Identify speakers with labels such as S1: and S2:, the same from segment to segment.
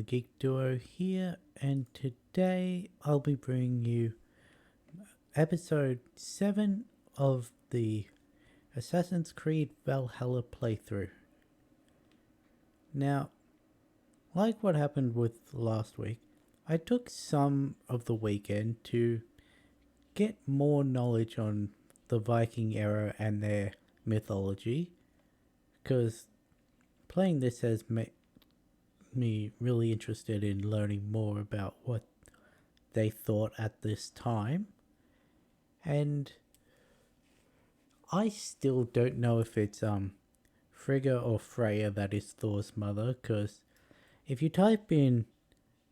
S1: the Geek Duo here, and today I'll be bringing you episode 7 of the Assassin's Creed Valhalla playthrough. Now, like what happened with last week, I took some of the weekend to get more knowledge on the Viking era and their mythology, because playing this has made me really interested in learning more about what they thought at this time. And I still don't know if it's Frigga or Freya that is Thor's mother, because if you type in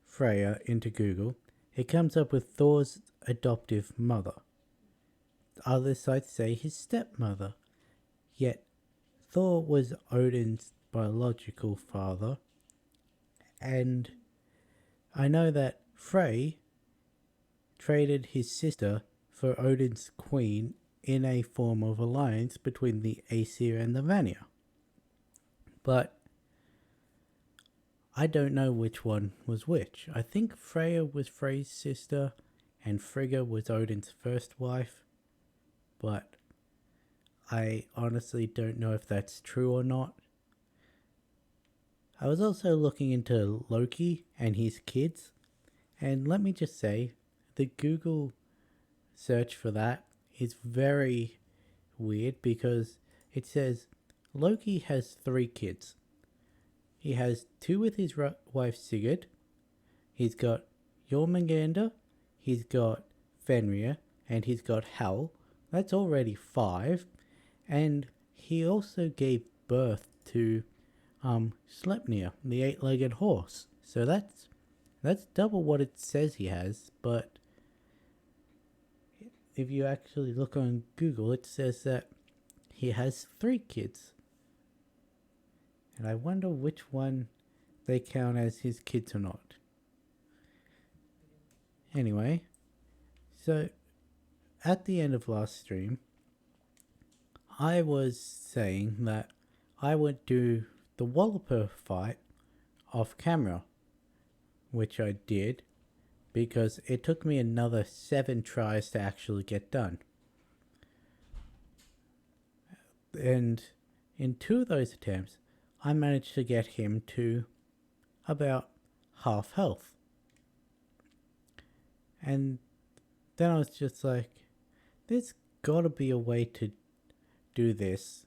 S1: Freya into Google, it comes up with Thor's adoptive mother. Other sites say his stepmother, yet Thor was Odin's biological father. And I know that Frey traded his sister for Odin's queen in a form of alliance between the Aesir and the Vanir. But I don't know which one was which. I think Freya was Frey's sister and Frigga was Odin's first wife, but I honestly don't know if that's true or not. I was also looking into Loki and his kids, and let me just say, the Google search for that is very weird because it says Loki has 3 kids. He has 2 with his wife Sigurd, he's got Jormungandr, he's got Fenrir, and he's got Hel. That's already 5, and he also gave birth to Sleipnir, the 8-legged horse. So that's double what it says he has, but if you actually look on Google, it says that he has 3 kids. And I wonder which one they count as his kids or not. Anyway, so at the end of last stream, I was saying that I would do the Walloper fight off camera, which I did because it took me another 7 tries to actually get done. And in 2 of those attempts, I managed to get him to about half health. And then I was just like, there's gotta be a way to do this,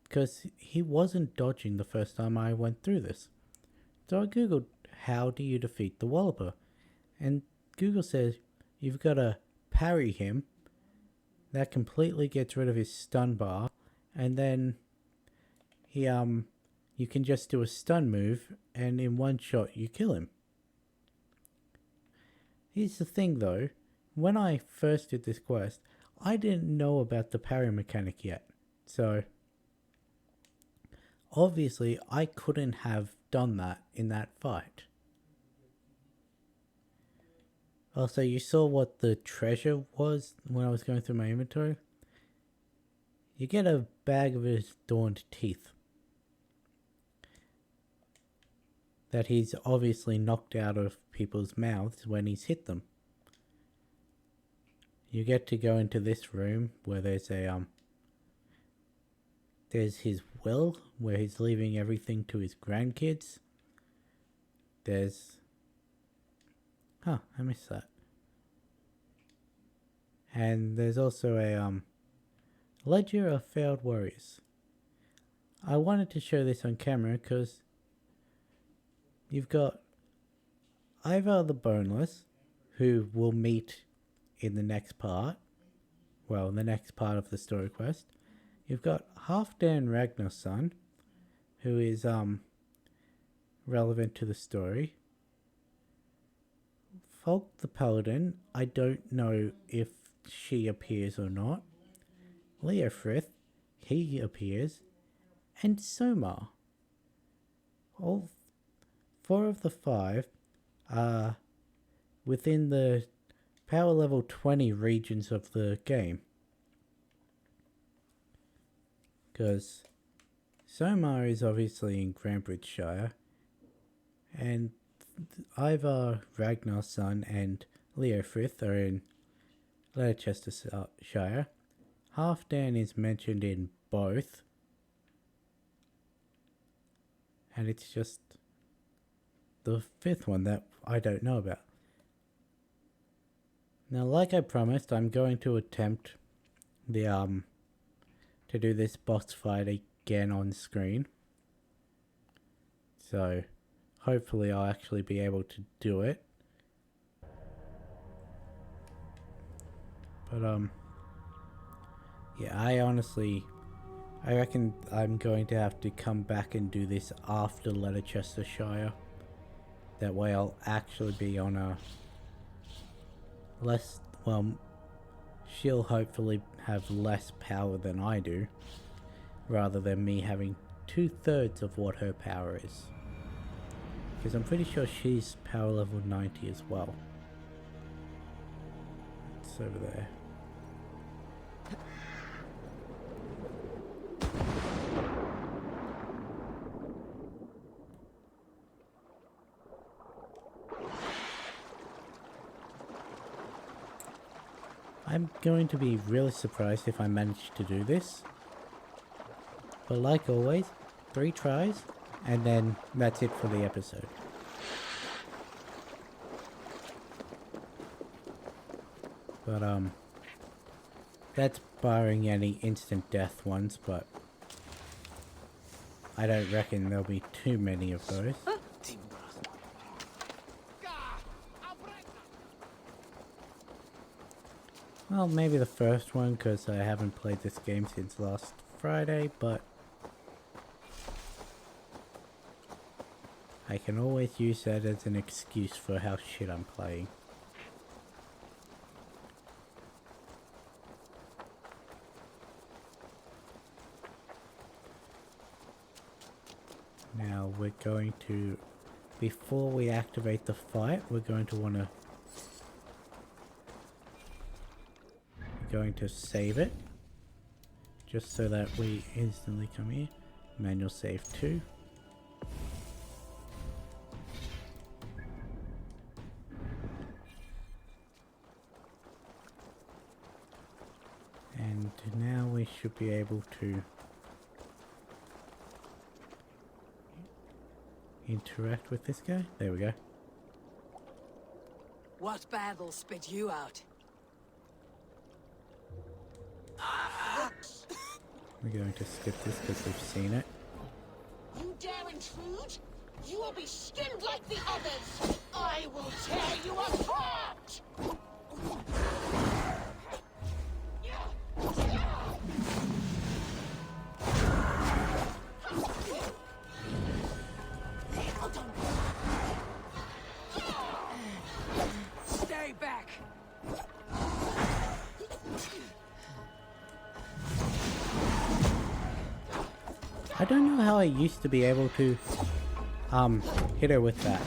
S1: because he wasn't dodging the first time I went through this. So I googled, how do you defeat the Walloper? And Google says you've got to parry him. That completely gets rid of his stun bar, and then you can just do a stun move, and in one shot you kill him. Here's the thing though, when I first did this quest, I didn't know about the parry mechanic yet, so obviously I couldn't have done that in that fight. Also, you saw what the treasure was when I was going through my inventory. You get a bag of his adorned teeth that he's obviously knocked out of people's mouths when he's hit them. You get to go into this room where there's his will, where he's leaving everything to his grandkids. I missed that. And there's also a ledger of failed warriors. I wanted to show this on camera because you've got Ivar the Boneless, who we'll meet in the next part. Well, in the next part of the story quest. You've got Halfdan Ragnarson, who is relevant to the story. Folk the Paladin, I don't know if she appears or not. Leofrith, he appears. And Somar. All 4 of the 5 are within the power level 20 regions of the game. Because Somar is obviously in Grantbridgeshire, and Ivar Ragnarson and Leo Frith are in Leicestershire. Halfdan is mentioned in both. And it's just the fifth one that I don't know about. Now, like I promised, I'm going to attempt the to do this boss fight again on screen. So, hopefully I'll actually be able to do it. But yeah, I reckon I'm going to have to come back and do this after Leicestershire. That way I'll actually be on a less, well, she'll hopefully have less power than I do, rather than me having 2/3 of what her power is. Because I'm pretty sure she's power level 90 as well. It's over there. I'm going to be really surprised if I manage to do this. But like always, 3 tries, and then that's it for the episode. But that's barring any instant death ones, but I don't reckon there'll be too many of those. Well, maybe the first one, because I haven't played this game since last Friday, but I can always use that as an excuse for how shit I'm playing. Now we're going to, before we activate the fight, we're going to want to save it, just so that we instantly come here. Manual save 2. And now we should be able to interact with this guy. There we go.
S2: What battle spit you out?
S1: We're going to skip this because we've seen it.
S3: You dare intrude? You will be skinned like the others! I will tear you apart!
S2: Stay back!
S1: I don't know how I used to be able to hit her with that.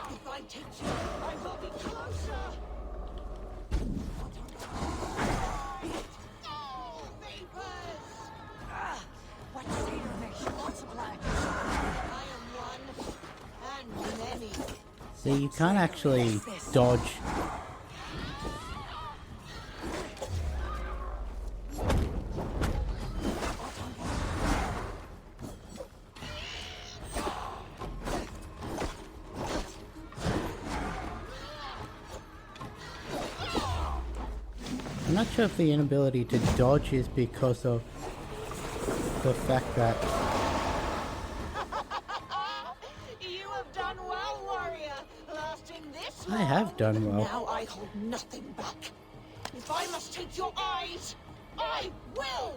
S3: If I take you, I will be closer! Oh, vapors!
S2: What state of nation wants a plan?
S3: I am one, and many.
S1: See, you can't actually dodge. I'm not sure if the inability to dodge is because of the fact that
S3: You have done well, warrior. Lasting this
S1: I have done well.
S3: Now I hold nothing back. If I must take your eyes, I will!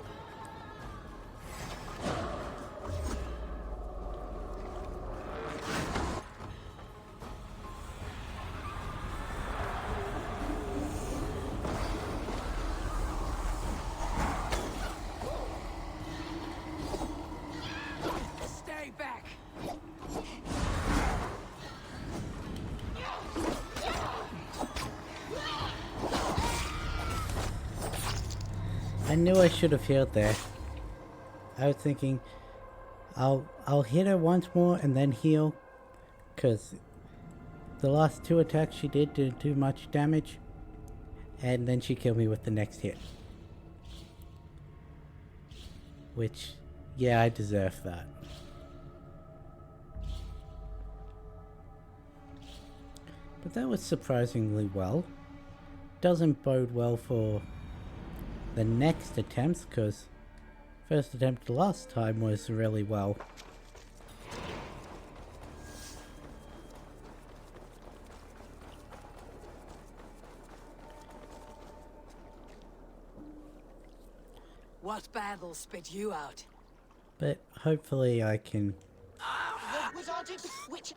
S1: I knew I should have healed there. I was thinking, I'll hit her once more and then heal, because the last 2 attacks she did didn't do much damage, and then she killed me with the next hit. Which, yeah, I deserve that. But that was surprisingly well. Doesn't bode well for the next attempts, because first attempt last time was really well.
S2: What battle spit you out?
S1: But hopefully I can...
S3: What was I did? Which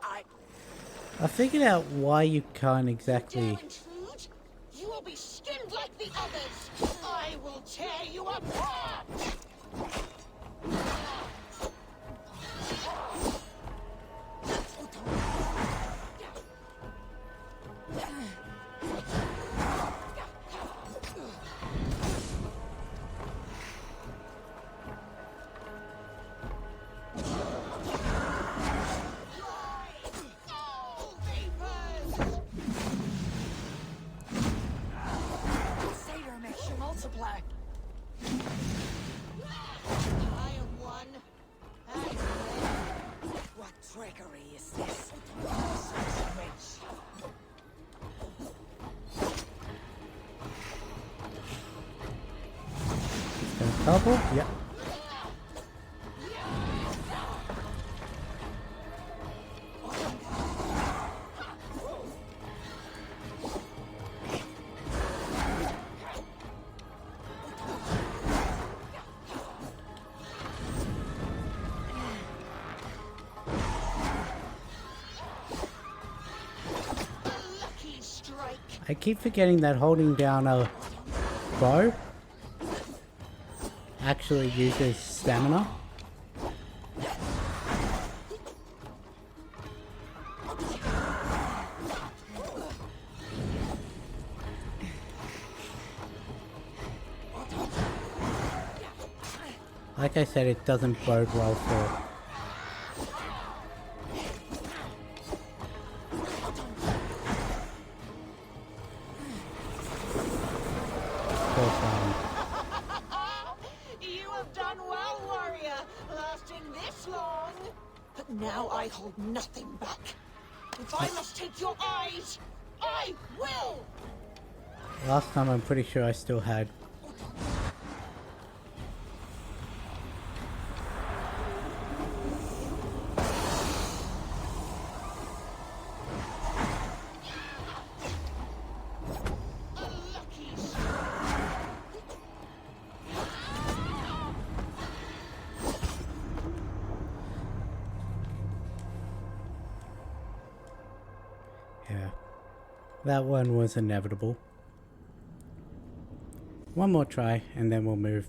S1: I figured out why you can't
S3: dare
S1: exactly...
S3: intrude? You will be skinned like the others. I will tear you apart. Oh, vapors!
S2: Satyr makes you multiply.
S3: I am one. And one.
S2: What trickery is this?
S1: Gonna couple? Yep.
S3: Lucky strike.
S1: I keep forgetting that holding down a bow actually uses stamina. Like I said, it doesn't bode well for...
S3: You have done well, warrior, lasting this long. But now I hold nothing back. If I must take your eyes, I will.
S1: Last time I'm pretty sure I still had...
S3: A lucky strike.
S1: Yeah. That one was inevitable. One more try and then we'll move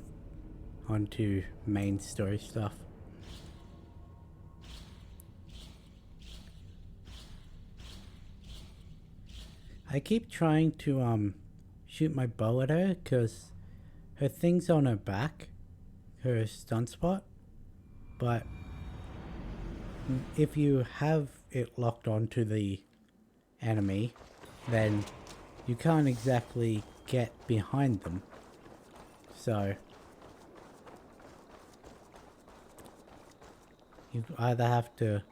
S1: on to main story stuff. I keep trying to shoot my bow at her because her thing's on her back, her stun spot, but if you have it locked onto the enemy, then you can't exactly get behind them. So you either have to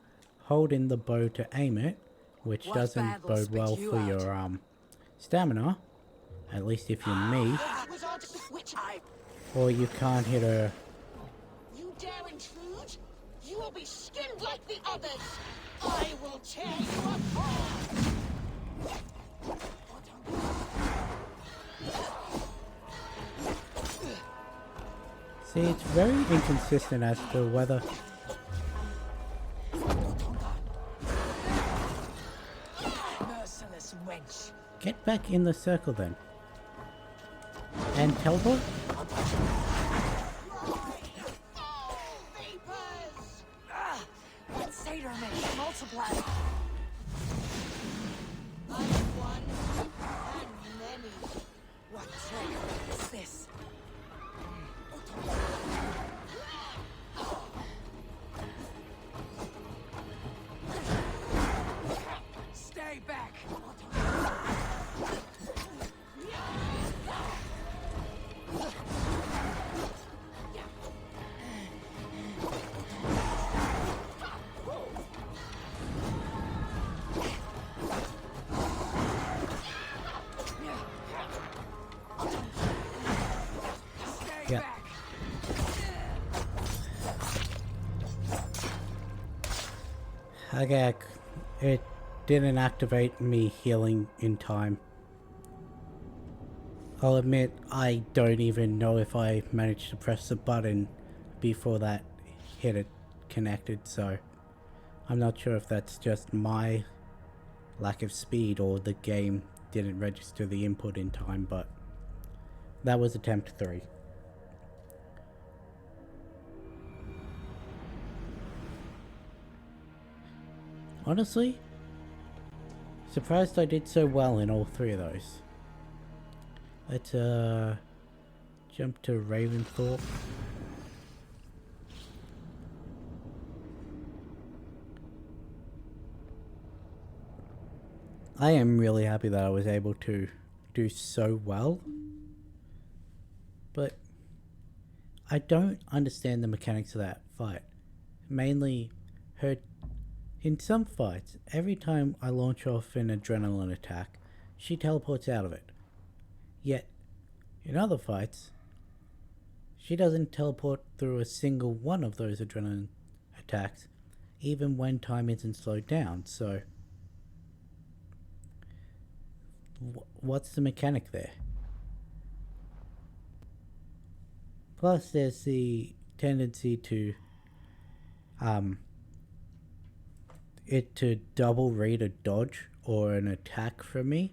S1: hold in the bow to aim it, which
S2: What
S1: doesn't
S2: battle
S1: bode
S2: spit
S1: well
S2: you
S1: for
S2: out?
S1: your stamina, at least if you're me,
S3: That was our which
S1: or you can't hit her.
S3: You dare intrude? You will be skinned like the others. I will tear you apart.
S1: See, it's very inconsistent as to whether...
S2: Merciless wench.
S1: Get back in the circle then. And teleport?
S3: Oh, vapors!
S2: What satyr makes you multiply?
S3: I am one and many.
S2: What trickery is this?
S1: Okay, it didn't activate me healing in time. I'll admit, I don't even know if I managed to press the button before that hit it connected, so I'm not sure if that's just my lack of speed or the game didn't register the input in time, but that was attempt 3. Honestly, surprised I did so well in all 3 of those. Let's jump to Raventhorpe. I am really happy that I was able to do so well, but I don't understand the mechanics of that fight. Mainly, her in some fights, every time I launch off an adrenaline attack, she teleports out of it. Yet, in other fights, she doesn't teleport through a single one of those adrenaline attacks, even when time isn't slowed down, so what's the mechanic there? Plus, there's the tendency to it to double read a dodge or an attack from me,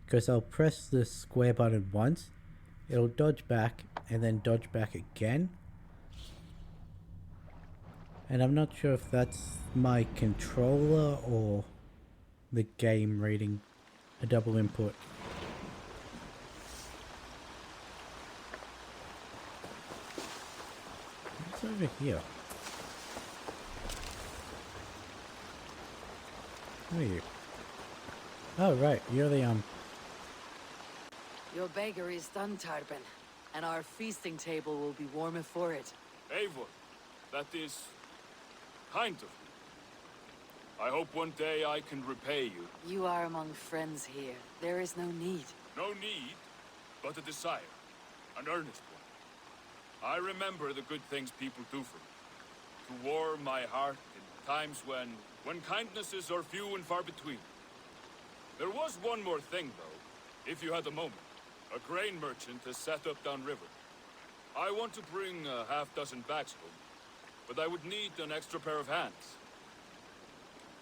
S1: because I'll press the square button once, it'll dodge back and then dodge back again, and I'm not sure if that's my controller or the game reading a double input. What's over here? Who are you? Oh right, you're the
S4: Your bakery is done, Tarben, and our feasting table will be warmer for it.
S5: Eivor, that is kind of you. I hope one day I can repay you.
S4: You are among friends here. There is no need.
S5: No need, but a desire. An earnest one. I remember the good things people do for me. To warm my heart in times when kindnesses are few and far between. There was one more thing, though, if you had a moment. A grain merchant has set up downriver. I want to bring a half-dozen bags home, but I would need an extra pair of hands.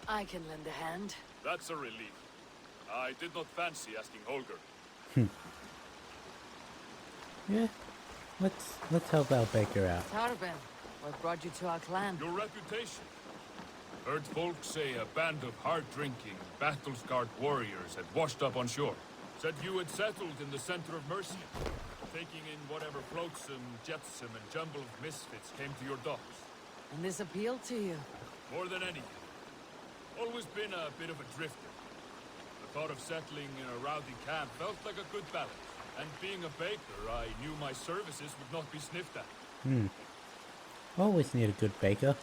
S4: I can lend a hand.
S5: That's a relief. I did not fancy asking Holger.
S1: Yeah, let's help our baker out.
S4: Tarben, what brought you to our clan?
S5: Your reputation. Heard folks say a band of hard-drinking, battle-scarred warriors had washed up on shore. Said you had settled in the center of Mercia, taking in whatever flotsam, jetsam, and jumble of misfits came to your docks.
S4: And this appealed to you?
S5: More than anything. Always been a bit of a drifter. The thought of settling in a rowdy camp felt like a good balance. And being a baker, I knew my services would not be sniffed at.
S1: Always need a good baker.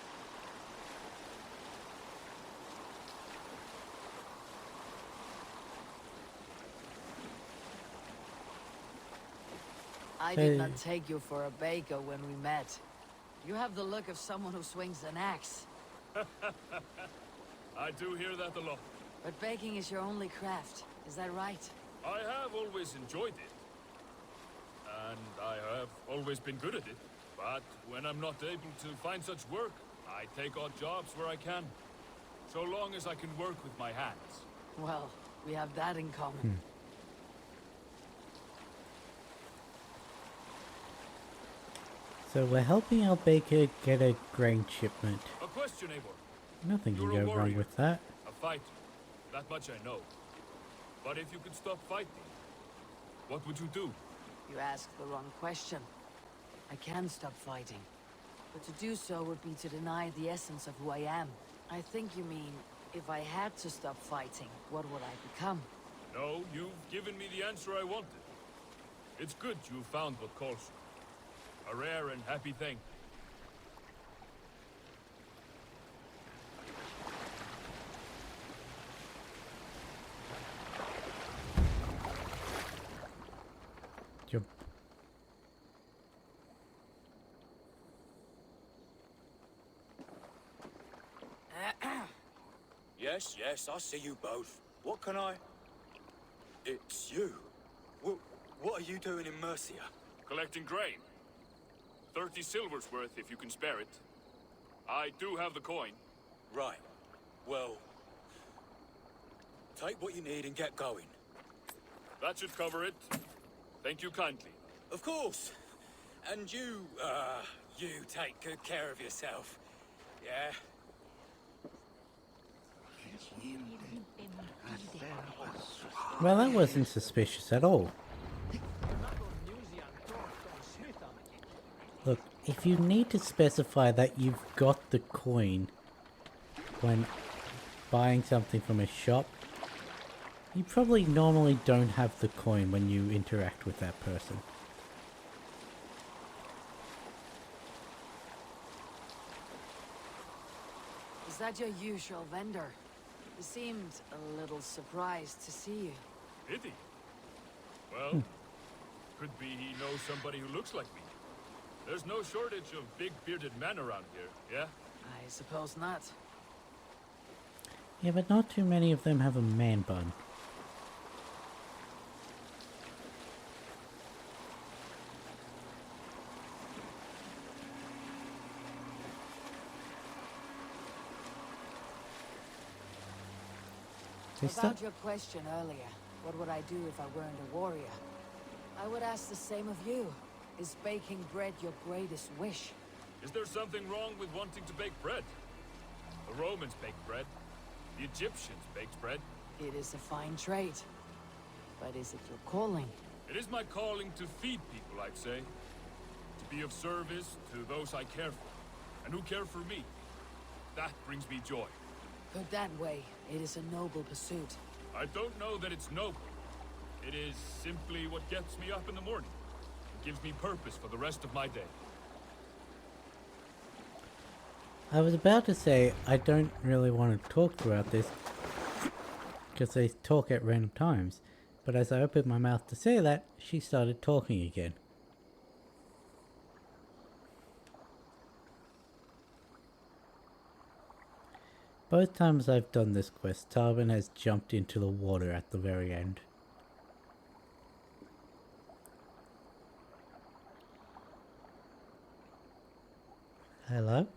S4: I did not take you for a baker when we met. You have the look of someone who swings an axe.
S5: I do hear that a lot.
S4: But baking is your only craft, is that right?
S5: I have always enjoyed it. And I have always been good at it. But when I'm not able to find such work, I take odd jobs where I can. So long as I can work with my hands.
S4: Well, we have that in common.
S1: So we're helping our baker get a grain shipment.
S5: A question, Eivor.
S1: Nothing can
S5: You're a
S1: go wrong
S5: warrior.
S1: with that.
S5: A fighter. That much I know. But if you could stop fighting, what would you do?
S4: You asked the wrong question. I can stop fighting. But to do so would be to deny the essence of who I am. I think you mean, if I had to stop fighting, what would I become?
S5: No, you've given me the answer I wanted. It's good you found what calls you. A rare and happy thing.
S1: Jump.
S6: Yes, yes, I see you both. What can I... It's you. What are you doing in Mercia?
S5: Collecting grain. 30 silver's worth if you can spare it. I do have the coin.
S6: Right. Well... Take what you need and get going.
S5: That should cover it. Thank you kindly.
S6: Of course. And you take good care of yourself. Yeah?
S1: Well, that wasn't suspicious at all. Look, if you need to specify that you've got the coin when buying something from a shop, you probably normally don't have the coin when you interact with that person.
S4: Is that your usual vendor? He seemed a little surprised to see you.
S5: Did he? Well, could be he knows somebody who looks like me. There's no shortage of big bearded men around here, yeah?
S4: I suppose not.
S1: Yeah, but not too many of them have a man bun.
S4: About your question earlier, what would I do if I weren't a warrior? I would ask the same of you. Is baking bread your greatest wish?
S5: Is there something wrong with wanting to bake bread? The Romans baked bread. The Egyptians baked bread.
S4: It is a fine trade. But is it your calling?
S5: It is my calling to feed people, I'd say. To be of service to those I care for, and who care for me. That brings me joy.
S4: Put that way, it is a noble pursuit.
S5: I don't know that it's noble. It is simply what gets me up in the morning. It gives me purpose for the rest of my day.
S1: I was about to say I don't really want to talk throughout this because they talk at random times, but as I opened my mouth to say that, she started talking again. Both times I've done this quest, Tarvin has jumped into the water at the very end. Hello?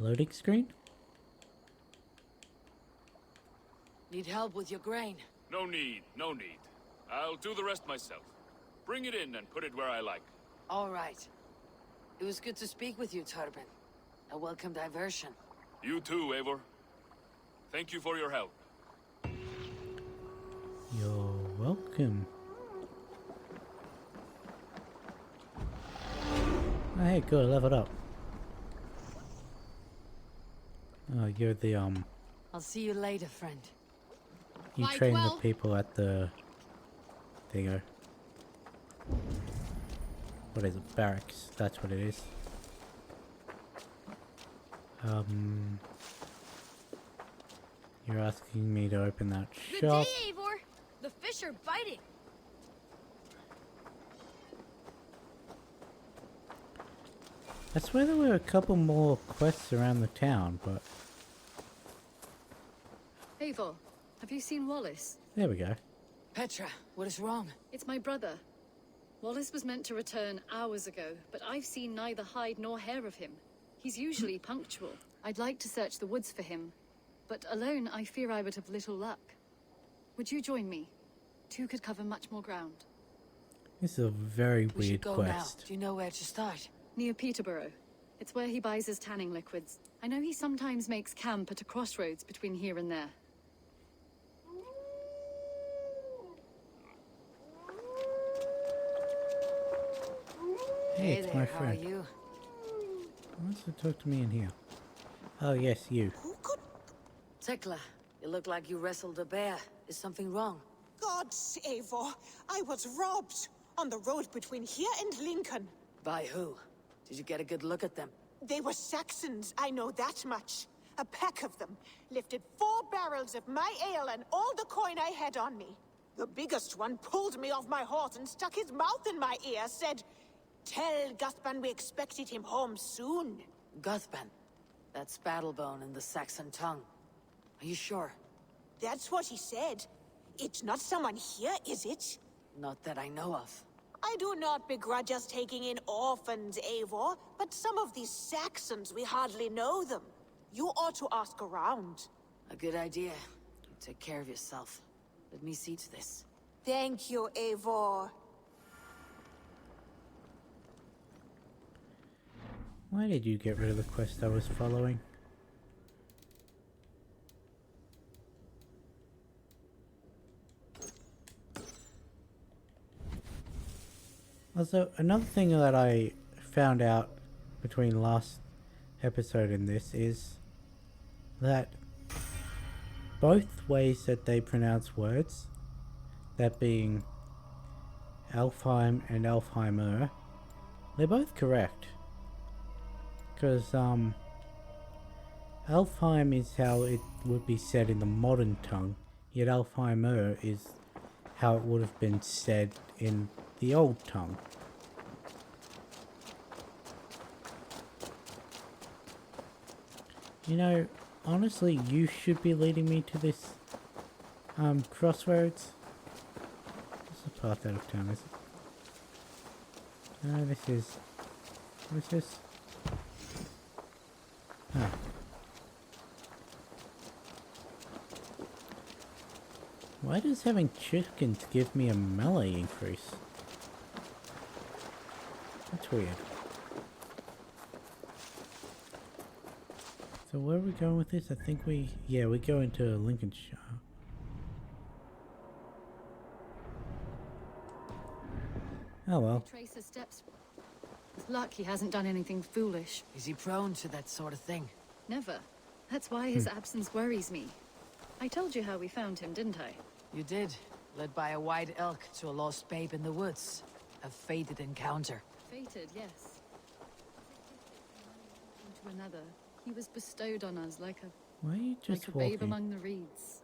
S1: Loading screen?
S4: Need help with your grain?
S5: No need, no need. I'll do the rest myself. Bring it in and put it where I like.
S4: All right. It was good to speak with you, Turbin. A welcome diversion.
S5: You too, Eivor. Thank you for your help.
S1: You're welcome. Oh, hey, good, leveled up. Oh, you're the,
S4: I'll see you later, friend.
S1: you
S2: Fight
S1: train
S2: well.
S1: the people at the thingo. What is it? Barracks. That's what it is. You're asking me to open that
S2: Good
S1: shop.
S2: day, Eivor. The fish are biting.
S1: I swear there were a couple more quests around the town, but
S7: Eivor, have you seen Wallace?
S1: there we go.
S4: Petra, what is wrong?
S7: It's my brother. Wallace was meant to return hours ago, but I've seen neither hide nor hair of him. He's usually punctual. I'd like to search the woods for him, but alone I fear I would have little luck. Would you join me? Two could cover much more ground.
S1: This is a very
S4: We should
S1: weird
S4: go
S1: quest.
S4: now. Do you know where to start?
S7: Near Peterborough. It's where he buys his tanning liquids. I know he sometimes makes camp at a crossroads between here and there.
S1: Hey, it's
S4: there,
S1: my
S4: how
S1: friend.
S4: are you?
S1: Who wants to talk to me in here? Oh yes, you.
S3: Who could...
S4: Tekla, you look like you wrestled a bear. Is something wrong?
S3: God's Eivor, I was robbed on the road between here and Lincoln.
S4: By who? Did you get a good look at them?
S3: They were Saxons, I know that much. A pack of them lifted 4 barrels of my ale and all the coin I had on me. The biggest one pulled me off my horse and stuck his mouth in my ear, said, "Tell Guthban we expected him home soon."
S4: Guthban. That's Battlebone in the Saxon tongue. Are you sure?
S3: That's what he said. It's not someone here, is it?
S4: Not that I know of.
S3: I do not begrudge us taking in orphans, Eivor, but some of these Saxons, we hardly know them. You ought to ask around.
S4: A good idea. Take care of yourself. Let me see to this.
S3: Thank you, Eivor.
S1: Why did you get rid of the quest I was following? Also, another thing that I found out between last episode and this is that both ways that they pronounce words, that being Alfheim and Alfheimer, they're both correct. Because Alfheim is how it would be said in the modern tongue, yet Alfheimer is how it would have been said in the old tongue. You know, honestly, you should be leading me to this crossroads. This is a path out of town, is it? No, this is... What is this? Ah. Why does having chickens give me a melee increase? That's weird. So where are we going with this? I think we go into Lincolnshire. Oh well.
S7: Trace his steps. With luck, he hasn't done anything foolish.
S4: Is he prone to that sort of thing?
S7: Never. That's why his absence worries me. I told you how we found him, didn't I?
S4: You did. Led by a white elk to a lost babe in the woods. A fated encounter.
S7: Fated, yes. To another, he was bestowed on us like
S1: Why are you
S7: a
S1: just
S7: babe
S1: walking?
S7: among the reeds.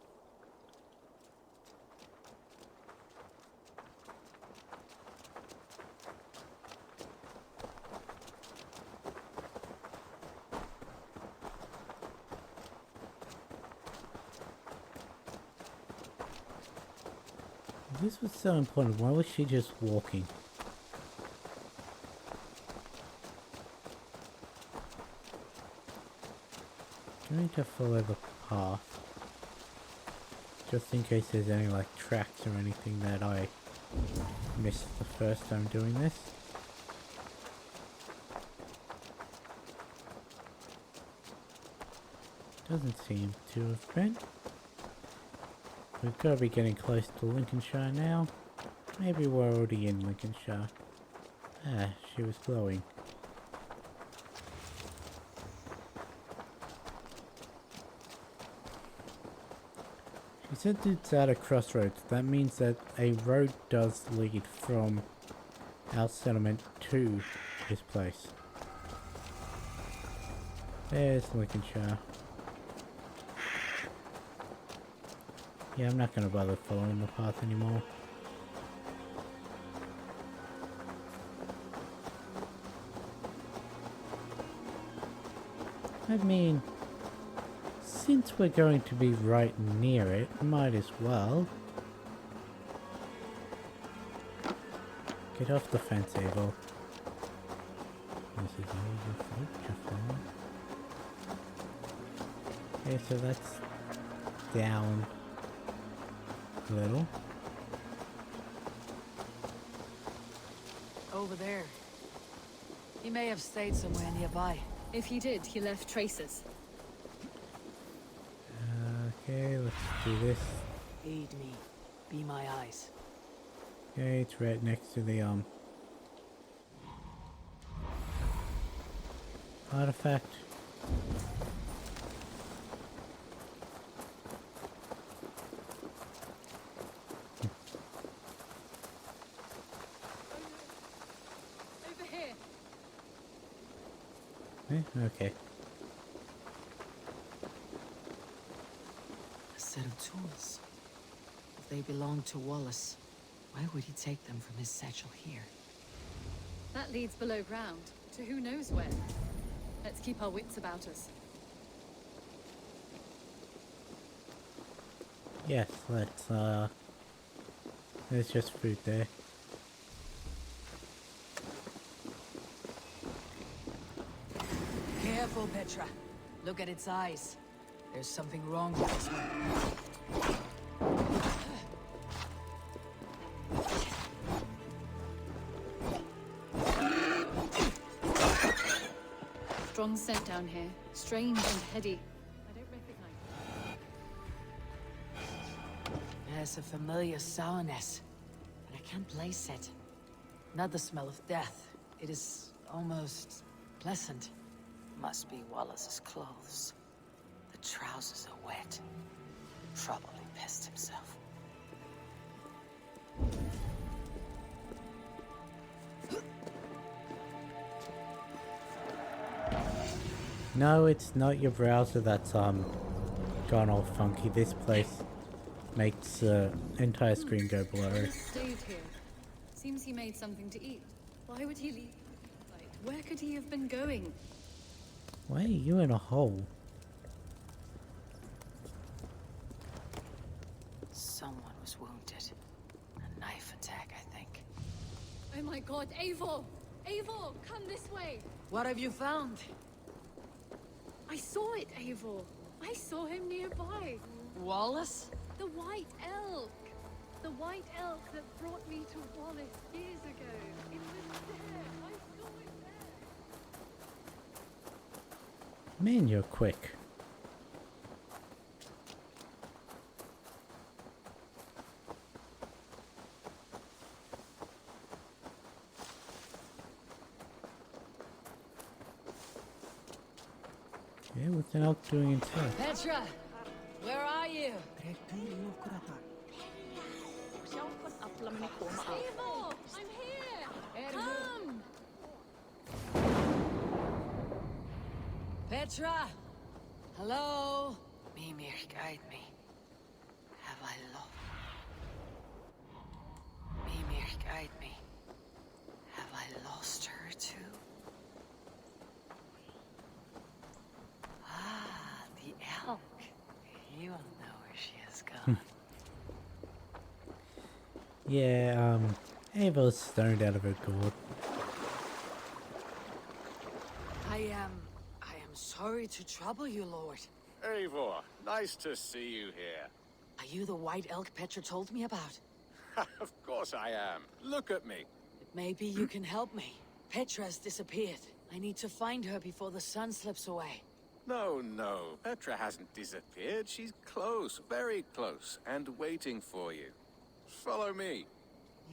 S1: If this was so important, why was she just walking? Going to follow the path. Just in case there's any like tracks or anything that I missed the first time doing this. Doesn't seem to have been. We've got to be getting close to Lincolnshire now. Maybe we're already in Lincolnshire. Ah, she was glowing. She said it's at a crossroads. That means that a road does lead from our settlement to this place. There's Lincolnshire. Yeah, I'm not going to bother following the path anymore. I mean, since we're going to be right near it, might as well. Get off the fence, Abel. This is all your fault, Okay, so that's down a little.
S4: Over there. He may have stayed somewhere nearby.
S7: If he did, he left traces.
S1: Okay, let's do this.
S4: Aid me. Be my eyes.
S1: Okay, it's right next to the artifact.
S7: Over here.
S1: Okay.
S4: A set of tools. If they belonged to Wallace, why would he take them from his satchel here?
S7: That leads below ground, to who knows where. Let's keep our wits about us.
S1: Yes, there's just food there.
S4: Careful, Petra. Look at its eyes. There's something wrong with this one.
S7: Strong scent down here. Strange and heady. I don't recognize it.
S4: There's a familiar sourness, but I can't place it. Not the smell of death. It is almost pleasant. Must be Wallace's clothes. The trousers are wet. Probably pissed himself.
S1: No, it's not your browser that's gone all funky. This place makes the entire screen go blurry.
S7: He stayed here. Seems he made something to eat. Why would he leave? Where could he have been going?
S1: Why are you in a hole?
S4: Someone was wounded. A knife attack, I think.
S7: Oh my god, Eivor! Eivor, come this way!
S4: What have you found?
S7: I saw it, Eivor. I saw him nearby.
S4: Wallace?
S7: The White Elk. The White Elk that brought me to Wallace years ago. It was there. I saw it there.
S1: Man, you're quick. Yeah, what's an elk doing inside?
S4: Petra! Where are you?
S7: Eivor, I'm here. Come.
S4: Petra! Hello? Mimir, guide me. Have I lost? Mimir, guide me. Have I lost her too? Ah, the elk. You will know where she has gone.
S1: Yeah, Ava's stoned out of her gourd.
S4: I am sorry to trouble you, Lord.
S8: Eivor, nice to see you here.
S4: Are you the white elk Petra told me about?
S8: Of course I am. Look at me.
S4: Maybe you can help me. Petra's disappeared. I need to find her before the sun slips away.
S8: No, Petra hasn't disappeared. She's close, very close, and waiting for you. Follow me.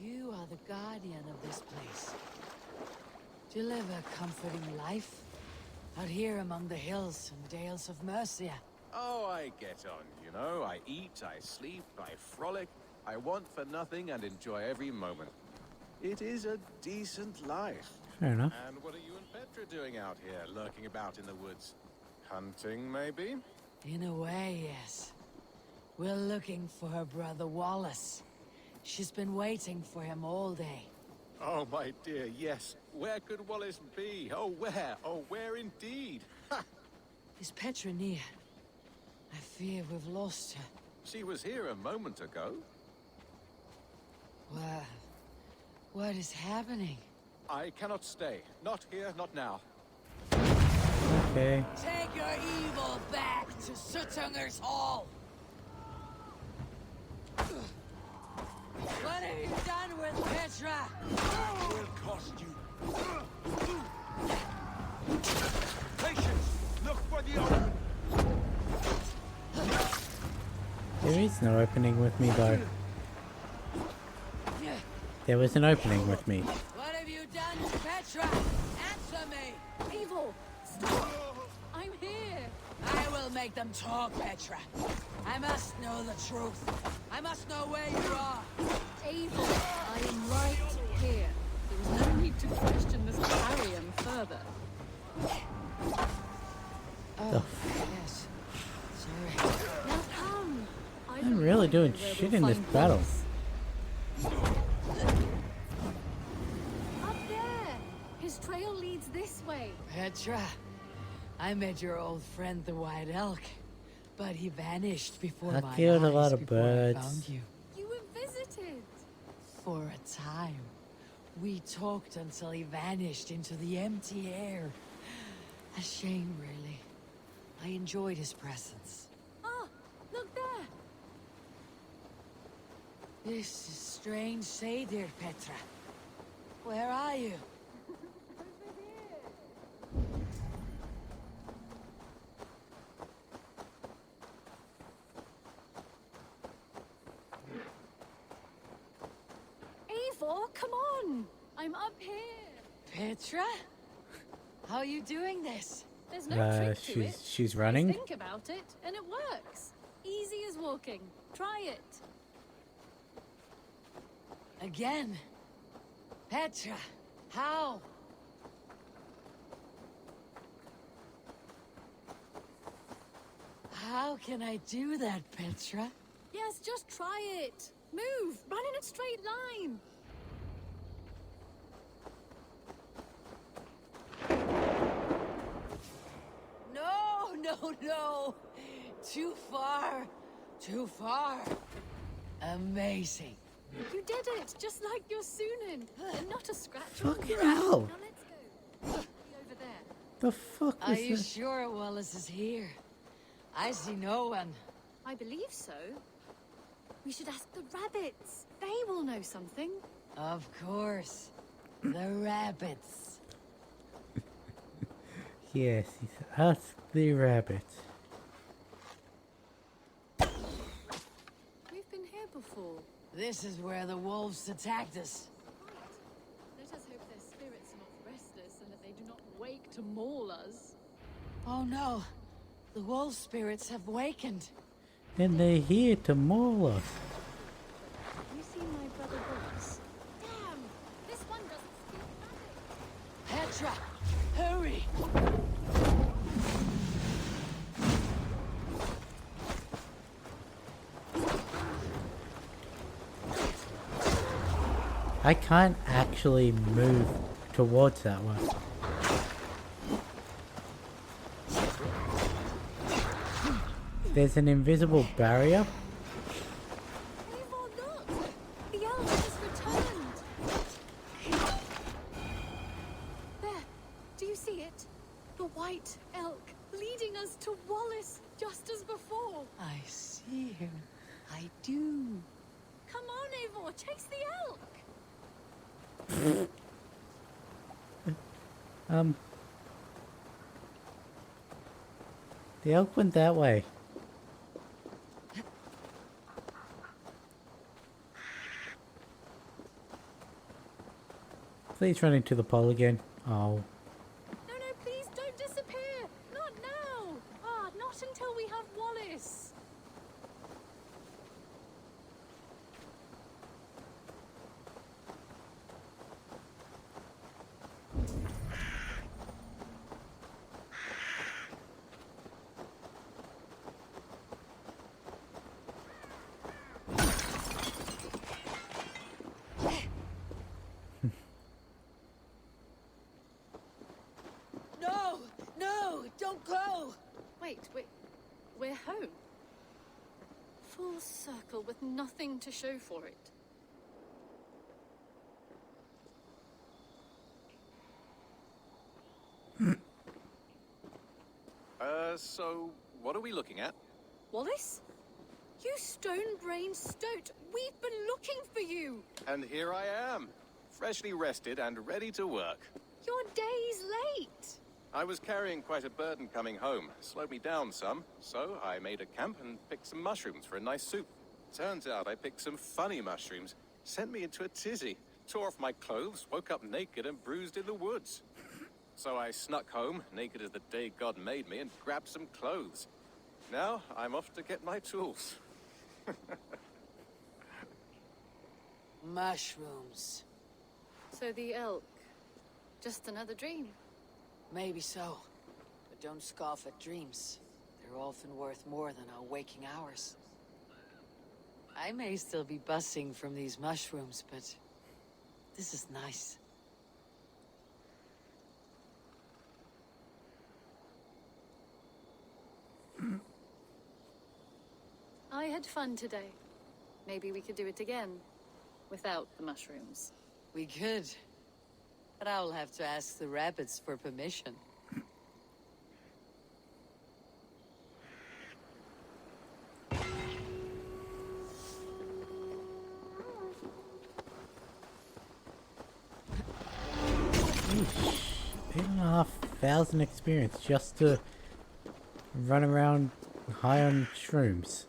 S4: You are the guardian of this place. Do you live a comforting life? Out here among the hills and dales of Mercia.
S8: Oh, I get on, you know. I eat, I sleep, I frolic. I want for nothing and enjoy every moment. It is a decent life.
S1: Fair enough.
S8: And what are you and Petra doing out here, lurking about in the woods? Hunting, maybe?
S4: In a way, yes. We're looking for her brother Wallace. She's been waiting for him all day.
S8: Oh, my dear, yes. Where could Wallace be? Oh, where? Oh, where indeed? Ha!
S4: Is Petra near? I fear we've lost her.
S8: She was here a moment ago.
S4: What is happening?
S8: I cannot stay. Not here, not now.
S1: Okay.
S4: Take your evil back to Sutunger's Hall! What have you done with Petra?
S6: That will cost you. Patience! Look for the open!
S1: There is no opening with me though. There was an opening with me.
S4: What have you done to Petra? Answer me!
S7: Eivor, stop. I'm here.
S4: I will make them talk, Petra. I must know the truth. I must know where you are.
S7: Eivor, I am right here. There was no need to question this carrion further.
S4: Oh, yes. Sorry.
S7: Now come.
S1: I'm really doing shit in this battle.
S7: Up there. His trail leads this way.
S4: Petra, I met your old friend the White Elk. But he vanished before
S1: I
S4: my
S1: killed a
S4: eyes,
S1: lot of
S4: before I
S1: birds.
S4: found you.
S7: You were visited.
S4: For a time. We talked until he vanished into the empty air. A shame, really. I enjoyed his presence.
S7: Ah, look there.
S4: This is strange, say, dear Petra. Where are you?
S7: Eivor, come on. I'm up here.
S4: Petra? How are you doing this?
S7: There's no trick to it.
S1: she's
S7: You
S1: running.
S7: think about it, and it works. Easy as walking. Try it.
S4: Again? Petra, how? How can I do that, Petra?
S7: Yes, just try it. Move. Run in a straight line.
S4: No, no, no! Too far! Too far! Amazing!
S7: You did it, just like your Sunan. Not a scratch.
S1: Fucking hell.
S7: Now let's go. Over there.
S1: The fuck
S4: Are
S1: was
S4: you
S1: that?
S4: sure Wallace is here? I see no one.
S7: I believe so. We should ask the rabbits. They will know something.
S4: Of course. The rabbits.
S1: Yes, ask the rabbit.
S7: We've been here before.
S4: This is where the wolves attacked us.
S7: Let us hope their spirits are not restless and that they do not wake to maul us.
S4: Oh no. The wolf spirits have wakened.
S1: And they're here to maul us.
S7: You see my brother Wallace? Damn! This one doesn't speak rabbit.
S4: Petra! Hurry!
S1: I can't actually move towards that one. There's an invisible barrier.
S7: Eivor, look! The elk has returned. There. Do you see it? The white elk leading us to Wallace, just as before.
S4: I see him. I do.
S7: Come on, Eivor, chase the elk.
S1: The elk went that way. Please run into the pole again. Oh.
S7: No, please don't disappear. Not now. Ah, not until we have Wallace.
S4: No! No! Don't go!
S7: Wait, we're home. Full circle with nothing to show for it.
S8: So what are we looking at?
S7: Wallace? You stone-brained stoat! We've been looking for you!
S8: And here I am, freshly rested and ready to work.
S7: You're days late!
S8: I was carrying quite a burden coming home. Slowed me down some, so I made a camp and picked some mushrooms for a nice soup. Turns out I picked some funny mushrooms. Sent me into a tizzy. Tore off my clothes, woke up naked and bruised in the woods. So I snuck home, naked as the day God made me, and grabbed some clothes. Now I'm off to get my tools.
S4: Mushrooms.
S7: So the elk. Just another dream.
S4: Maybe so. But don't scoff at dreams. They're often worth more than our waking hours. I may still be bussing from these mushrooms, but this is nice.
S7: had fun today. Maybe we could do it again. Without the mushrooms.
S4: We could. But I'll have to ask the rabbits for permission.
S1: Eesh, 8,500 experience just to run around high on shrooms.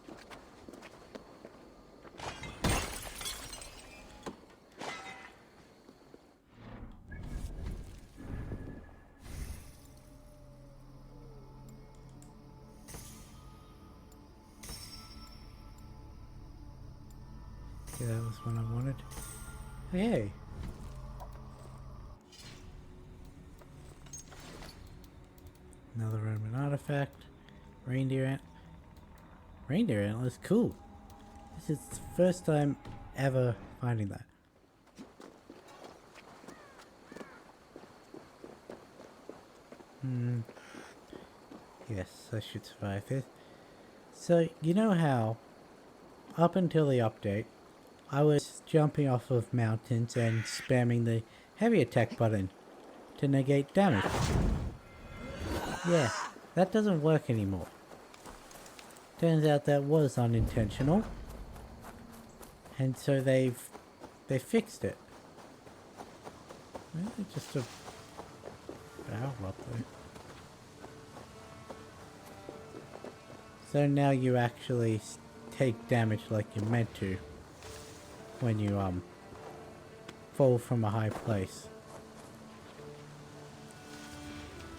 S1: Yeah, that was one I wanted. Hey. Another Roman artifact. Reindeer antlers, cool. This is the first time ever finding that. Yes, I should survive this. So, you know how, up until the update, I was jumping off of mountains and spamming the heavy attack button to negate damage. Yeah, that doesn't work anymore. Turns out that was unintentional. And so they fixed it. Maybe just a barrel up there. So now you actually take damage like you're meant to when you fall from a high place.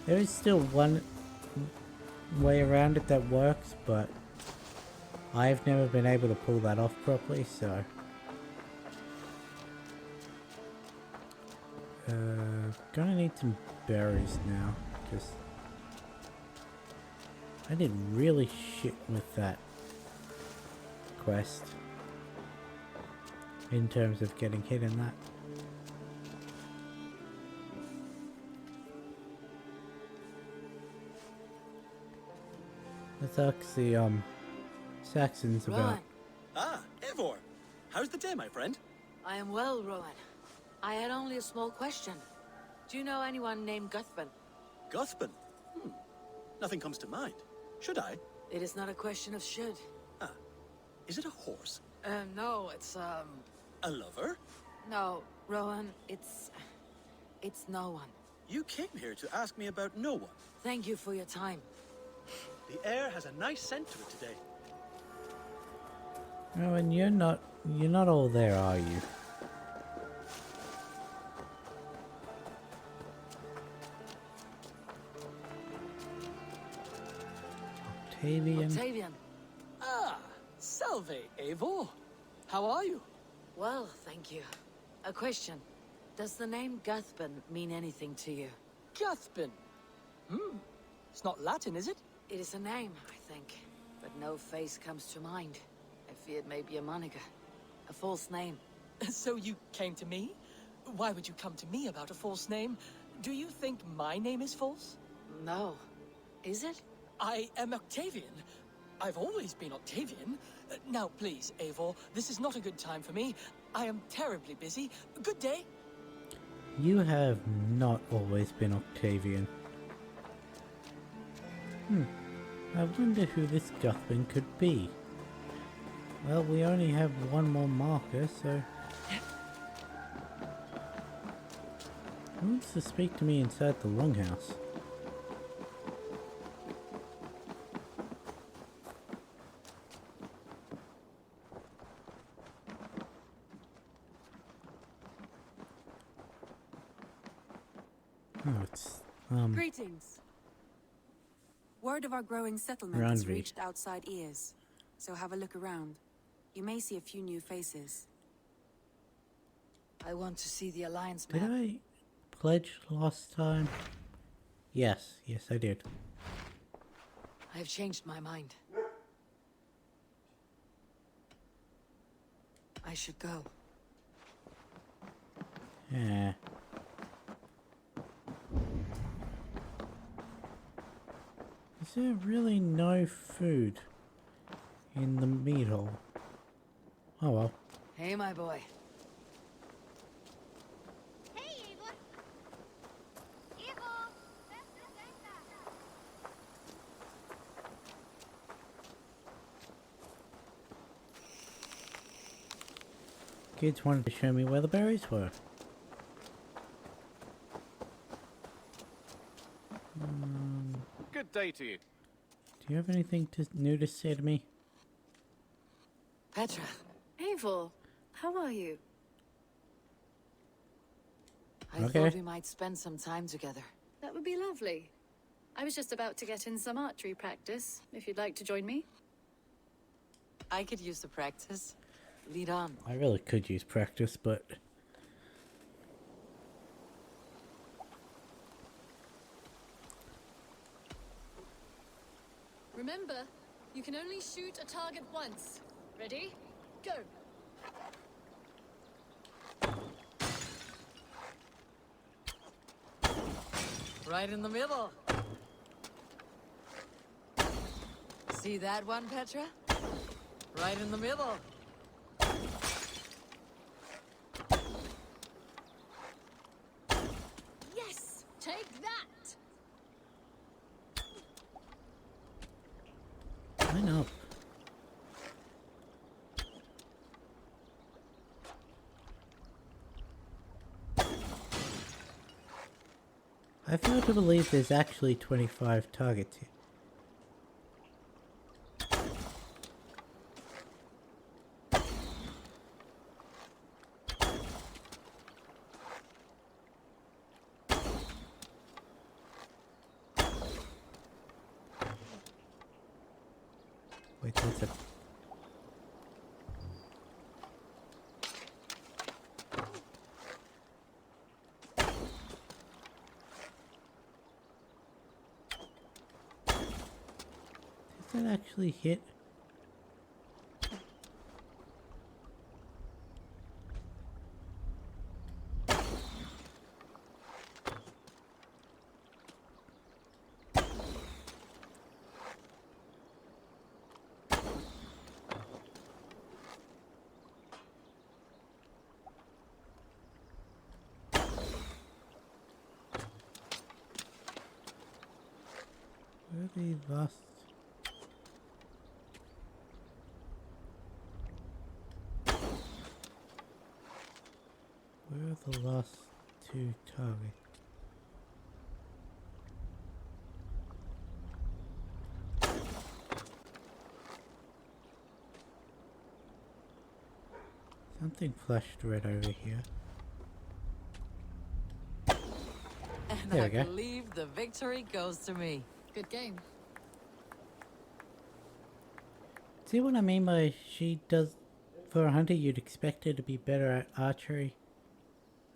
S1: There is still one way around it that works, but I've never been able to pull that off properly, so gonna need some berries now, because I did really shit with that quest in terms of getting hit in that. Let's ask the Saxons about.
S4: Rowan,
S6: Ah, Eivor. How's the day, my friend?
S4: I am well, Rowan. I had only a small question. Do you know anyone named Guthban?
S6: Guthban? Nothing comes to mind. Should I?
S4: It is not a question of should.
S6: Ah, is it a horse?
S4: No, it's,
S6: A lover?
S4: No, Rowan, it's no one.
S6: You came here to ask me about no one.
S4: Thank you for your time.
S6: The air has a nice scent to it today.
S1: Oh, and you're not all there, are you?
S4: Octavian.
S9: Ah, salve, Eivor. How are you?
S4: Well, thank you. A question. Does the name Guthban mean anything to you?
S9: Guthban. It's not Latin, is it?
S4: It is a name, I think. But no face comes to mind. I fear it may be a moniker. A false name.
S9: So you came to me? Why would you come to me about a false name? Do you think my name is false?
S4: No. Is it?
S9: I am Octavian. I've always been Octavian. Now, please, Eivor, this is not a good time for me. I am terribly busy. Good day.
S1: You have not always been Octavian. I wonder who this Guthban could be. Well, we only have one more marker, so... Who wants to speak to me inside the longhouse? Oh, it's,
S10: Greetings. Word of our growing settlement has
S1: Ranvi.
S10: reached outside ears, so have a look around. You may see a few new faces.
S4: I want to see the Alliance
S1: Did
S4: map.
S1: I pledge last time? Yes, I did.
S4: I have changed my mind. I should go.
S1: Yeah. Is there really no food in the meat hole. Oh well.
S4: Hey, my boy.
S2: Hey, Eva! Eva!
S1: Kids wanted to show me where the berries were.
S8: Good day to you.
S1: Do you have anything new to say to me?
S4: Petra,
S7: Eivor, how are you?
S4: I
S1: Okay.
S4: thought we might spend some time together.
S7: That would be lovely. I was just about to get in some archery practice, if you'd like to join me.
S4: I could use the practice. Lead on.
S1: I really could use practice, but...
S7: Remember, you can only shoot a target once. Ready? Go!
S4: Right in the middle. See that one, Petra? Right in the middle.
S7: Yes! Take that!
S1: Line up. I fail to believe there's actually 25 targets here. Wait, that's a... Did that actually hit? Where are the last... Where are the last two targets? Something flashed red over here.
S4: And
S1: There
S4: I
S1: we go.
S4: believe the victory goes to me.
S7: Good game.
S1: See what I mean by she does... For a hunter, you'd expect her to be better at archery.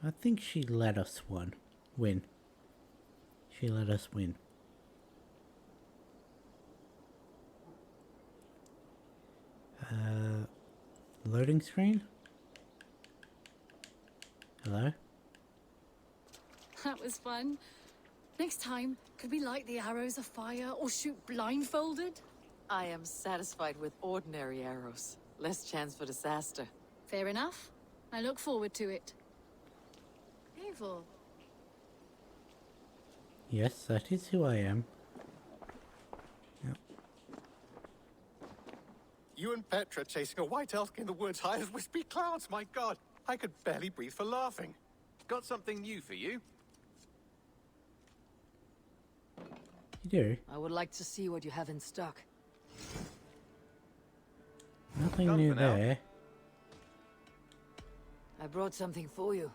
S1: I think she let us win. She let us win. Loading screen? Hello?
S7: That was fun. Next time, could we light the arrows afire or shoot blindfolded?
S4: I am satisfied with ordinary arrows. Less chance for disaster.
S7: Fair enough. I look forward to it. Eivor,
S1: Yes, that is who I am. Yep.
S8: You and Petra chasing a white elk in the woods high as wispy clouds, my god! I could barely breathe for laughing. Got something new for you?
S1: You do?
S4: I would like to see what you have in stock.
S1: Nothing
S8: None
S1: new
S8: for now.
S1: there.
S4: I brought something for you.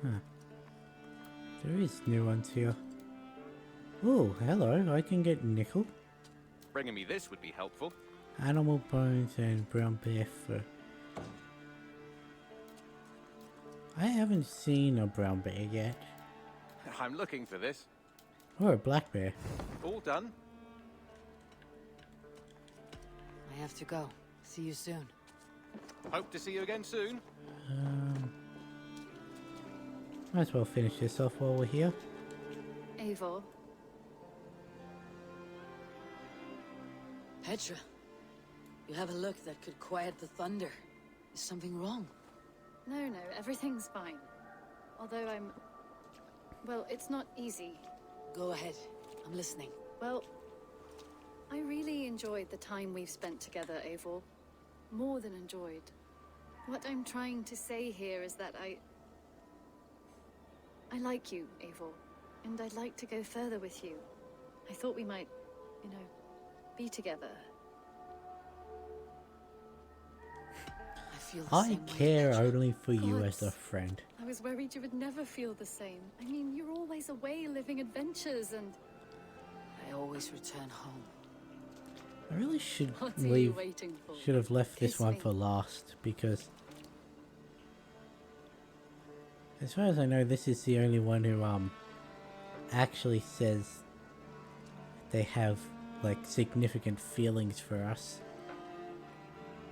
S1: Huh. There is new ones here. Oh, hello, I can get nickel,
S8: Bringing me this would be helpful.
S1: animal bones and brown bear fur. I haven't seen a brown bear yet.
S8: I'm looking for this.
S1: Or a black bear.
S8: All done?
S4: I have to go. See you soon.
S8: Hope to see you again soon.
S1: Might as well finish this off while we're here.
S7: Eivor.
S4: Petra, you have a look that could quiet the thunder. Is something wrong?
S7: No, everything's fine. Although well, it's not easy.
S4: Go ahead. I'm listening.
S7: Well, I really enjoyed the time we've spent together, Eivor. More than enjoyed. What I'm trying to say here is that I like you, Eivor. And I'd like to go further with you. I thought we might, be together.
S4: I feel the
S1: I
S4: same way,
S1: care
S4: Petra.
S1: only for you as a
S7: Gods.
S1: friend.
S7: I was worried you would never feel the same. I mean, you're always away living adventures and...
S4: I always return home.
S1: I really should
S7: What are you
S1: leave.
S7: waiting for?
S1: Should have left this
S7: Kiss
S1: one
S7: me.
S1: for last because, as far as I know, this is the only one who actually says they have like significant feelings for us.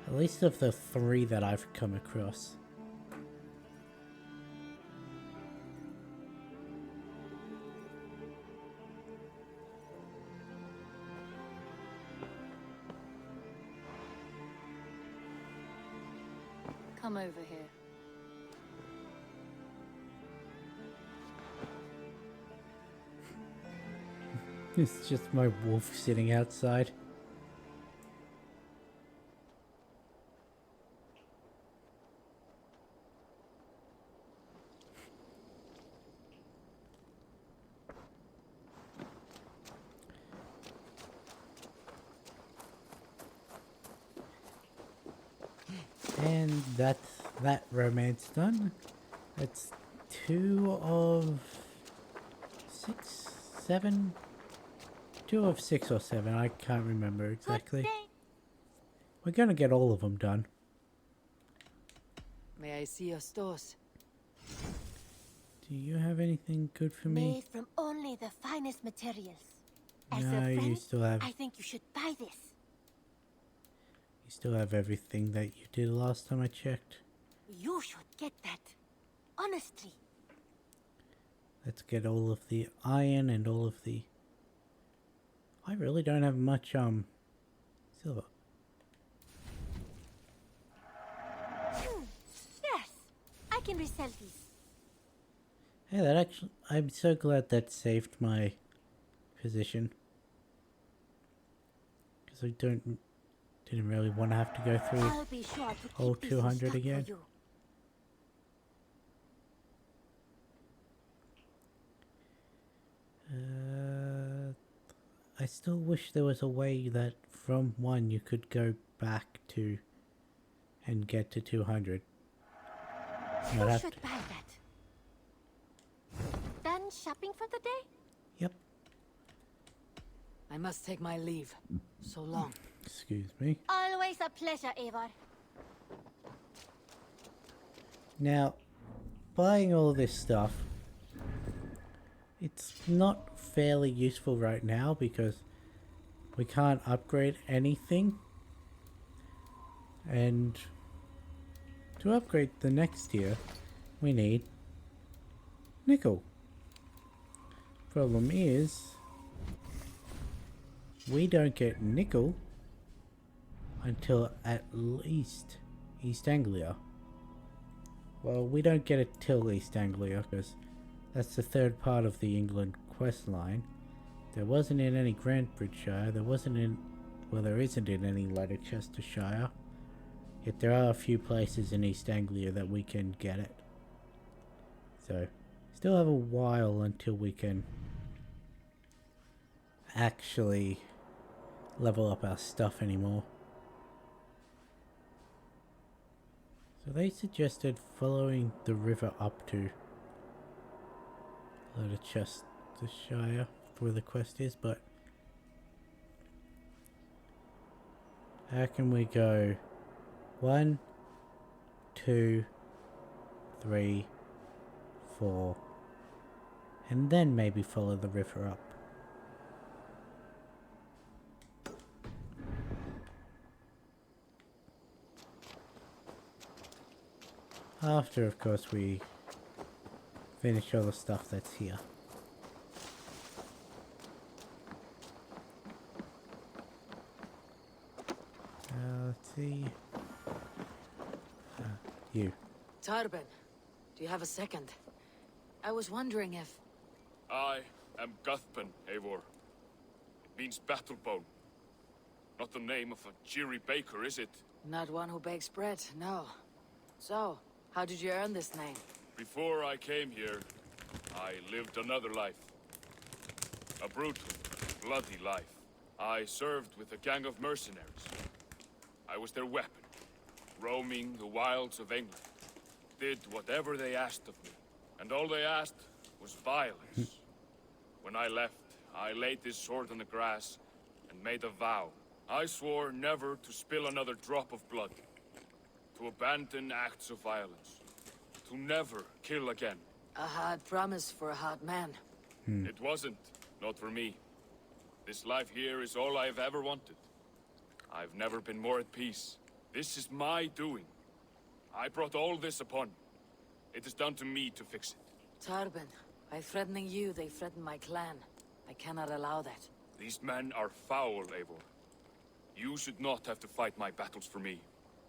S1: At least of the 3 that I've come across.
S7: Come over here.
S1: It's just my wolf sitting outside. And that's that romance done. That's 2 of 6, 7. 2 of 6 or 7. I can't remember exactly. We're gonna get all of them done.
S4: May I see your stores?
S1: Do you have anything good for me?
S2: Made from only the finest materials. As
S1: No,
S2: a
S1: you
S2: friend,
S1: still have.
S2: I think you should buy this.
S1: You still have everything that you did last time I checked.
S2: You should get that. Honestly.
S1: Let's get all of the iron and all of the... I really don't have much silver.
S2: Yes, I can resell these.
S1: Hey, that actually... I'm so glad that saved my position. Because I didn't really want to have to go through
S2: I'll be sure to
S1: whole
S2: keep these in
S1: 200
S2: stock for
S1: again.
S2: you.
S1: I still wish there was a way that from 1 you could go back to and get to 200.
S2: You
S1: I'd have
S2: should
S1: to-
S2: buy that. Done shopping for the day?
S1: Yep.
S4: I must take my leave. So long.
S1: Excuse me.
S2: Always a pleasure, Eivor.
S1: Now, buying all this stuff, it's not fairly useful right now because we can't upgrade anything. And to upgrade the next tier, we need nickel. Problem is, we don't get nickel until at least East Anglia. Well, we don't get it till East Anglia because that's the 3rd part of the England quest line. There wasn't in any Grantbridgeshire, there wasn't in... well, there isn't in any Leicestershire. Yet there are a few places in East Anglia that we can get it. So, still have a while until we can actually level up our stuff anymore. So they suggested following the river up to Leicestershire where the quest is, but how can we go 1, 2, 3, 4, and then maybe follow the river up? After, of course, we finish all the stuff that's here. see. You.
S4: Tarben, do you have a second? I was wondering if...
S5: I am Guthpen, Eivor. It means battlebone. Not the name of a cheery baker, is it?
S4: Not one who bakes bread, no. So, how did you earn this name?
S5: Before I came here, I lived another life. A brutal, bloody life. I served with a gang of mercenaries. I was their weapon, roaming the wilds of England. Did whatever they asked of me. And all they asked was violence. When I left, I laid this sword on the grass and made a vow. I swore never to spill another drop of blood. To abandon acts of violence. To never kill again.
S4: A hard promise for a hard man.
S5: It wasn't. Not for me. This life here is all I've ever wanted. I've never been more at peace. This is my doing. I brought all this upon me. It is down to me to fix it.
S4: Tarben, by threatening you, they threaten my clan. I cannot allow that.
S5: These men are foul, Eivor. You should not have to fight my battles for me.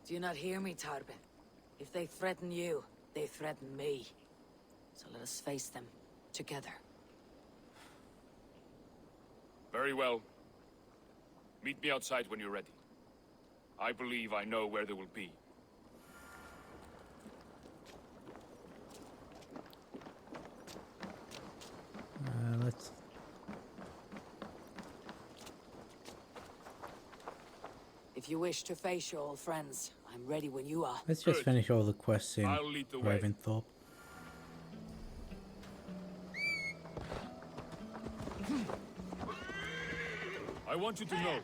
S4: Do you not hear me, Tarben? If they threaten you, they threaten me. So let us face them, together.
S5: Very well. Meet me outside when you're ready. I believe I know where they will be.
S1: Let's...
S4: If you wish to face your old friends, I'm ready when you are.
S1: Let's just
S5: Good.
S1: finish all the quests in
S5: I'll lead the way.
S1: Raventhorpe.
S5: I want you to know,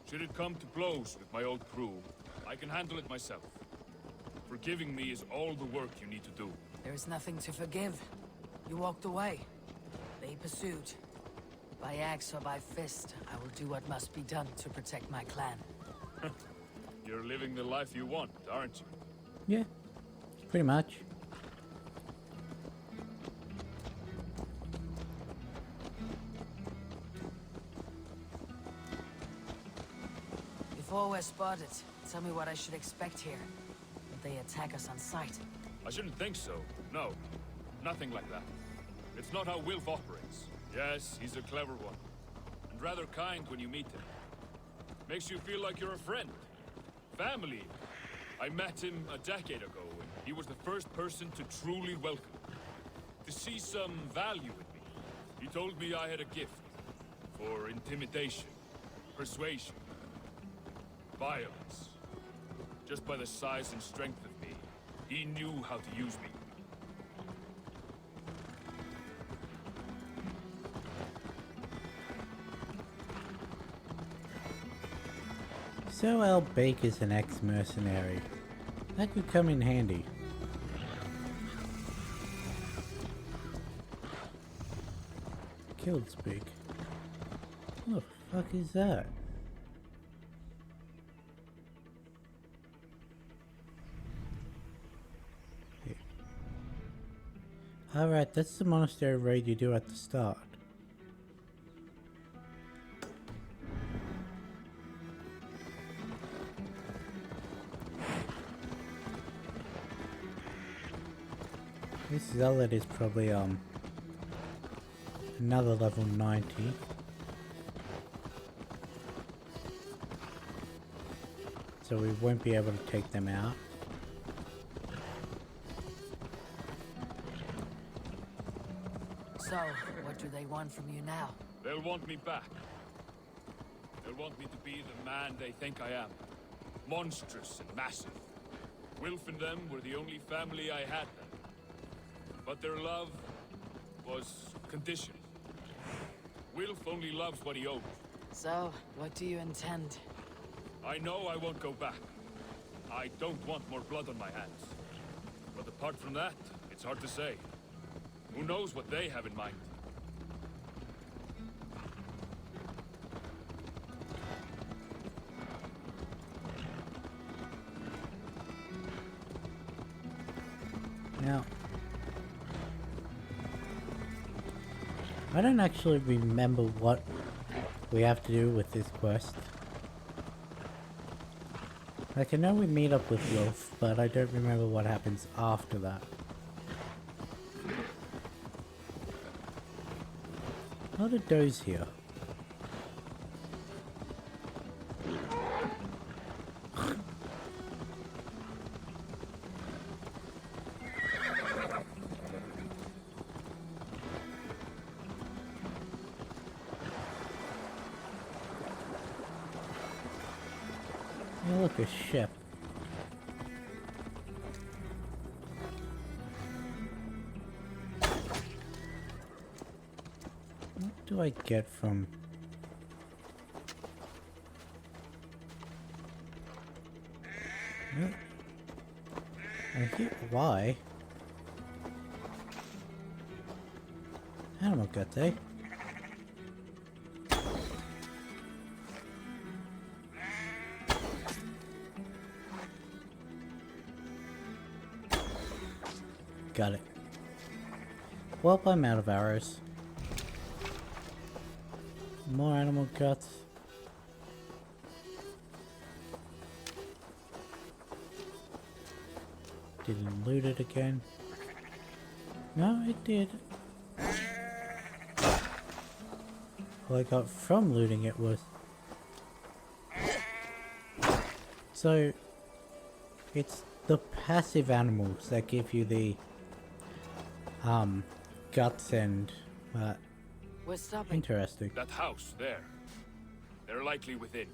S5: should it come to blows with my old crew, I can handle it myself. Forgiving me is all the work you need to do.
S4: There is nothing to forgive. You walked away. They pursued. By axe or by fist, I will do what must be done to protect my clan.
S5: You're living the life you want, aren't you?
S1: Yeah, pretty much.
S4: Before we're spotted, tell me what I should expect here. Will they attack us on sight?
S5: I shouldn't think so. No, nothing like that. It's not how Wilf operates. Yes, he's a clever one. And rather kind when you meet him. Makes you feel like you're a friend. Family. I met him a decade ago, and he was the first person to truly welcome me. To see some value in me. He told me I had a gift. For intimidation. Persuasion. Violence. Just by the size and strength of me, he knew how to use me.
S1: So Al Baker's an ex-mercenary. That could come in handy. Killed Speak. What the fuck is that? Alright, that's the monastery raid you do at the start. This zealot is probably another level 90. So we won't be able to take them out.
S4: So, what do they want from you now?
S5: They'll want me back. They'll want me to be the man they think I am. Monstrous and massive. Wilf and them were the only family I had then. But their love was conditional. Wilf only loves what he owns.
S4: So, what do you intend?
S5: I know I won't go back. I don't want more blood on my hands. But apart from that, it's hard to say. Who knows what they have in mind?
S1: Now, I don't actually remember what we have to do with this quest. Like, I know we meet up with Wolf, but I don't remember what happens after that. A lot of does here. Oh, look, a ship. What do I get from... I get why. Animal guts, eh? Got it. Well, I'm out of arrows. More animal guts. Didn't loot it again. No, it did. All I got from looting it was... So, it's the passive animals that give you the guts and
S4: We're stopping.
S1: interesting.
S5: That house there. They're likely within.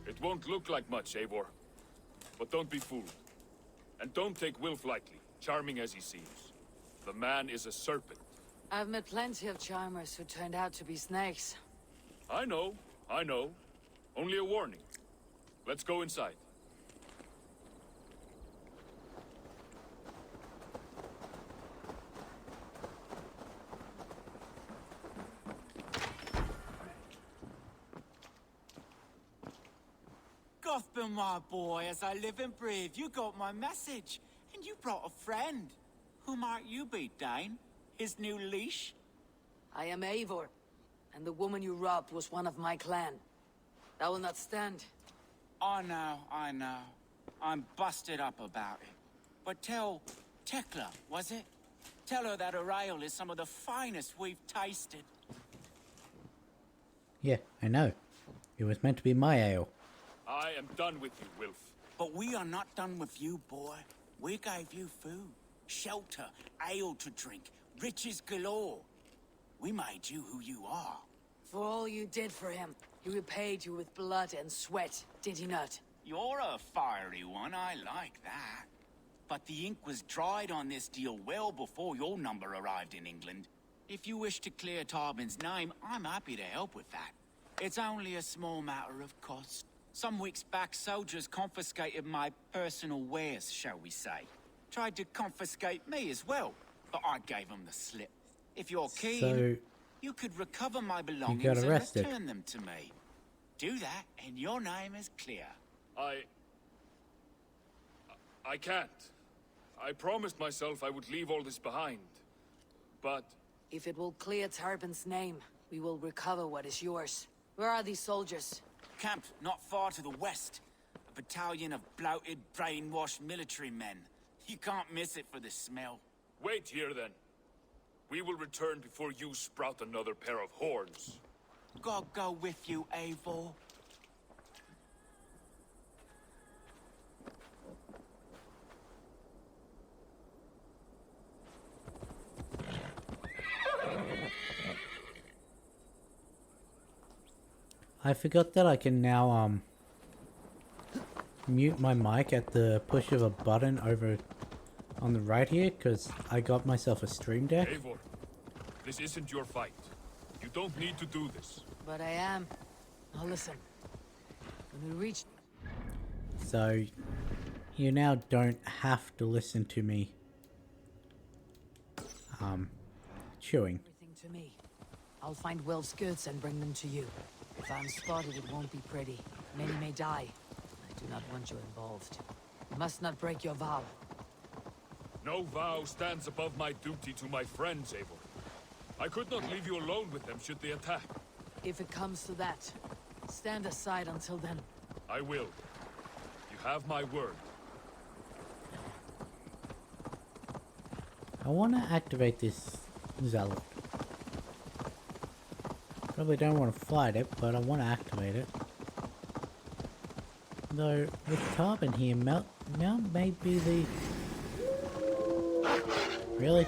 S5: It won't look like much, Eivor. But don't be fooled. And don't take Wilf lightly, charming as he seems. The man is a serpent.
S4: I've met plenty of charmers who turned out to be snakes.
S5: I know. Only a warning. Let's go inside.
S11: Gotham, my boy, as I live and breathe, you got my message. And you brought a friend. Who might you be, Dane? His new leash?
S4: I am Eivor, and the woman you robbed was one of my clan. That will not stand.
S11: I know. I'm busted up about it. But tell Tekla, was it? Tell her that her ale is some of the finest we've tasted.
S1: Yeah, I know. It was meant to be my ale.
S5: I am done with you, Wilf.
S11: But we are not done with you, boy. We gave you food, shelter, ale to drink, riches galore. We made you who you are.
S4: For all you did for him, he repaid you with blood and sweat, did he not?
S11: You're a fiery one, I like that. But the ink was dried on this deal well before your number arrived in England. If you wish to clear Tarbin's name, I'm happy to help with that. It's only a small matter of cost. Some weeks back, soldiers confiscated my personal wares, shall we say. Tried to confiscate me as well, but I gave them the slip. If you're keen,
S1: So,
S11: you could recover my belongings
S1: got
S11: and
S1: arrested.
S11: return them to me. Do that, and your name is clear.
S5: I can't. I promised myself I would leave all this behind. But
S4: If it will clear Tarbin's name, we will recover what is yours. Where are these soldiers?
S11: Camped not far to the west. A battalion of bloated, brainwashed military men. You can't miss it for the smell.
S5: wait here then. We will return before you sprout another pair of horns.
S11: God go with you, Eivor.
S1: I forgot that I can now mute my mic at the push of a button over on the right here, because I got myself a stream deck.
S5: Eivor, this isn't your fight. You don't need to do this.
S4: But I am. Now listen. When we reach...
S1: So you now don't have to listen to me chewing.
S4: everything to me. I'll find Wilf's goods and bring them to you. If I'm spotted, it won't be pretty. Many may die. I do not want you involved. You must not break your vow.
S5: No vow stands above my duty to my friends, Eivor. I could not leave you alone with them should they attack.
S4: If it comes to that, stand aside until then.
S5: I will. You Have my word.
S1: I want to activate this zealot. Probably don't want to fight it, but I want to activate it. Though, with Carbon here, Mount may be the... Really?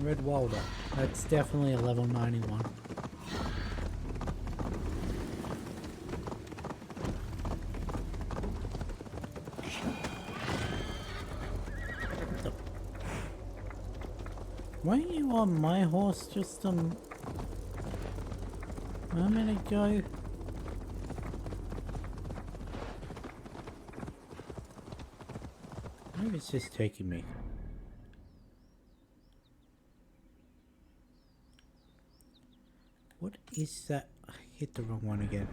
S1: Red Walder. That's definitely a level 91. Weren't you on my horse just a moment ago? Maybe it's just taking me. What is that? I hit the wrong one again.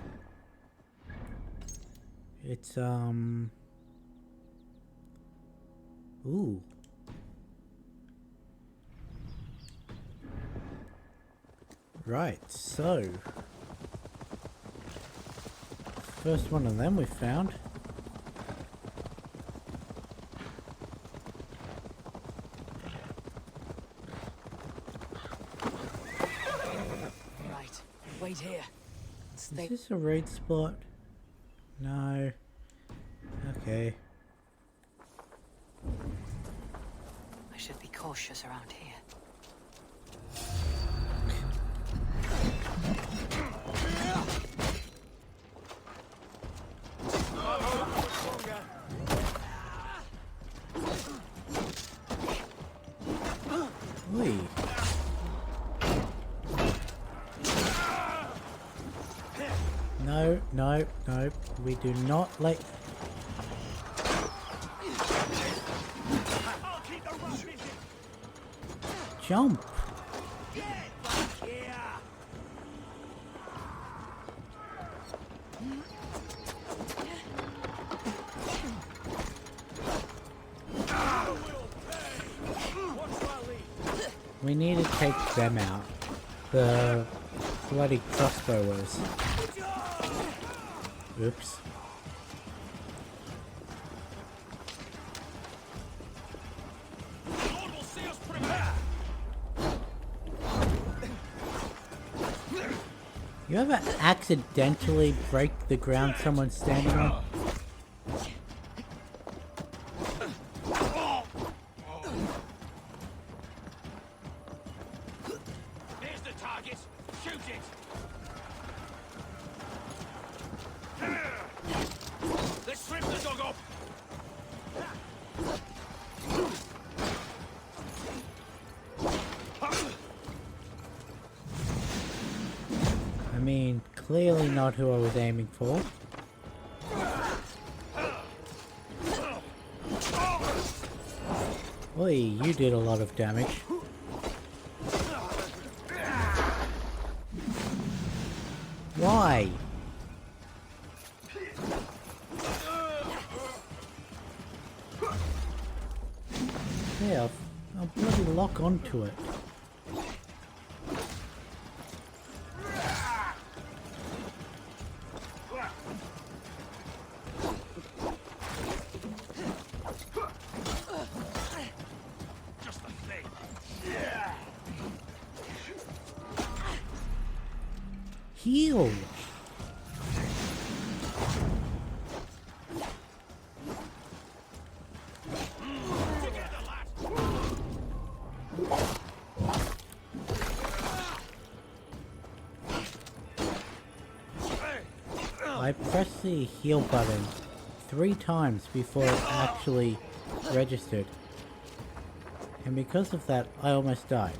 S1: It's ooh. Right, so first one of them we found.
S4: Right, wait here. Stay.
S1: Is this a raid spot? No. Okay.
S4: I should be cautious around here.
S1: Oi. No, no, no. We do not let... Jump. We need to take them out. The bloody crossbowers. Oops. You ever accidentally break the ground someone's standing on?
S11: There's the target. Shoot it. Let's strip the dog off.
S1: I mean, clearly not who I was aiming for. Oi, you did a lot of damage. Why? Yeah, I'll bloody lock onto it.
S11: Just the thing.
S1: Heal! I pressed the heal button 3 times before it actually registered. And because of that, I almost died.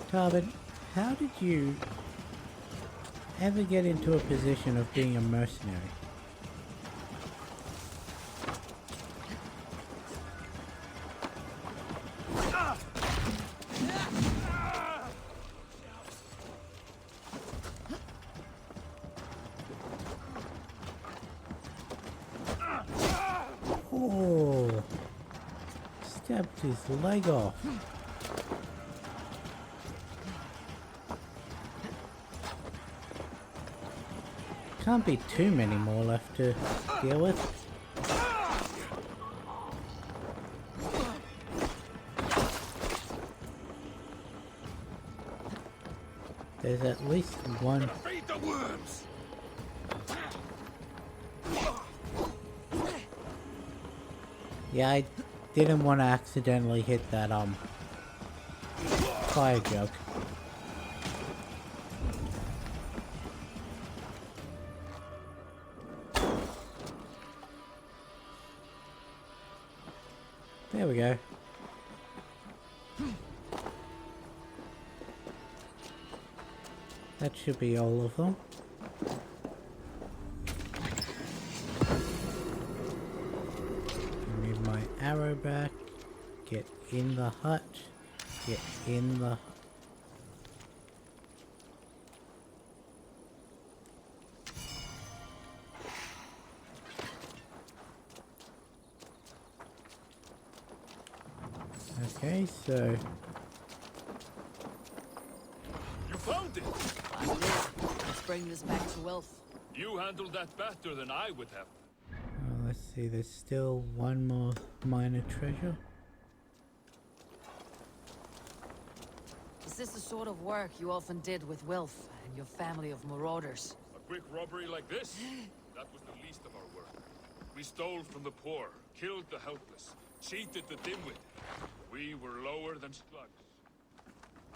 S1: Carbon, how did you ever get into a position of being a mercenary? Oh, stabbed his leg off. Can't be too many more left to deal with. There's at least one.
S5: Feed the worms!
S1: Yeah, I didn't want to accidentally hit that fire jug. There we go. That should be all of them. Give me my arrow back. Get in the hut. Get in the... Okay, so...
S5: You found it!
S4: Let's bring this back to Wilf.
S5: You handled that better than I would have.
S1: let's see, there's still one more minor treasure.
S4: Is this the sort of work you often did with Wilf and your family of marauders?
S5: A quick robbery like this? That was the least of our work. We stole from the poor, killed the helpless, cheated the dimwit. We were lower than slugs.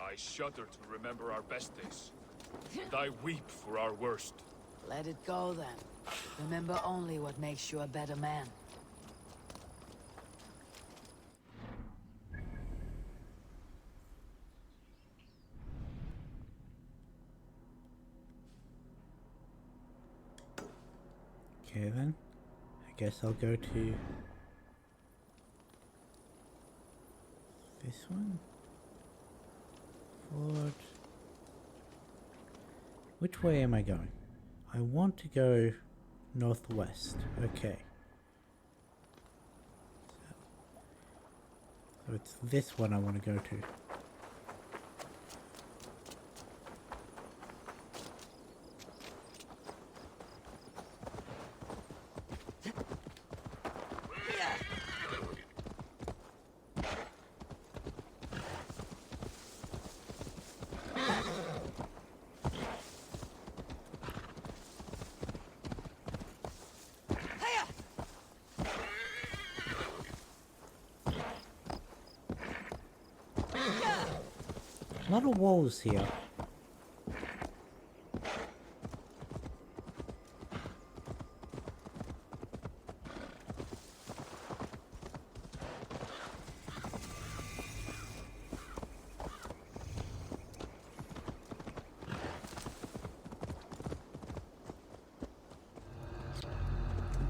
S5: I shudder to remember our best days. And I weep for our worst.
S4: Let it go then. Remember only what makes you a better man.
S1: Okay then, I guess I'll go to this one. Forward. Which way am I going? I want to go northwest. Okay. So it's this one I want to go to. A lot of walls here.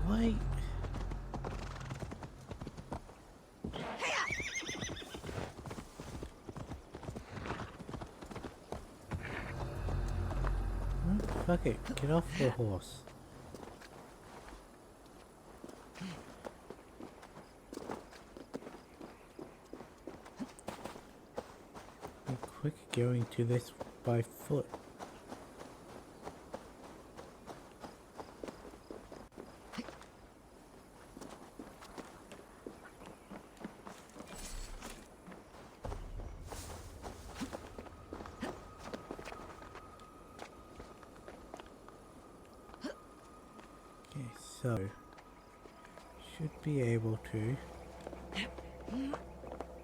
S1: Why? Fuck it, get off the horse. Be quick going to this by foot. So, should be able to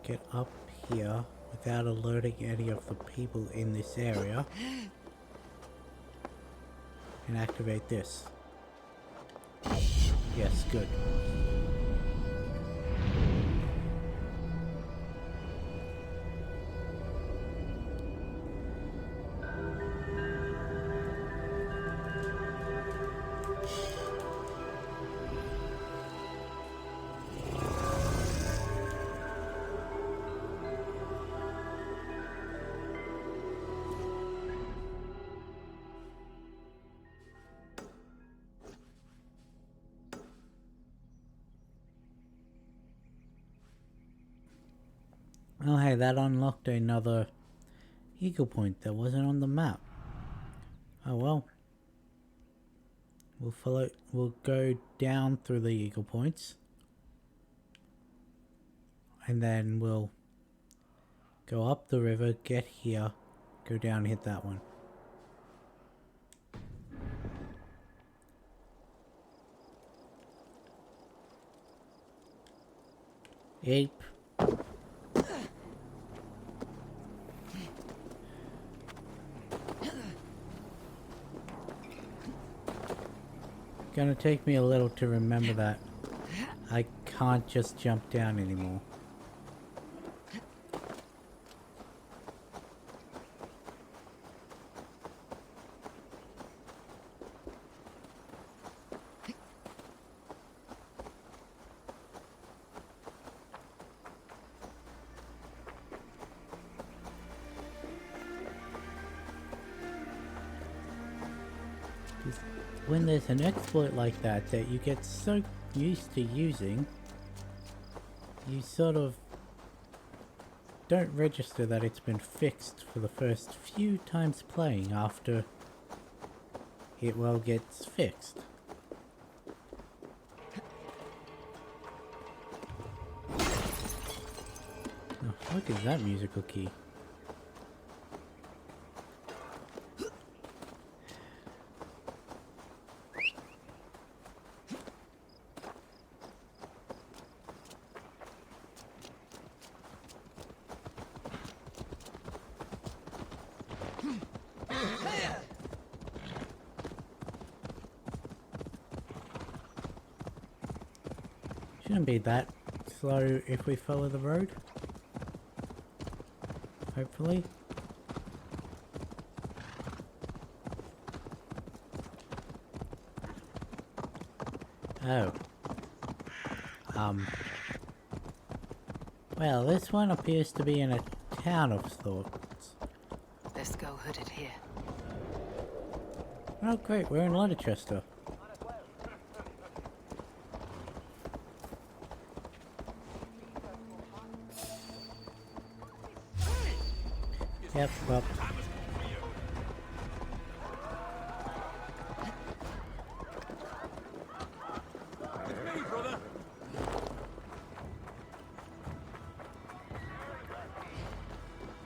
S1: get up here without alerting any of the people in this area and activate this. Yes, good. Oh hey, that unlocked another eagle point that wasn't on the map. Oh well. We'll go down through the eagle points. And then we'll go up the river, get here, go down and hit that one. Ape. Gonna take me a little to remember that I can't just jump down anymore. When there's an exploit like that that you get so used to using, you sort of don't register that it's been fixed for the first few times playing after it well gets fixed. Oh, what is that musical key? Shouldn't be that slow if we follow the road. Hopefully. Oh. Well, this one appears to be in a town of sorts.
S4: Let's go hooded here.
S1: Oh great, we're in Leicester. Yep, well.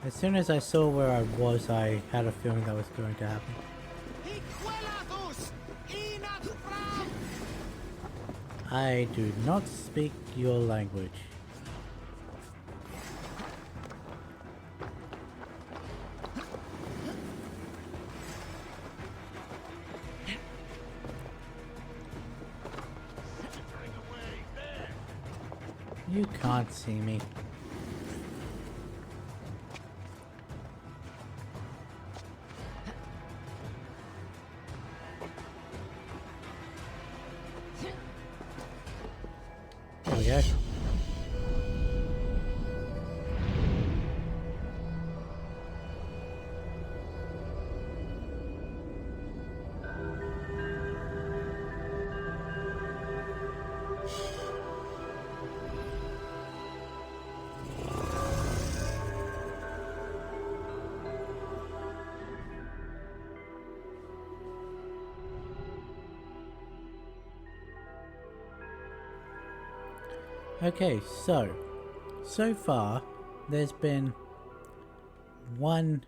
S1: As soon as I saw where I was, I had a feeling that was going to happen. I do not speak your language. You can't see me. There we go. Okay, so far there's been one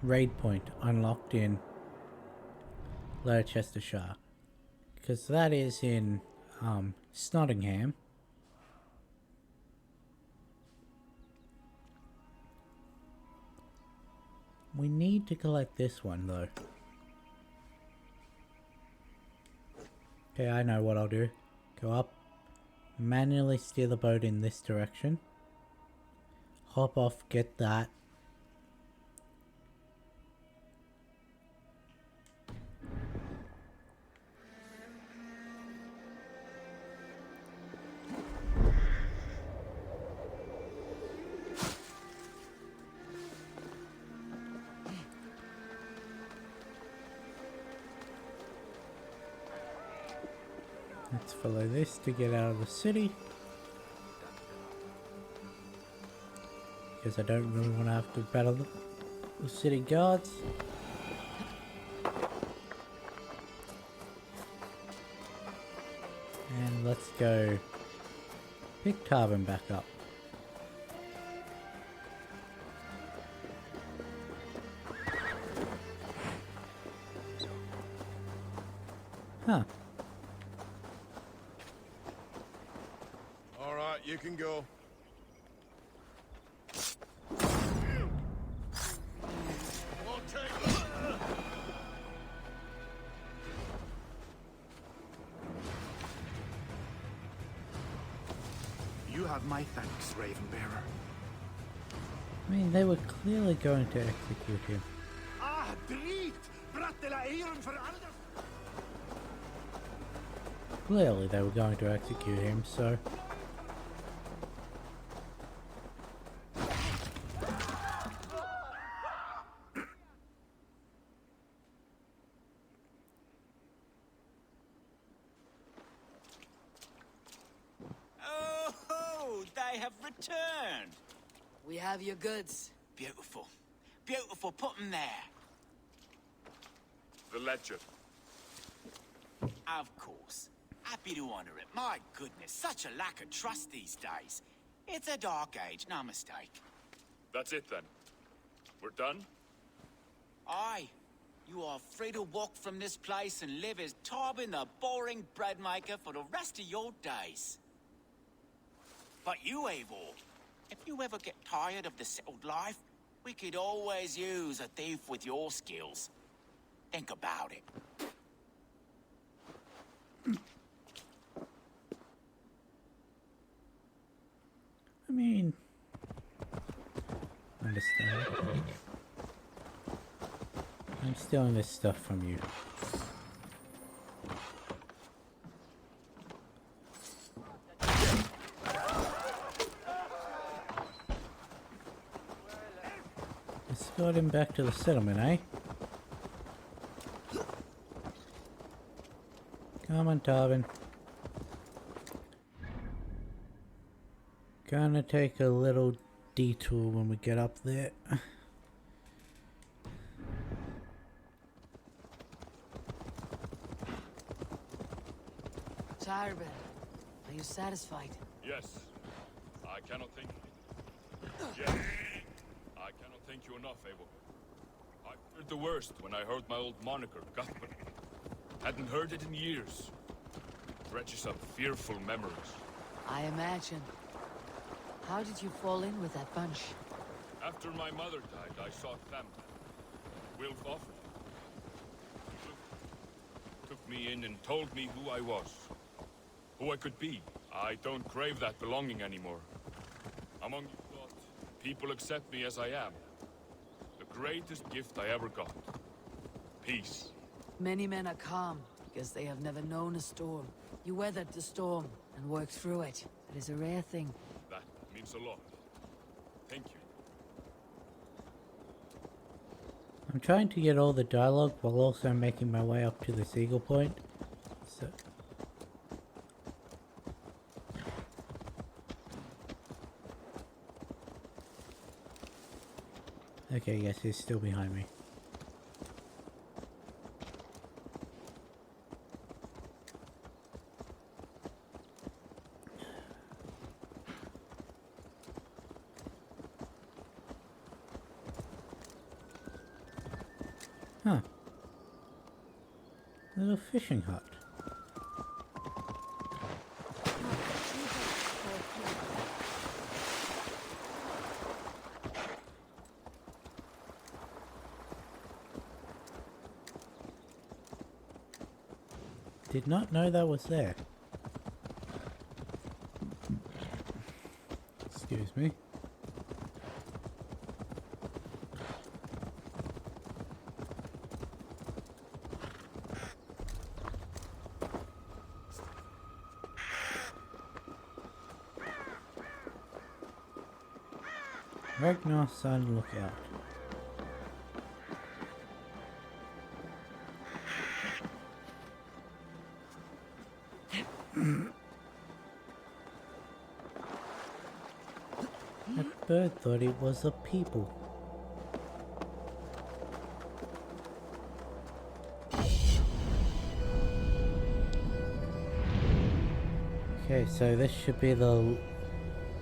S1: raid point unlocked in Leicestershire, because that is in Snottingham. We need to collect this one though. Okay, I know what I'll do. Go up. Manually steer the boat in this direction. Hop off, get that. Let's follow this to get out of the city. because I don't really want to have to battle the city guards. And let's go pick Tarvin back up. Huh.
S12: All right, you can go.
S13: You have my thanks, Ravenbearer.
S1: I mean, they were clearly going to execute him.
S13: Ah, drit! Brattela eieren for Alders!
S1: Clearly they were going to execute him, so...
S11: Oh, they have returned.
S4: We have your goods.
S11: Beautiful. Beautiful. Put them there.
S5: The ledger.
S11: Of course. Happy to honor it. My goodness, such a lack of trust these days. It's a dark age, no mistake.
S5: That's it then. We're done?
S11: Aye. You are free to walk from this place and live as Tarbin the boring bread maker for the rest of your days. But you, Eivor, if you ever get tired of the settled life, we could always use a thief with your skills. Think about it.
S1: I mean... understand. I'm stealing this stuff from you. Escort him back to the settlement, eh? Come on, Tarvin. Gonna take a little detour when we get up there.
S4: Tarbin, are you satisfied?
S5: Yes. I cannot thank you. Yes. I cannot thank you enough, Eivor. I feared the worst when I heard my old moniker, Guthman. Hadn't heard it in years. Dredges up fearful memories.
S4: I imagine. How did you fall in with that bunch?
S5: After my mother died, I sought them. Wilf offered. Took me in and told me who I was. Who I could be. I don't crave that belonging anymore. Among you lot, people accept me as I am. The greatest gift I ever got. Peace.
S4: Many men are calm because they have never known a storm. You weathered the storm and worked through it. It is a rare thing.
S5: That means a lot. Thank you.
S1: I'm trying to get all the dialogue while also making my way up to the Seagull Point. So... okay, yes, he's still behind me. Huh. Little fishing hut. Did not know that was there. Excuse me. Ragnar Sun Lookout. bird thought it was a people. Okay, so this should be the...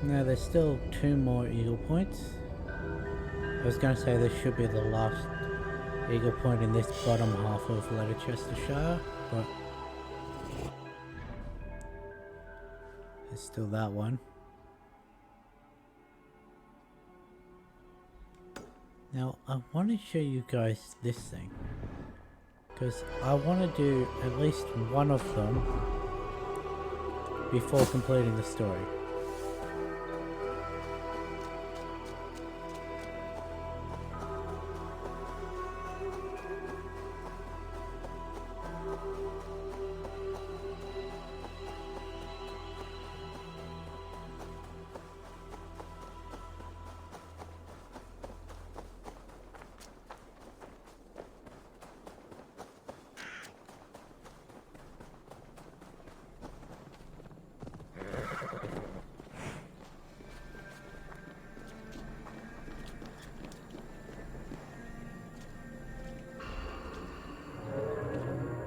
S1: No, there's still 2 more eagle points. I was going to say this should be the last eagle point in this bottom half of Leicestershire, but there's still that one. Now, I want to show you guys this thing, because I want to do at least one of them before completing the story.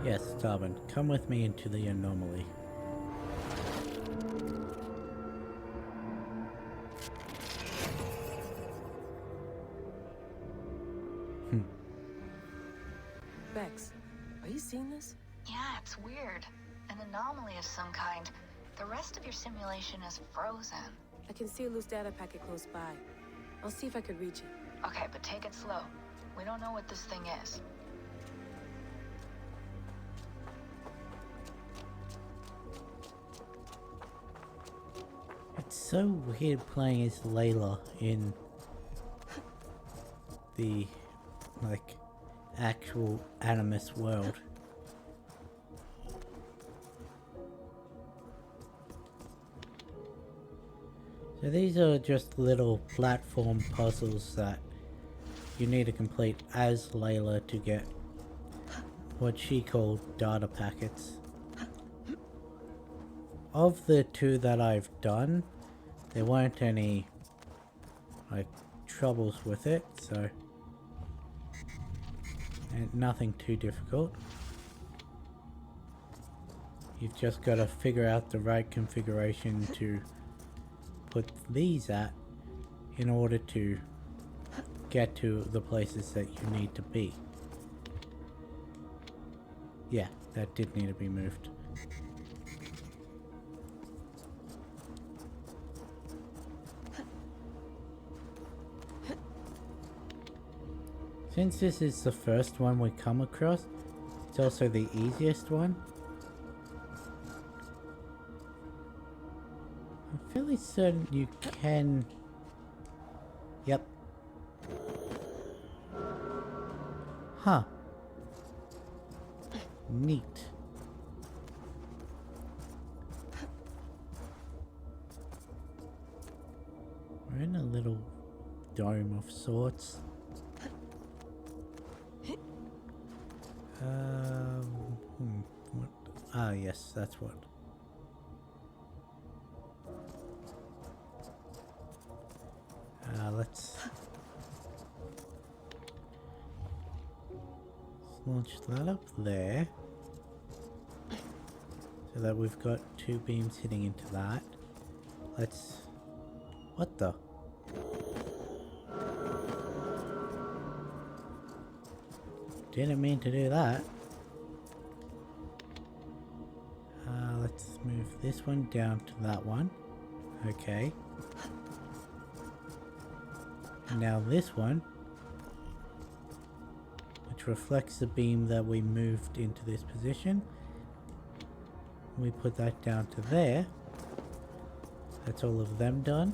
S1: Yes, Tarbin, come with me into the anomaly.
S12: Bex, are you seeing this?
S14: Yeah, it's weird. An anomaly of some kind. The rest of your simulation is frozen.
S12: I can see a loose data packet close by. I'll see if I could reach it.
S14: Okay, but take it slow. We don't know what this thing is.
S1: It's so weird playing as Layla in the, like, actual Animus world. So these are just little platform puzzles that you need to complete as Layla to get what she called data packets. Of the 2 that I've done, there weren't any like troubles with it, so and nothing too difficult. You've just got to figure out the right configuration to put these at in order to get to the places that you need to be. Yeah, that did need to be moved. Since this is the first one we come across, it's also the easiest one. I'm fairly certain you can... Yep. Huh. Neat. We're in a little dome of sorts. What? Ah, yes, that's what. Let's launch that up there, so that we've got 2 beams hitting into that. Let's... What the? Didn't mean to do that. Let's move this one down to that one. Okay. Now this one, which reflects the beam that we moved into this position, we put that down to there. That's all of them done.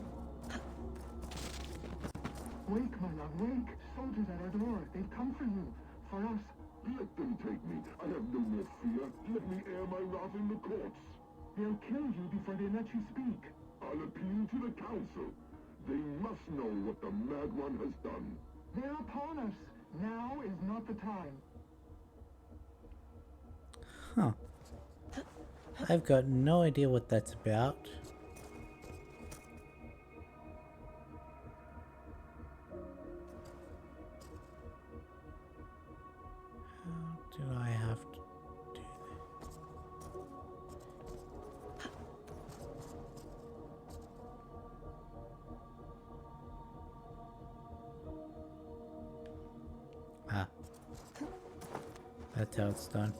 S13: Wake, my love, wake! Soldiers at our door. They've come for you. For us. Let them take me. I have no more fear. Let me air my wrath in the courts. They'll kill you before they let you speak. I'll appeal to the council. They must know what the Mad One has done. They're upon us. Now is not the time.
S1: Huh. I've got no idea what that's about. That's how it's done.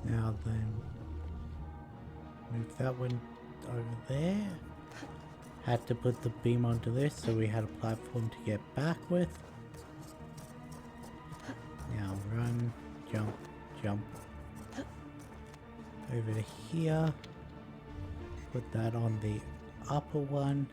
S1: Now then, move that one over there. Had to put the beam onto this so we had a platform to get back with. Now run, jump, jump. Over to here. Put that on the upper one.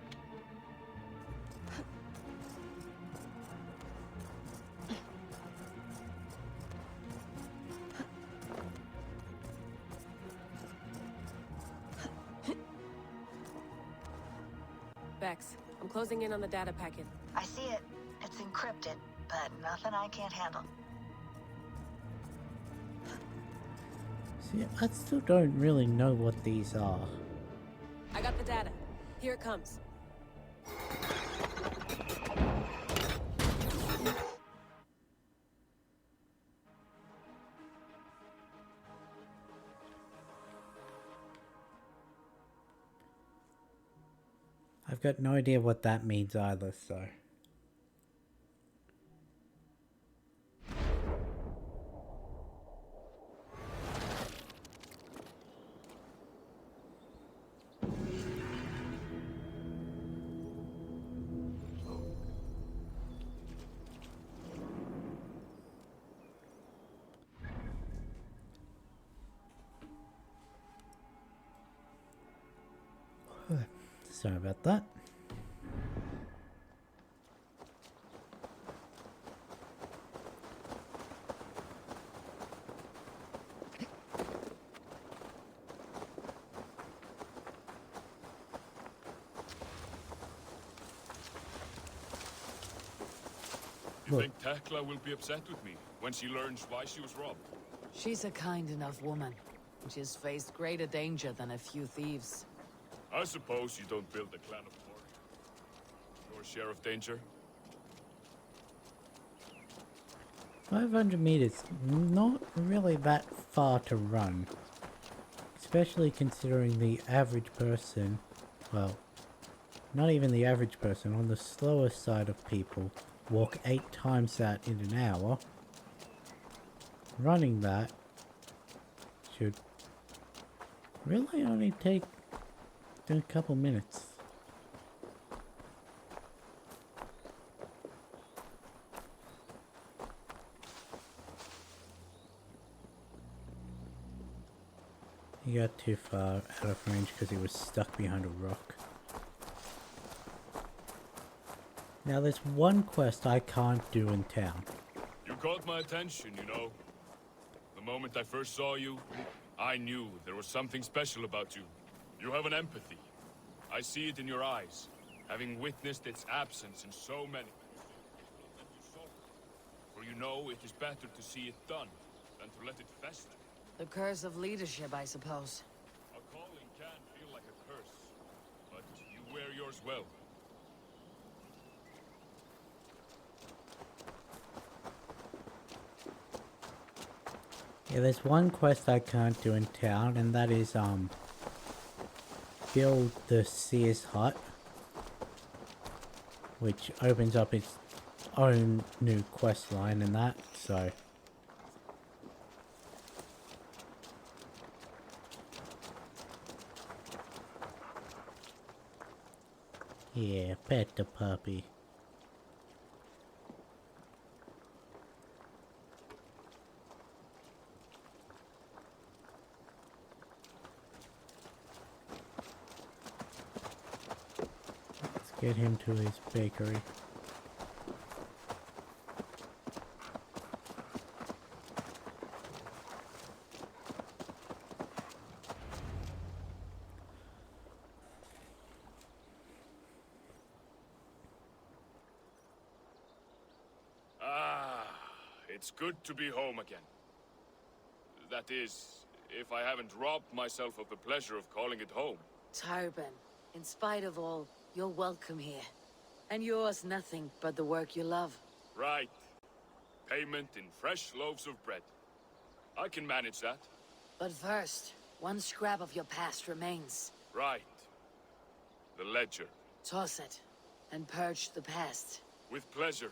S12: Bex, I'm closing in on the data packet.
S14: I see it. It's encrypted, but nothing I can't handle.
S1: See, I still don't really know what these are.
S12: I got the data. Here it comes.
S1: I've got no idea what that means either, so... Sorry about that.
S5: You think Tekla will be upset with me when she learns why she was robbed?
S4: She's a kind enough woman. She's faced greater danger than a few thieves.
S5: I suppose you don't build a clan of warriors. Your share of danger?
S1: 500 meters, not really that far to run. Especially considering the average person, well, not even the average person, on the slower side of people, walk 8 times that in an hour. Running that should really only take a couple minutes. He got too far out of range because he was stuck behind a rock. Now there's one quest I can't do in town.
S5: You caught my attention, you know. The moment I first saw you, I knew there was something special about you. You have an empathy. I see it in your eyes, having witnessed its absence in so many. For you know it is better to see it done than to let it fester.
S4: The curse of leadership, I suppose.
S5: A calling can feel like a curse, but you wear yours well.
S1: Yeah, there's one quest I can't do in town, and that is, build the Seer's Hut, which opens up its own new quest line and that, so... Yeah, pet the puppy. Let's get him to his bakery.
S5: It's good to be home again. That is, if I haven't robbed myself of the pleasure of calling it home.
S4: Tarban, in spite of all, you're welcome here. And yours nothing but the work you love.
S5: Right. Payment in fresh loaves of bread. I can manage that.
S4: But first, one scrap of your past remains.
S5: Right. The ledger.
S4: Toss it, and purge the past.
S5: With pleasure.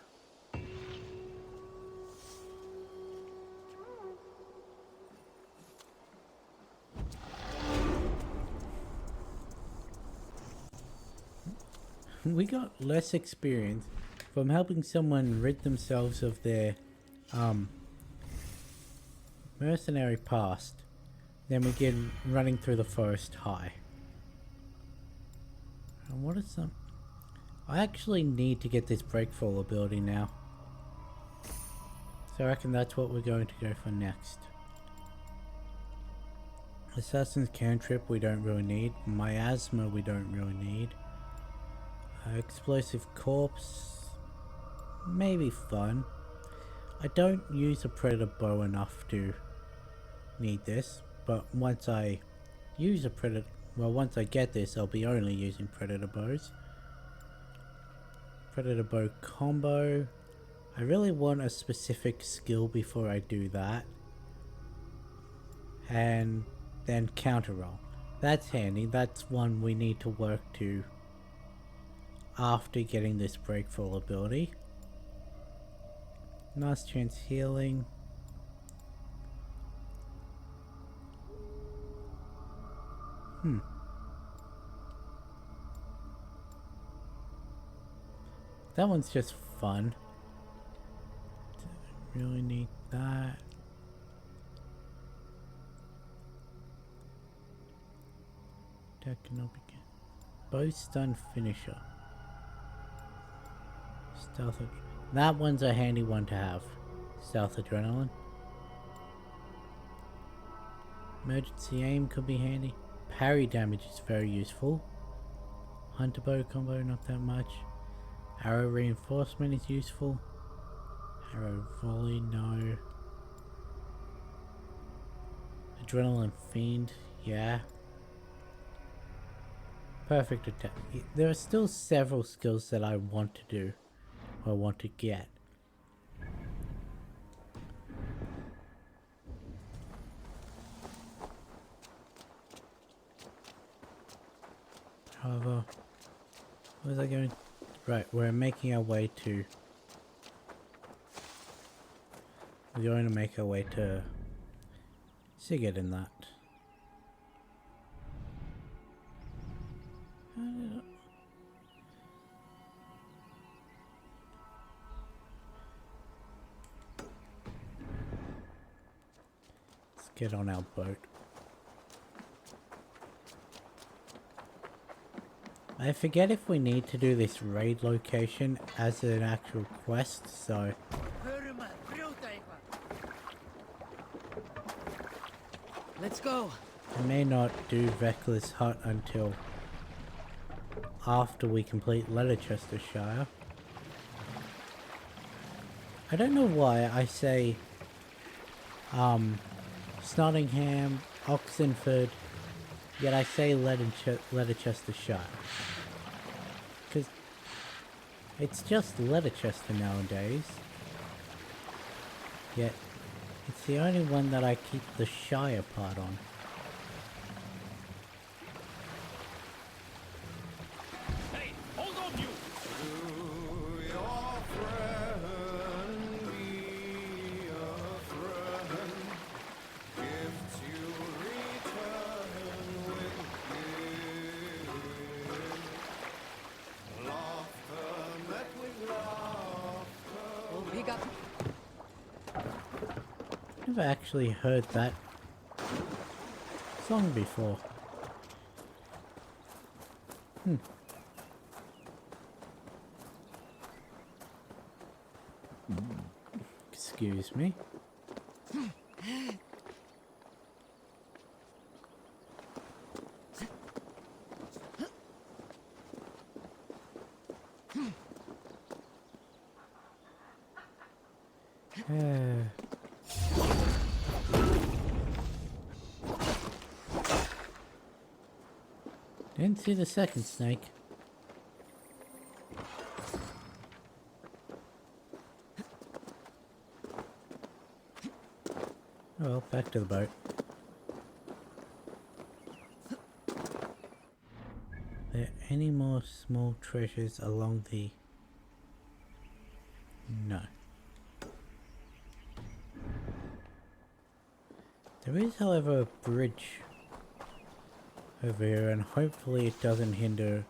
S1: We got less experience from helping someone rid themselves of their mercenary past than we get running through the forest high. And what is some... I actually need to get this breakfall ability now. So I reckon that's what we're going to go for next. Assassin's Cantrip we don't really need. Miasma we don't really need. Explosive Corpse, maybe fun. I don't use a Predator Bow enough to need this, but once I use a Predator, well, once I get this, I'll be only using Predator Bows. Predator Bow combo. I really want a specific skill before I do that. And then counter roll. That's handy. That's one we need to work to after getting this breakfall ability. Last chance healing. That one's just fun. Don't really need that. That cannot be good. Bow stun finisher. Stealth. That one's a handy one to have. Stealth adrenaline. Emergency aim could be handy. Parry damage is very useful. Hunter bow combo not that much. Arrow reinforcement is useful. Arrow volley no. Adrenaline fiend, yeah. Perfect attack. There are still several skills that I want to do. I want to get. However, where was I going? Right, we're making our way to... We're going to make our way to Sigurd in that. Let's get on our boat. I forget if we need to do this raid location as an actual quest, so...
S4: Let's go!
S1: I may not do Vecla's Hut until after we complete Leicestershire. I don't know why I say Snottingham, Oxenford, yet I say Leicestershire. Because it's just Leicester nowadays. Yet it's the only one that I keep the Shire part on.
S5: Hey, hold on, you!
S1: Never actually heard that song before. Excuse me. Didn't see the second snake. Well, back to the boat. Are there any more small treasures along the... No. There is, however, a bridge over here, and hopefully it doesn't hinder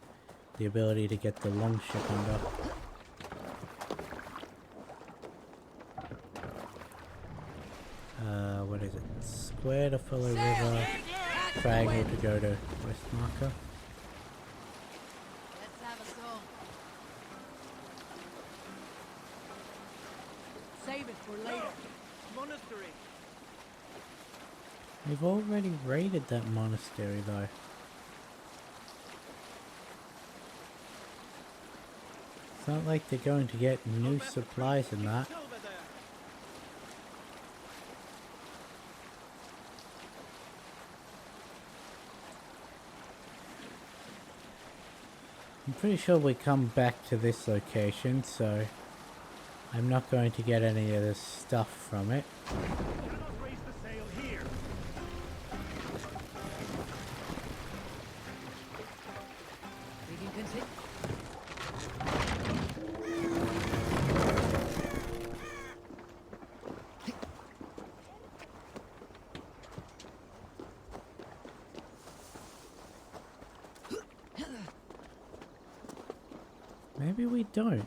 S1: the ability to get the longship under. What is it? Square to follow river, triangle to go to west marker.
S2: Let's have a song. Save it for later. Monastery.
S1: We've already raided that monastery though. It's not like they're going to get new supplies in that. I'm pretty sure we come back to this location, so I'm not going to get any of this stuff from it. Maybe we don't.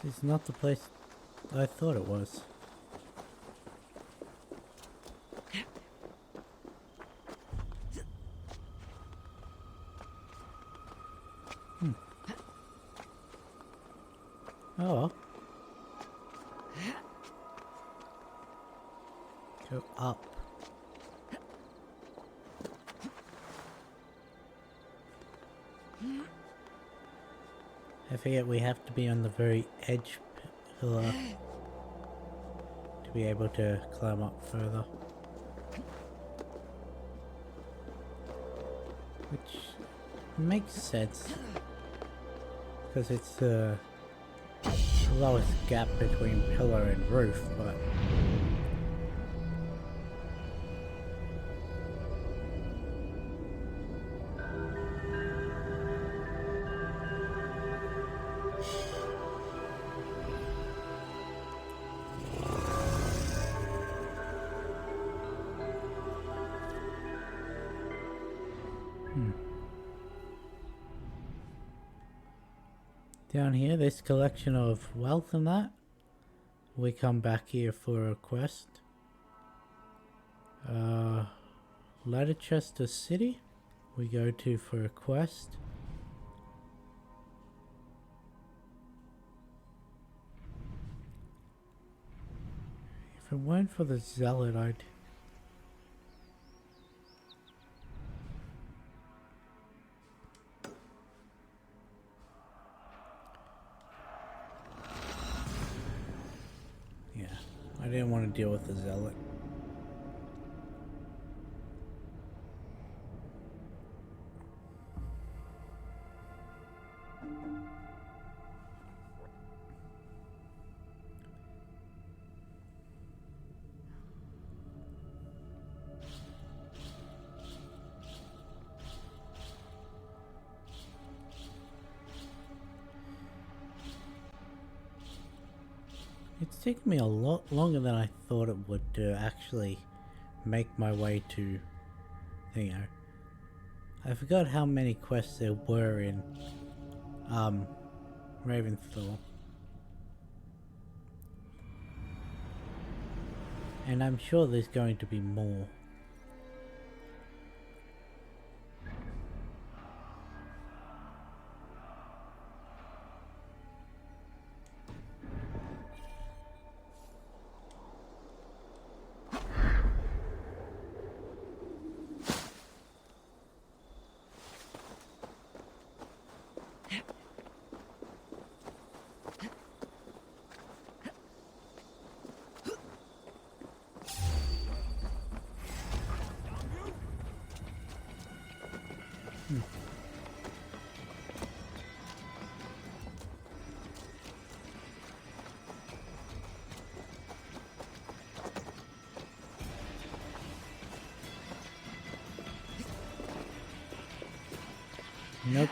S1: This is not the place I thought it was. Oh. Go up. I forget we have to be on the very edge pillar to be able to climb up further. Which makes sense, because it's the lowest gap between pillar and roof, but down here, this collection of wealth and that. We come back here for a quest. Leicester City. We go to for a quest. If it weren't for the zealot, I'd... Yeah, I didn't want to deal with the zealot. It's taken me a lot longer than I thought it would to actually make my way to Thingo. I forgot how many quests there were in Raventhal. And I'm sure there's going to be more. Nope.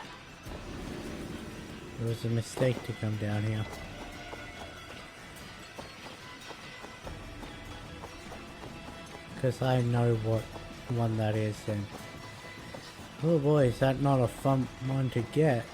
S1: It was a mistake to come down here. Because I know what one that is, and oh boy, is that not a fun one to get.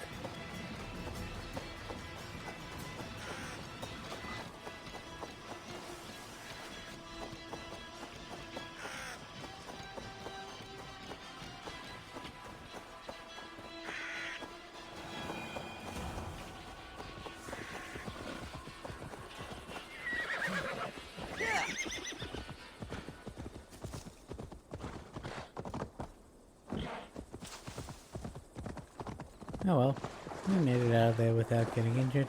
S1: Oh well, we made it out of there without getting injured.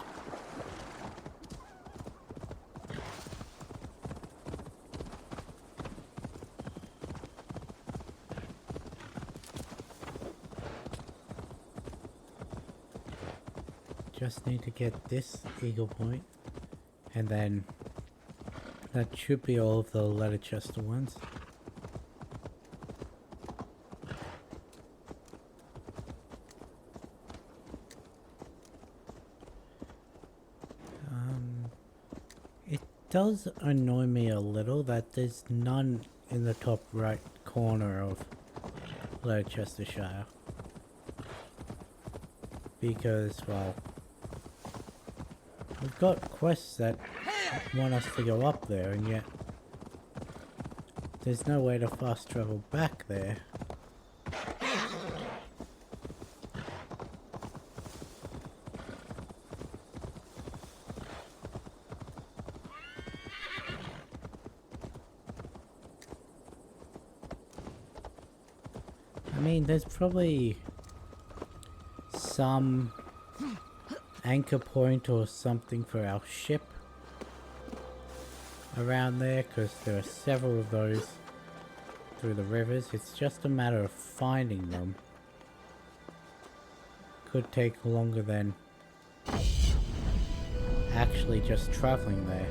S1: Just need to get this eagle point, and then that should be all of the letter chester ones. It does annoy me a little that there's none in the top right corner of Leicestershire. Because, well, we've got quests that want us to go up there, and yet there's no way to fast travel back there. I mean, there's probably some anchor point or something for our ship around there, because there are several of those through the rivers. It's just a matter of finding them. Could take longer than actually just traveling there.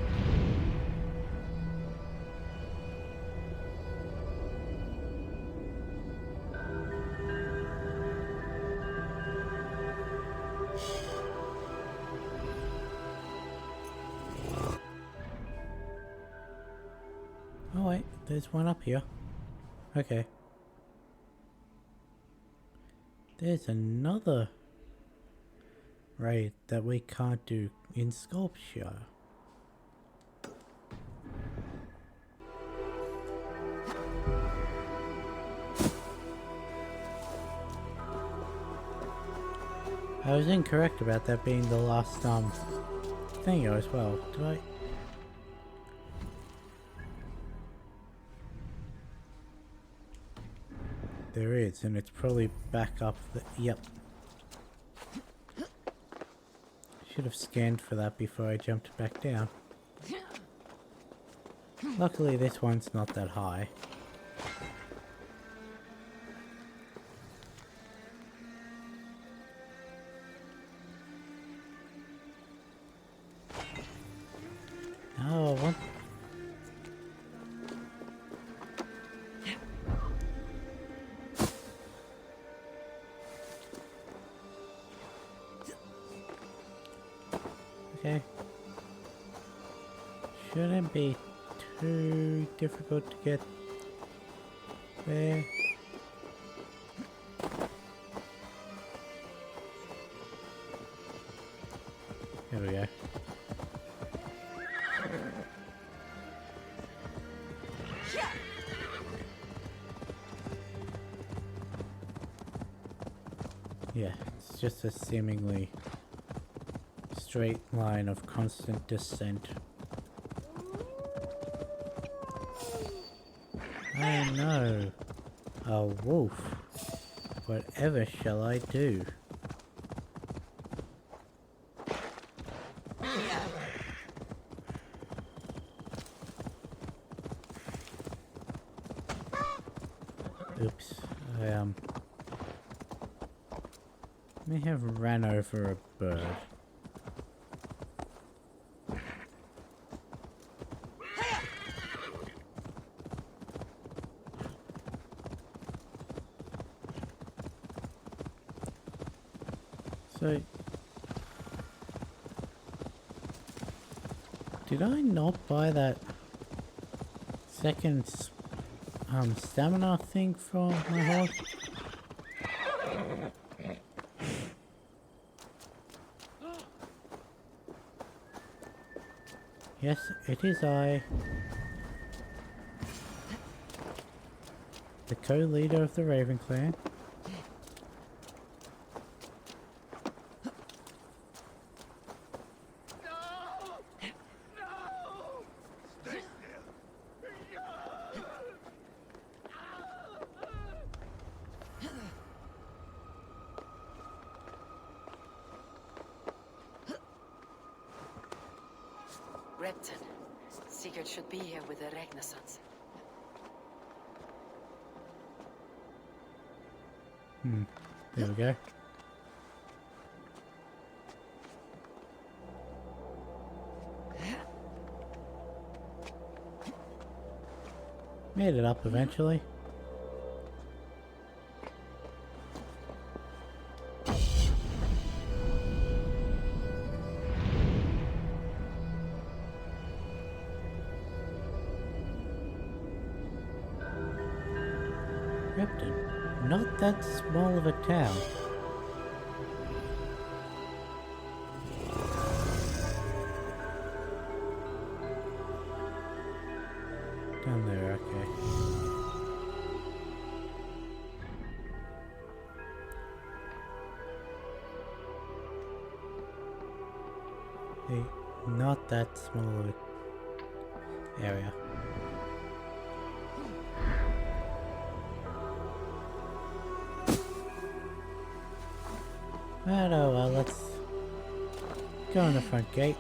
S1: Oh wait, there's one up here. Okay. There's another raid that we can't do in Sculpture. I was incorrect about that being the last thing as well. Did I? There is, and it's probably back up the... Yep. Should have scanned for that before I jumped back down. Luckily this one's not that high. Oh, what? Okay. Shouldn't be too difficult to get there. There we go. Yeah, it's just a seemingly straight line of constant descent. I know. A wolf. Whatever shall I do? Oops. I may have ran over a bird. So, did I not buy that second stamina thing for my horse? Yes, it is I, the co-leader of the Raven Clan.
S4: Repton. Sigurd should be here with the Regnissance.
S1: There we go. Made it up eventually. Repton, not that small of a town. Down there, okay. Hey, not that small of an area. But oh well, let's go in the front gate.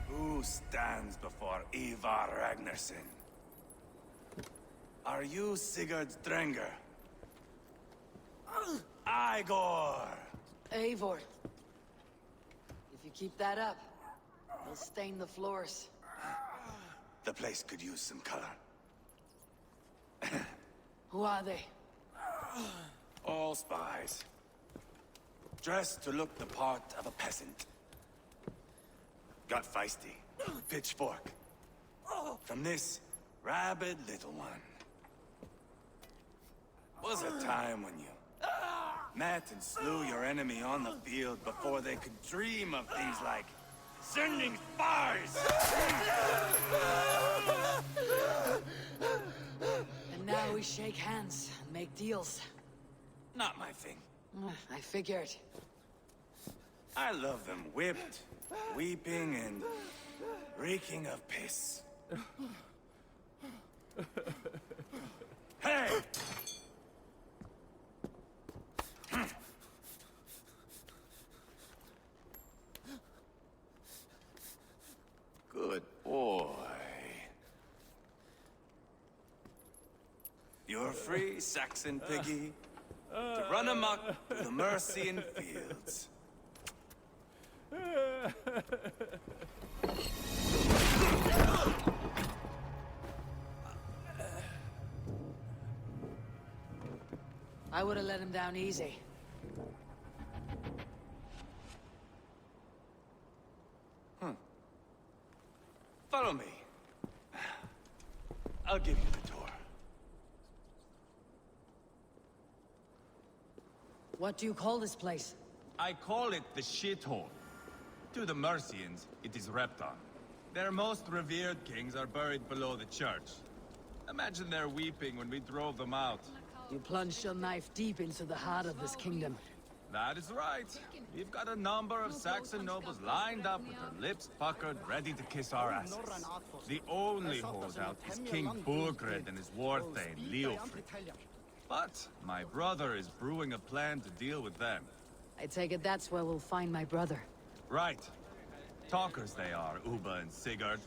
S15: Who stands before Ivar Ragnarsson? Are you Sigurd Drenger? Igor!
S4: Eivor. If you keep that up, you'll stain the floors.
S15: The place could use some color.
S4: Who are they?
S15: All spies. Dressed to look the part of a peasant. Got feisty. Pitchfork. From this rabid little one. Was a time when you met and slew your enemy on the field before they could dream of things like sending spies!
S4: And now we shake hands and make deals.
S15: Not my thing.
S4: I figured.
S15: I love them whipped, weeping, and reeking of piss. Hey! Good boy. You're free, Saxon piggy, to run amok through the Mercian fields.
S4: I would have let him down easy.
S15: Follow me. I'll give you the tour.
S4: What do you call this place?
S16: I call it the shithole. To the Mercians, it is Repton. Their most revered kings are buried below the church. Imagine their weeping when we drove them out.
S4: You plunged your knife deep into the heart of this kingdom.
S16: That is right. We've got a number of Saxon nobles lined up with their lips puckered, ready to kiss our asses. The only holdout is King Burgred and his war thane, Leofric. But my brother is brewing a plan to deal with them.
S4: I take it that's where we'll find my brother.
S16: Right. Talkers they are, Uba and Sigurd.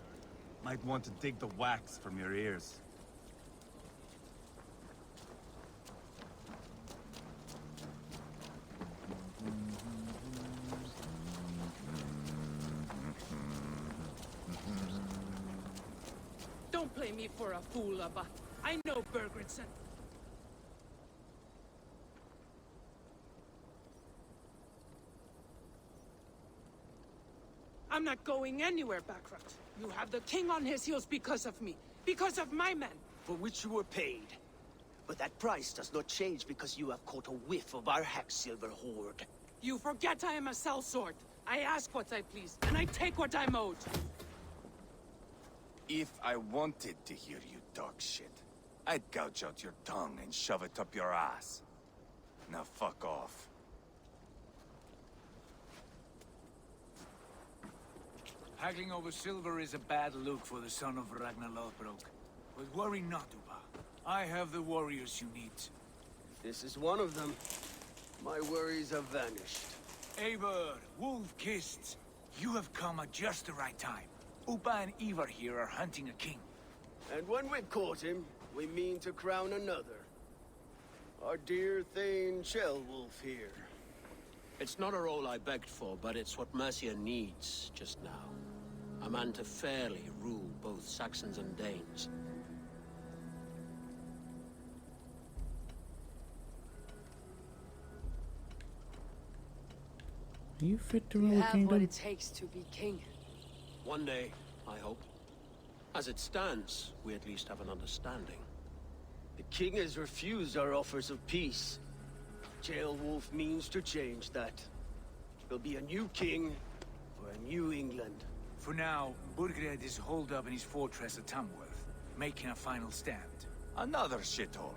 S16: Might want to dig the wax from your ears.
S9: Don't play me for a fool, Abba. I know Bergredson. I'm not going anywhere, Backrot. You have the king on his heels because of me. Because of my men.
S17: For which you were paid. But that price does not change because you have caught a whiff of our Hacksilver hoard.
S9: You forget I am a sellsword. I ask what I please, and I take what I'm owed.
S15: If I wanted to hear you talk shit, I'd gouge out your tongue and shove it up your ass. Now fuck off.
S18: Haggling over silver is a bad look for the son of Ragnar Lothbrok. But worry not, Uba. I have the warriors you need.
S17: This is one of them. My worries have vanished.
S18: Eivor, Wolf-Kissed, you have come at just the right time. Uba and Ivar here are hunting a king.
S17: And when we've caught him, we mean to crown another. Our dear Thane Shellwolf here. It's not a role I begged for, but it's what Mercia needs just now. A man to fairly rule both Saxons and Danes.
S1: Are you fit to
S4: You
S1: rule a
S4: have
S1: kingdom?
S4: what it takes to be king.
S17: One day, I hope. As it stands, we at least have an understanding. The king has refused our offers of peace. Jailwolf means to change that. There'll be a new king for a new England.
S18: For now, Burgred is holed up in his fortress at Tamworth, making a final stand.
S15: Another shithole.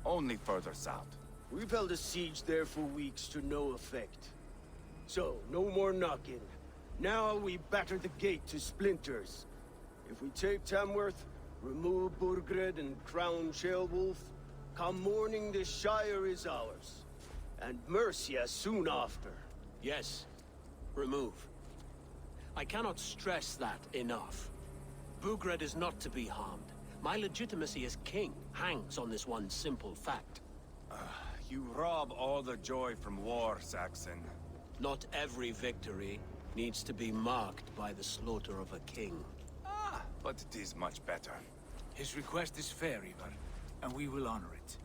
S15: Only further south.
S17: We've held a siege there for weeks to no effect. So, no more knocking. Now we batter the gate to splinters. If we take Tamworth, remove Burgred and crown Sheolwulf, come morning the Shire is ours. And Mercia soon after. Yes, remove. I cannot stress that enough. Burgred is not to be harmed. My legitimacy as king hangs on this one simple fact.
S15: You rob all the joy from war, Saxon.
S17: Not every victory needs to be marked by the slaughter of a king.
S15: But it is much better.
S18: His request is fair, Ivar, and we will honor it.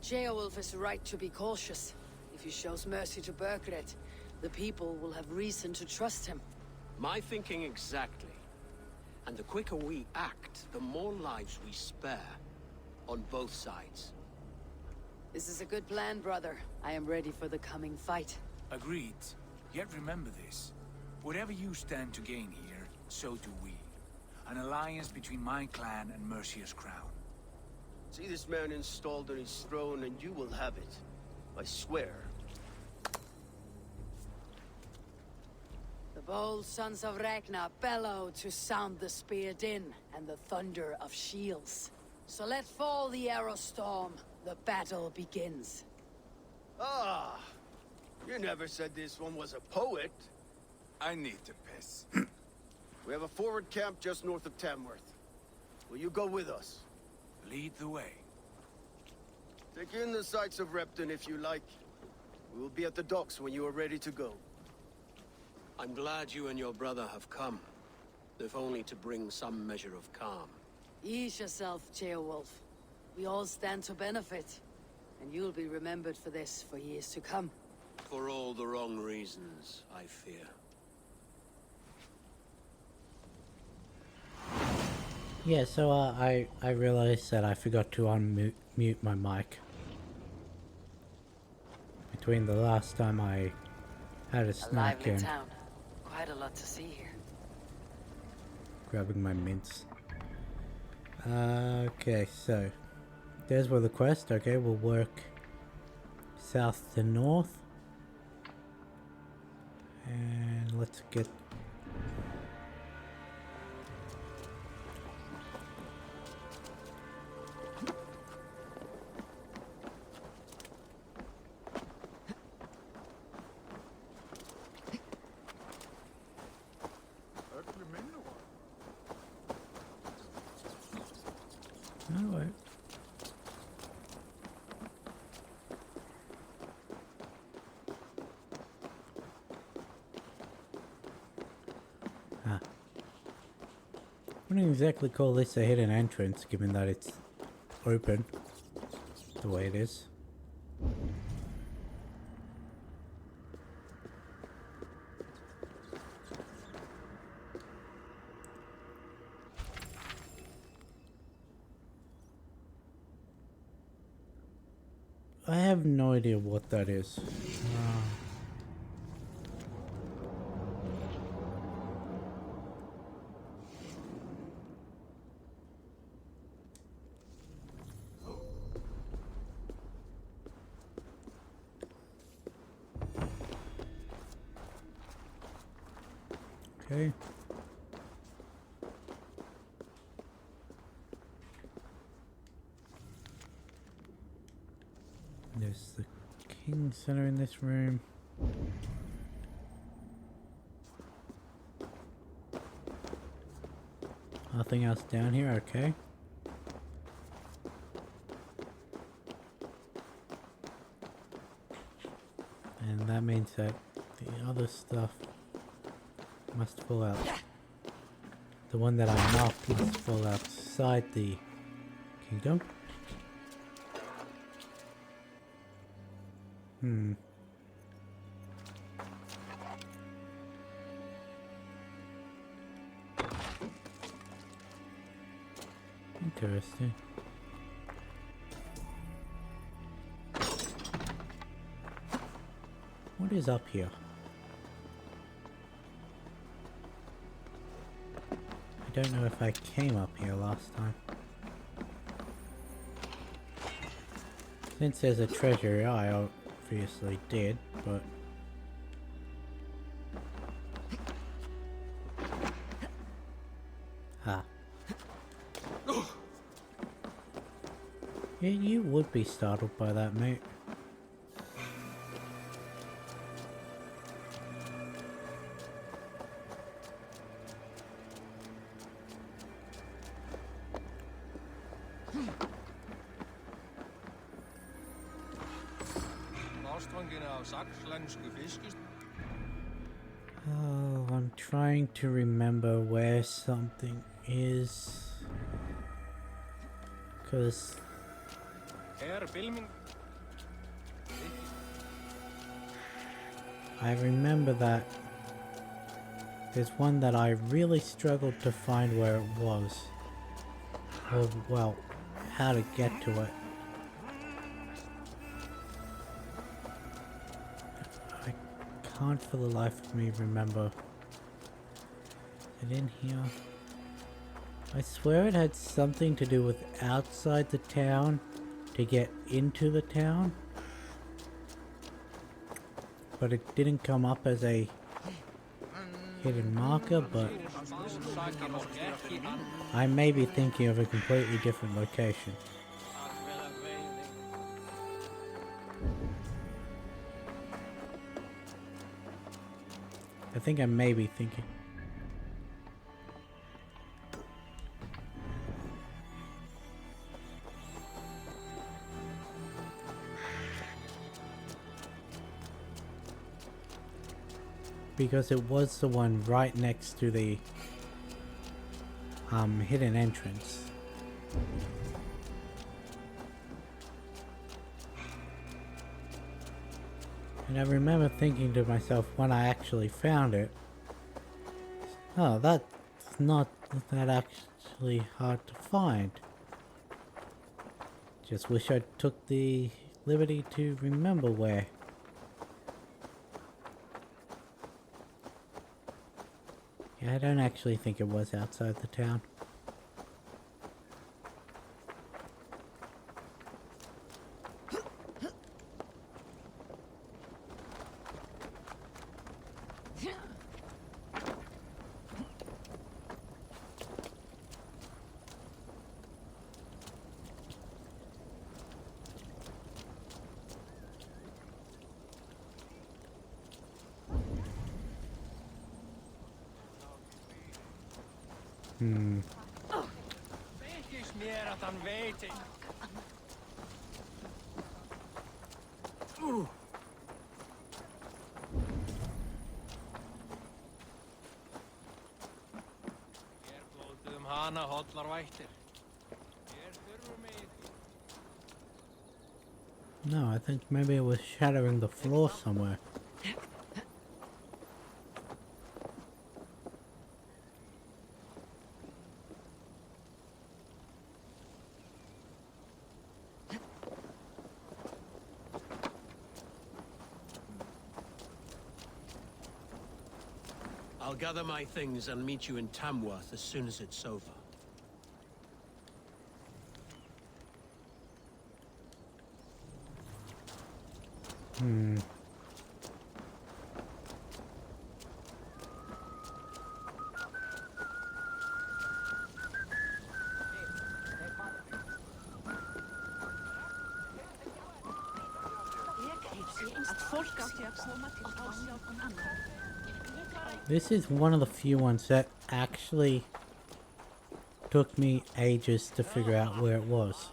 S4: Beowulf is right to be cautious. If he shows mercy to Burgred, the people will have reason to trust him.
S17: My thinking exactly. And the quicker we act, the more lives we spare. On both sides.
S4: This is a good plan, brother. I am ready for the coming fight.
S18: Agreed. Yet remember this. Whatever you stand to gain here, so do we. An alliance between my clan and Mercia's crown.
S17: See this man installed on his throne and you will have it. I swear.
S4: The bold sons of Ragnar bellow to sound the spear din and the thunder of shields. So let fall the arrow storm. The battle begins.
S17: Ah! You never said this one was a poet.
S15: I need to piss.
S17: We have a forward camp just north of Tamworth. Will you go with us?
S18: Lead the way.
S17: Take in the sights of Repton if you like. We will be at the docks when you are ready to go. I'm glad you and your brother have come. If only to bring some measure of calm.
S4: Ease yourself, Beowulf. We all stand to benefit. And you'll be remembered for this for years to come.
S17: For all the wrong reasons, I fear.
S1: Yeah, so I realized that I forgot to unmute my mic. Between the last time I had a snack
S4: lively
S1: and
S4: town. Quite a lot to see here.
S1: grabbing my mints. Okay, so there's where the quest. Okay, we'll work south to north. And let's get... Wouldn't exactly call this a hidden entrance, given that it's open the way it is. I have no idea what that is. Okay. There's the king center in this room. Nothing else down here, okay. And that means that the other stuff must fall out. The one that I marked must fall outside the kingdom. Interesting. What is up here? I don't know if I came up here last time. Since there's a treasure, I obviously did, but... Ah. Yeah, you would be startled by that, mate. Oh, I'm trying to remember where something is. Because I remember that there's one that I really struggled to find where it was. Or, well, how to get to it. I can't for the life of me remember. Is it in here? I swear it had something to do with outside the town to get into the town. But it didn't come up as a hidden marker, but I may be thinking of a completely different location. I think I may be thinking. Because it was the one right next to the hidden entrance. And I remember thinking to myself when I actually found it, oh, that's not that actually hard to find. Just wish I took the liberty to remember where. Yeah, I don't actually think it was outside the town.
S18: Hana hotlar vættir. Hér þurfum við
S1: No, I think maybe it was shattering the floor somewhere.
S19: I'll gather my things and meet you in Tamworth as soon as it's over.
S1: This is one of the few ones that actually took me ages to figure out where it was.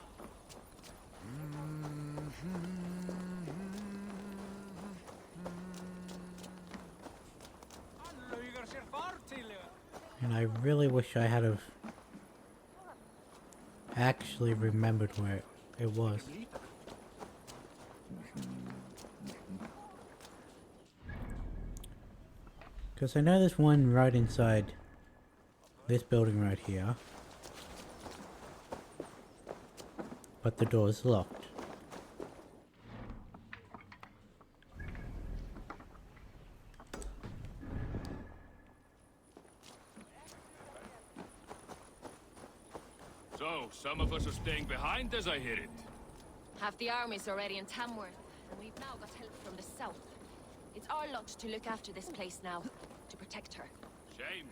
S1: And I really wish I had have actually remembered where it was. Because I know there's one right inside this building right here. But the door is locked.
S5: So, some of us are staying behind as I hear it.
S20: Half the army's already in Tamworth, and we've now got help from the south. It's our lot to look after this place now, to protect her.
S5: Shame.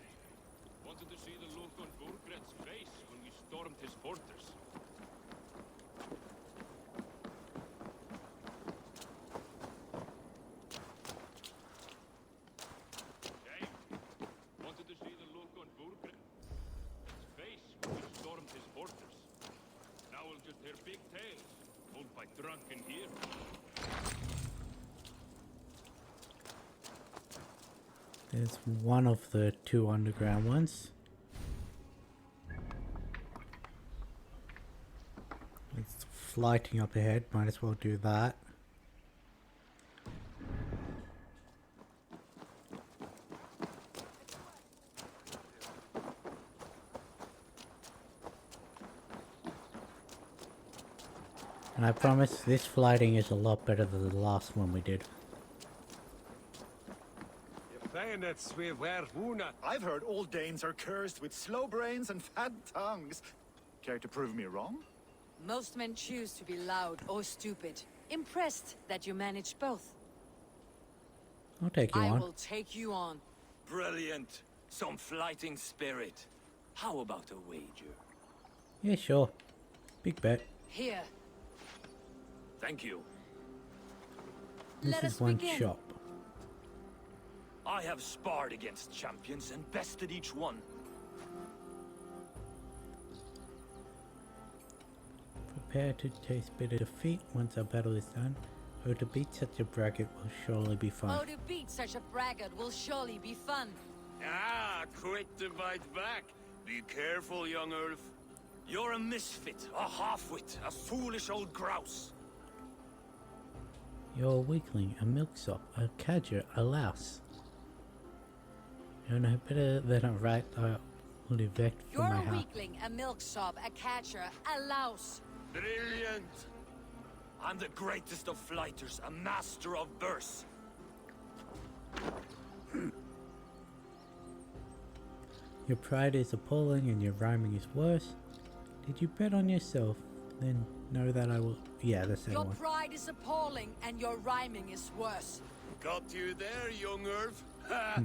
S5: Wanted to see the look on Burgred's face when we stormed his fortress. Shame. Wanted to see the look on Burgred's face when we stormed his fortress. Now we'll just hear big tales, told by drunken heroes.
S1: There's one of the two underground ones. It's flighting up ahead, might as well do that. And I promise this flighting is a lot better than the last one we did.
S21: I've heard all Danes are cursed with slow brains and fat tongues. Care to prove me wrong?
S4: Most men choose to be loud or stupid. Impressed that you managed both.
S1: I'll take you
S4: I
S1: on.
S4: will take you on.
S15: Brilliant. Some flighting spirit. How about a wager?
S1: Yeah, sure. Big bet.
S4: Here.
S15: Thank you.
S1: This
S4: Let
S1: is
S4: us
S1: one
S4: begin.
S1: shop.
S15: I have sparred against champions and bested each one.
S1: Prepare to taste bitter defeat once our battle is done. Oh, to beat such a braggart will surely be fun.
S4: Oh, to beat such a braggart will surely be fun.
S15: Ah, quick to bite back. Be careful, young Ulf. You're a misfit, a half-wit, a foolish old grouse.
S1: You're a weakling, a milksop, a cadger, a louse. You're no better than a rat I will evict from
S4: You're
S1: my
S4: a
S1: house.
S4: weakling, a milksop, a catcher, a louse.
S15: Brilliant! I'm the greatest of flighters, a master of verse.
S1: Your pride is appalling and your rhyming is worse. Did you bet on yourself? Then know that I will... Yeah, that's the
S4: Your
S1: one.
S4: pride is appalling and your rhyming is worse.
S15: Got you there, young Irv. Ha!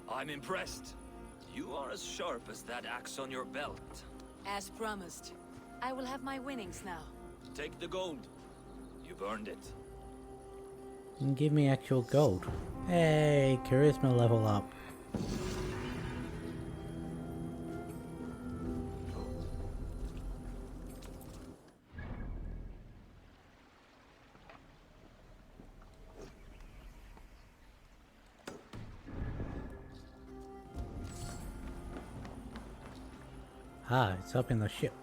S15: I'm impressed. You are as sharp as that axe on your belt.
S4: As promised. I will have my winnings now.
S15: Take the gold. You've earned it.
S1: And give me actual gold. Hey, charisma level up. Ah, it's up in the ship.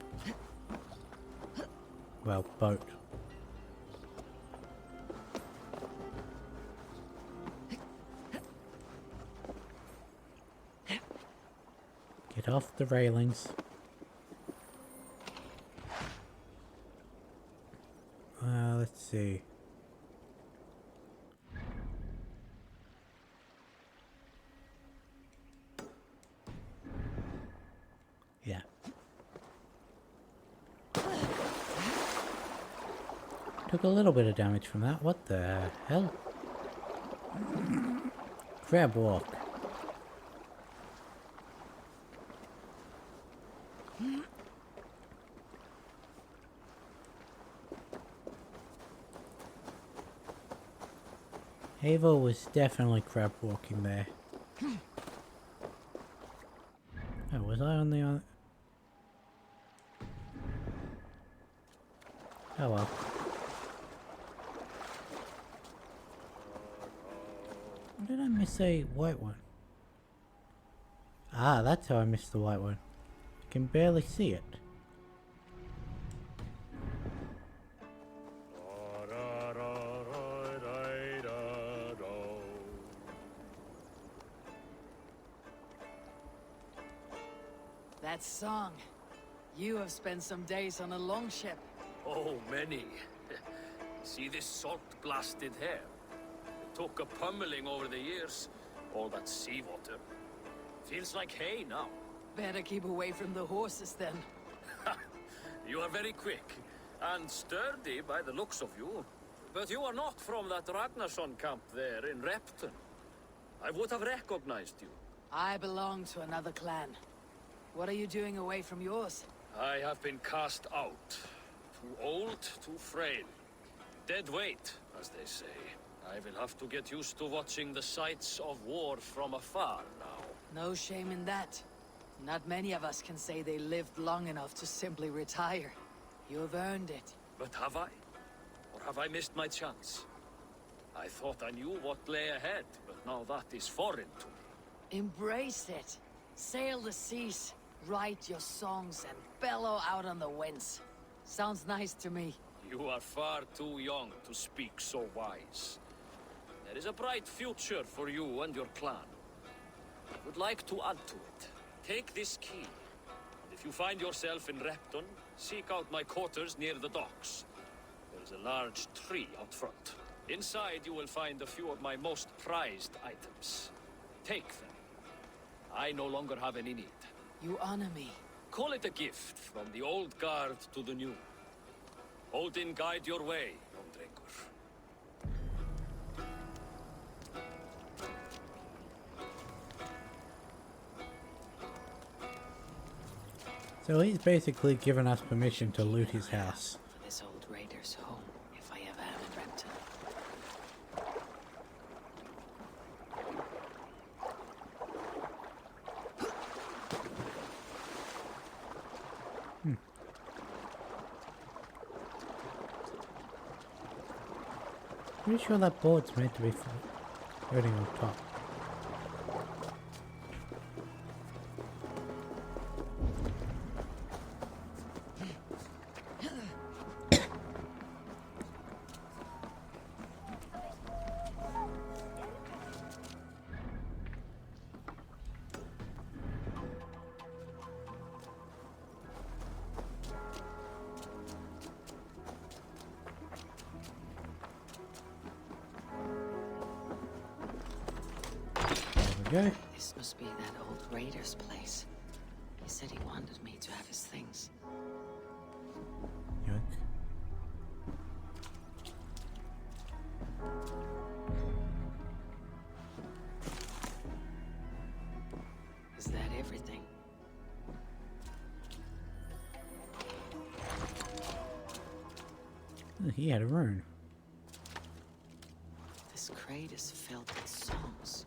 S1: Well, boat. Get off the railings. Let's see. Yeah. Took a little bit of damage from that. What the hell? Crab walk. Ava was definitely crab walking there. Oh, was I on the other? Oh well. Did I miss a white one? Ah, that's how I missed the white one. I can barely see it.
S4: That song. You have spent some days on a longship.
S3: Oh, many. See this salt-blasted hair? It took a pummeling over the years. All that seawater. Feels like hay now.
S4: Better keep away from the horses then.
S3: You are very quick. And sturdy by the looks of you. But you are not from that Ragnarsson camp there in Repton. I would have recognized you.
S4: I belong to another clan. What are you doing away from yours?
S3: I have been cast out. Too old, too frail. Dead weight, as they say. I will have to get used to watching the sights of war from afar now.
S4: No shame in that. Not many of us can say they lived long enough to simply retire. You've earned it.
S3: But have I? Or have I missed my chance? I thought I knew what lay ahead, but now that is foreign to me.
S4: Embrace it. Sail the seas. Write your songs and bellow out on the winds. Sounds nice to me.
S3: You are far too young to speak so wise. There is a bright future for you and your clan. I would like to add to it. Take this key. And if you find yourself in Repton, seek out my quarters near the docks. There is a large tree out front. Inside you will find a few of my most prized items. Take them. I no longer have any need.
S4: You honor me.
S3: Call it a gift from the old guard to the new. Odin guide your way, young drengur.
S1: So he's basically given us permission to loot his house.
S4: For this old raider's home, if I ever am in Repton.
S1: Pretty sure that board's meant to be floating on top. Go.
S4: This must be that old raider's place. He said he wanted me to have his things.
S1: Yoink.
S4: Is that everything?
S1: He had a rune.
S4: This crate is filled with songs.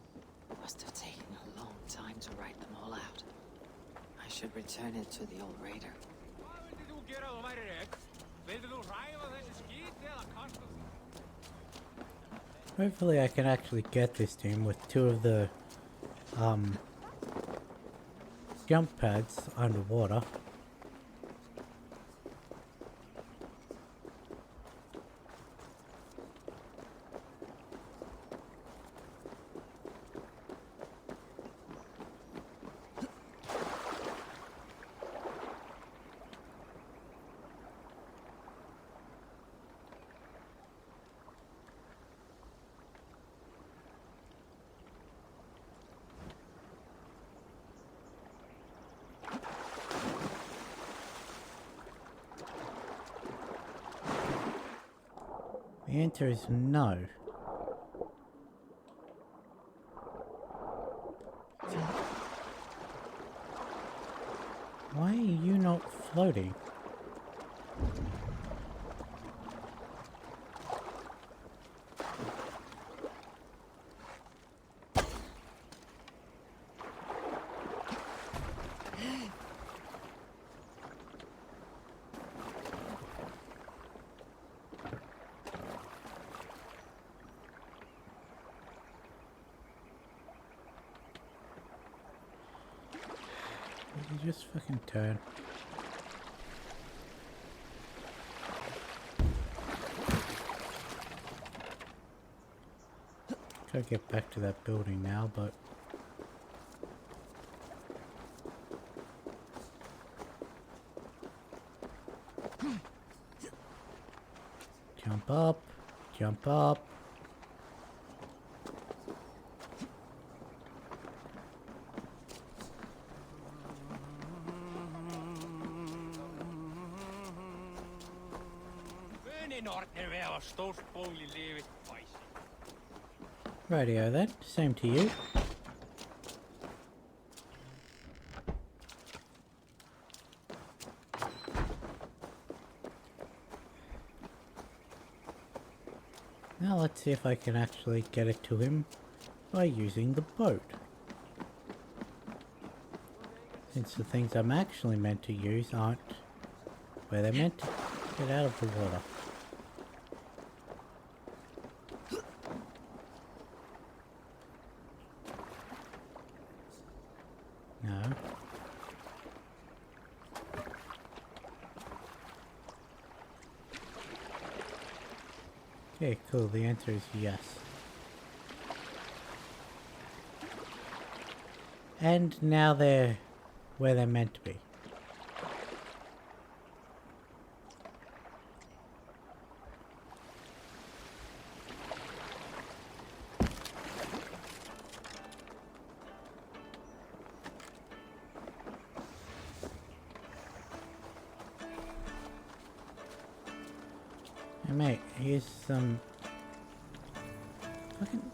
S4: Must have taken a long time to write them all out. I should return it to the old raider.
S1: Hopefully I can actually get this team with two of the jump pads underwater. The answer is no. Why are you not floating? You just fucking turn. Gotta get back to that building now, but jump up, jump up. Radio then, same to you. Now let's see if I can actually get it to him by using the boat. Since the things I'm actually meant to use aren't where they're meant to get out of the water. No. Okay, cool. The answer is yes. And now they're where they're meant to be. Hey mate, here's some fucking...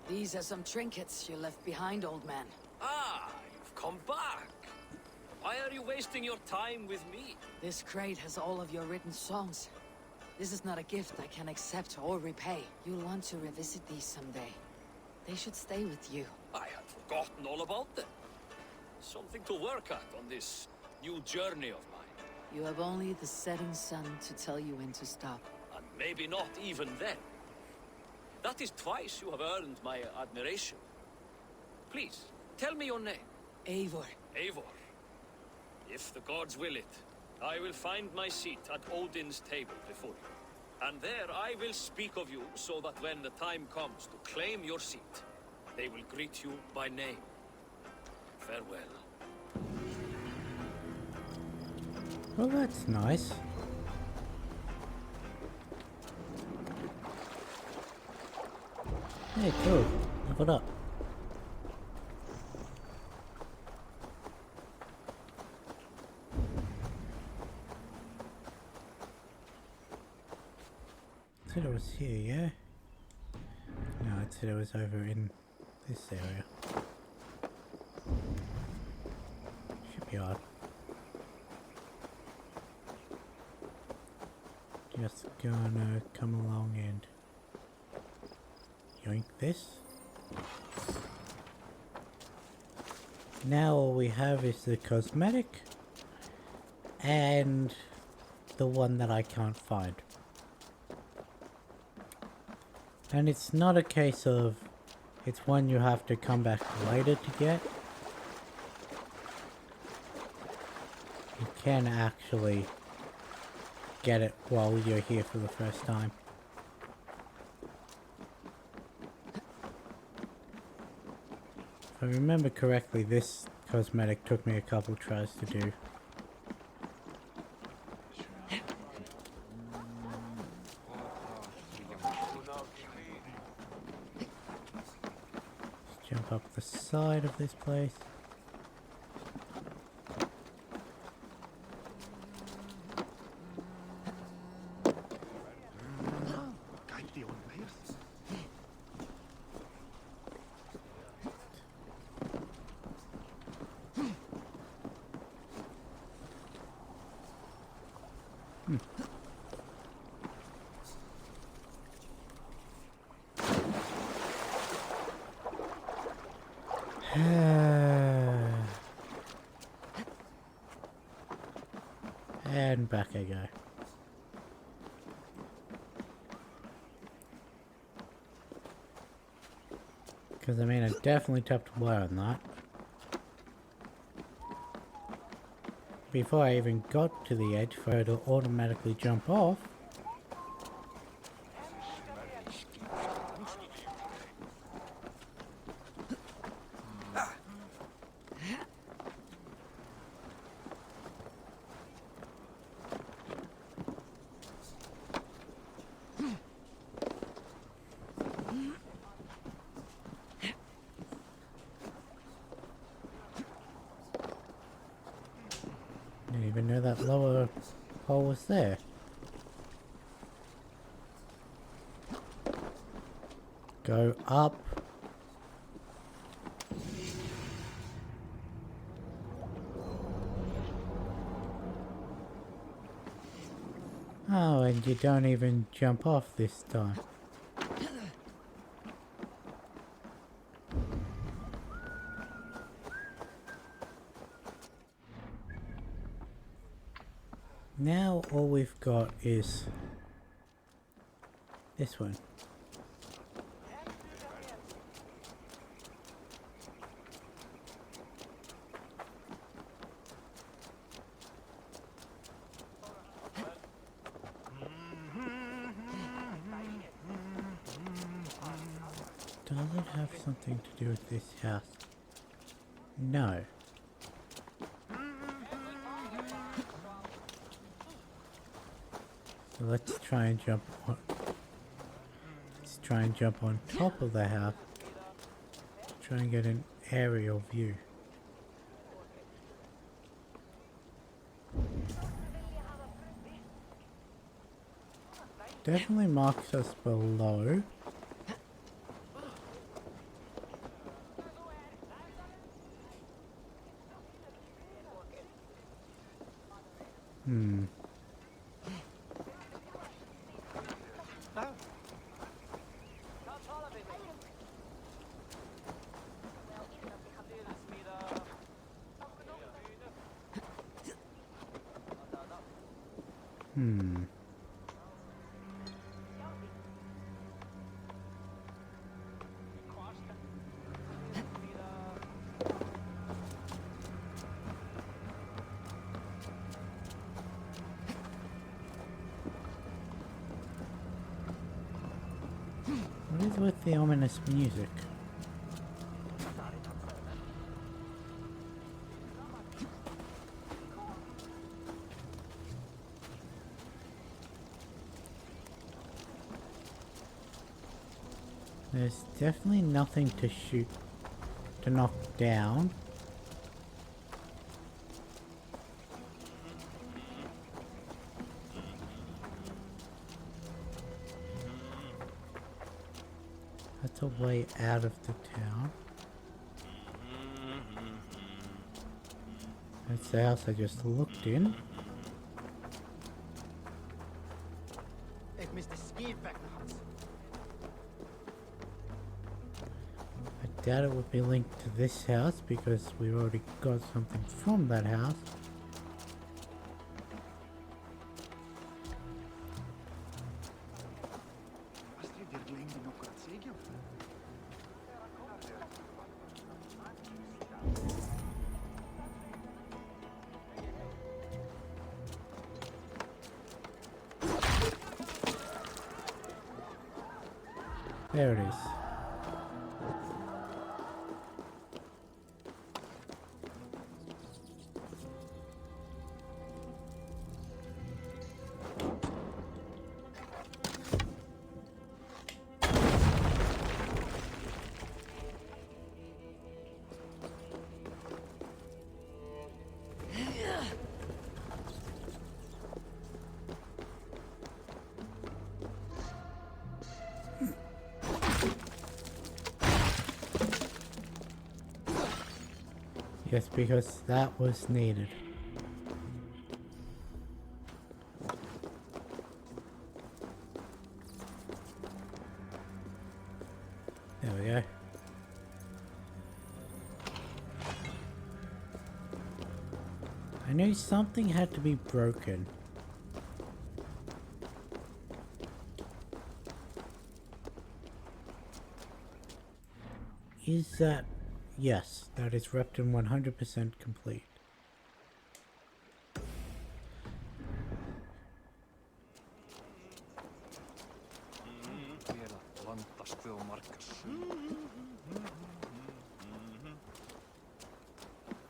S4: These are some trinkets you left behind, old man.
S3: Ah, you've come back. Why are you wasting your time with me?
S4: This crate has all of your written songs. This is not a gift I can accept or repay. You'll want to revisit these someday. They should stay with you.
S3: I had forgotten all about them. Something to work at on this new journey of mine.
S4: You have only the setting sun to tell you when to stop.
S3: And maybe not even then. That is twice you have earned my admiration. Please, tell me your name.
S4: Eivor.
S3: Eivor. If the gods will it, I will find my seat at Odin's table before you. And there I will speak of you so that when the time comes to claim your seat, they will greet you by name. Farewell.
S1: Well, that's nice. Hey, cool. Leveled up. It said it was here, yeah? No, it said it was over in this area. Shipyard. Just gonna come along and yoink this. Now all we have is the cosmetic and the one that I can't find. And it's not a case of it's one you have to come back later to get. You can actually get it while you're here for the first time. If I remember correctly, this cosmetic took me a couple tries to do. Let's jump up the side of this place. And back I go. Because I mean, I definitely tapped Y on that. Before I even got to the edge for her to automatically jump off. Didn't even know that lower hole was there. Go up. Oh, and you don't even jump off this time. Now all we've got is this one. Does it have something to do with this house? No. So let's try and jump on. Let's try and jump on top of the house. Try and get an aerial view. Definitely marks us below. What is with the ominous music? There's definitely nothing to shoot, to knock down. That's a way out of the town. That's the house I just looked in. I doubt it would be linked to this house because we already got something from that house. There it is. Yes, because that was needed. I knew something had to be broken. Is that... Yes, that is Repton 100% complete.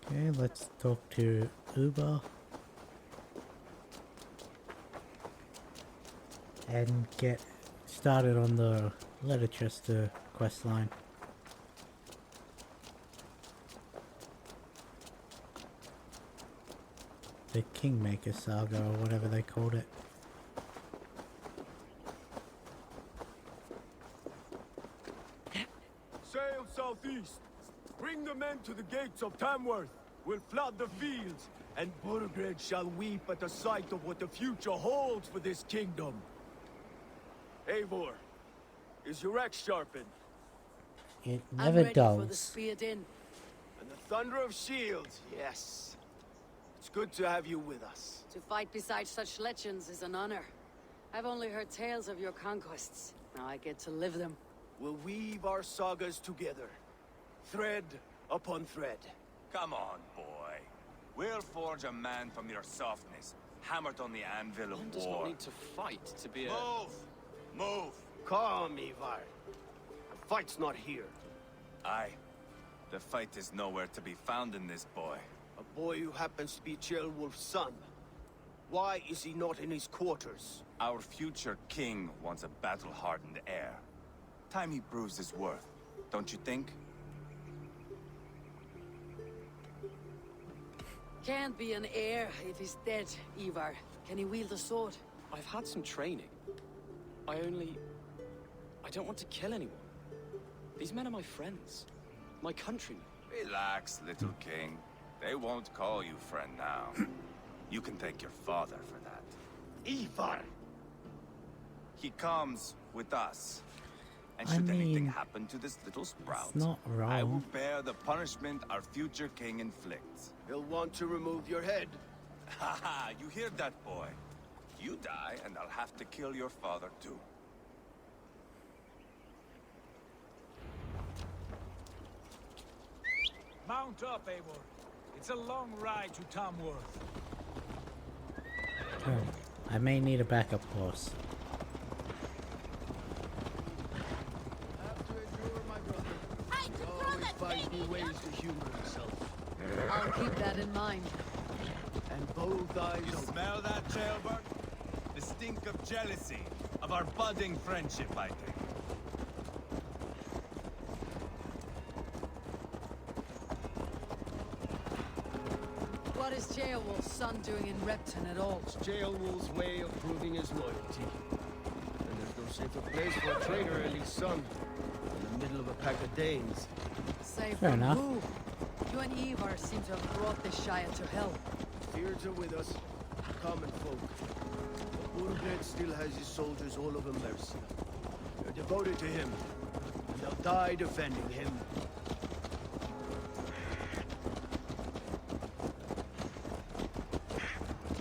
S1: Okay, let's talk to Uber. And get started on the Letterchester questline. The Kingmaker Saga, or whatever they called it.
S17: Sail southeast. Bring the men to the gates of Tamworth. We'll flood the fields, and Burgred shall weep at the sight of what the future holds for this kingdom. Eivor, is your axe sharpened?
S1: It
S4: I'm
S1: never
S4: ready for the
S1: dulls.
S4: spear din.
S17: And the thunder of shields, yes. It's good to have you with us.
S4: To fight beside such legends is an honor. I've only heard tales of your conquests. Now I get to live them.
S17: We'll weave our sagas together. Thread upon thread.
S15: Come on, boy. We'll forge a man from your softness, hammered on the anvil of
S3: One does
S15: war.
S3: not need to fight to be a...
S15: Move! Move!
S17: Calm, Ivar. The fight's not here.
S15: Aye. The fight is nowhere to be found in this boy.
S17: A boy who happens to be Ceolwulf's son. Why is he not in his quarters?
S15: Our future king wants a battle-hardened heir. Time he proves his worth, don't you think?
S4: Can't be an heir if he's dead, Ivar. Can he wield a sword?
S3: I've had some training. I don't want to kill anyone. These men are my friends. My countrymen.
S15: Relax, little king. They won't call you friend now. You can thank your father for that.
S17: Ivar!
S15: He comes with us. And should anything happen to this little sprout,
S1: it's not
S15: I will
S1: wrong.
S15: bear the punishment our future king inflicts.
S17: He'll want to remove your head.
S15: Haha, you hear that, boy? You die, and I'll have to kill your father, too.
S18: Mount up, Eivor. It's a long ride to Tamworth.
S1: Oh, I may need a backup horse.
S17: Always finds new ways to humor himself.
S4: I'll keep that in mind.
S17: And both eyes
S16: You
S17: open.
S16: smell that, Jailbird? The stink of jealousy, of our budding friendship, I think.
S4: What is Ceolwulf's son doing in Repton at all?
S17: It's Ceolwulf's way of proving his loyalty. And there's no safer place for a traitor and his son in the middle of a pack of Danes.
S4: Say
S1: Fair
S4: from
S1: enough.
S4: who? You and Ivar seem to have brought this Shire to hell.
S17: Fears are with us, common folk. But Burgred still has his soldiers all over Mercia. They're devoted to him, and they'll die defending him.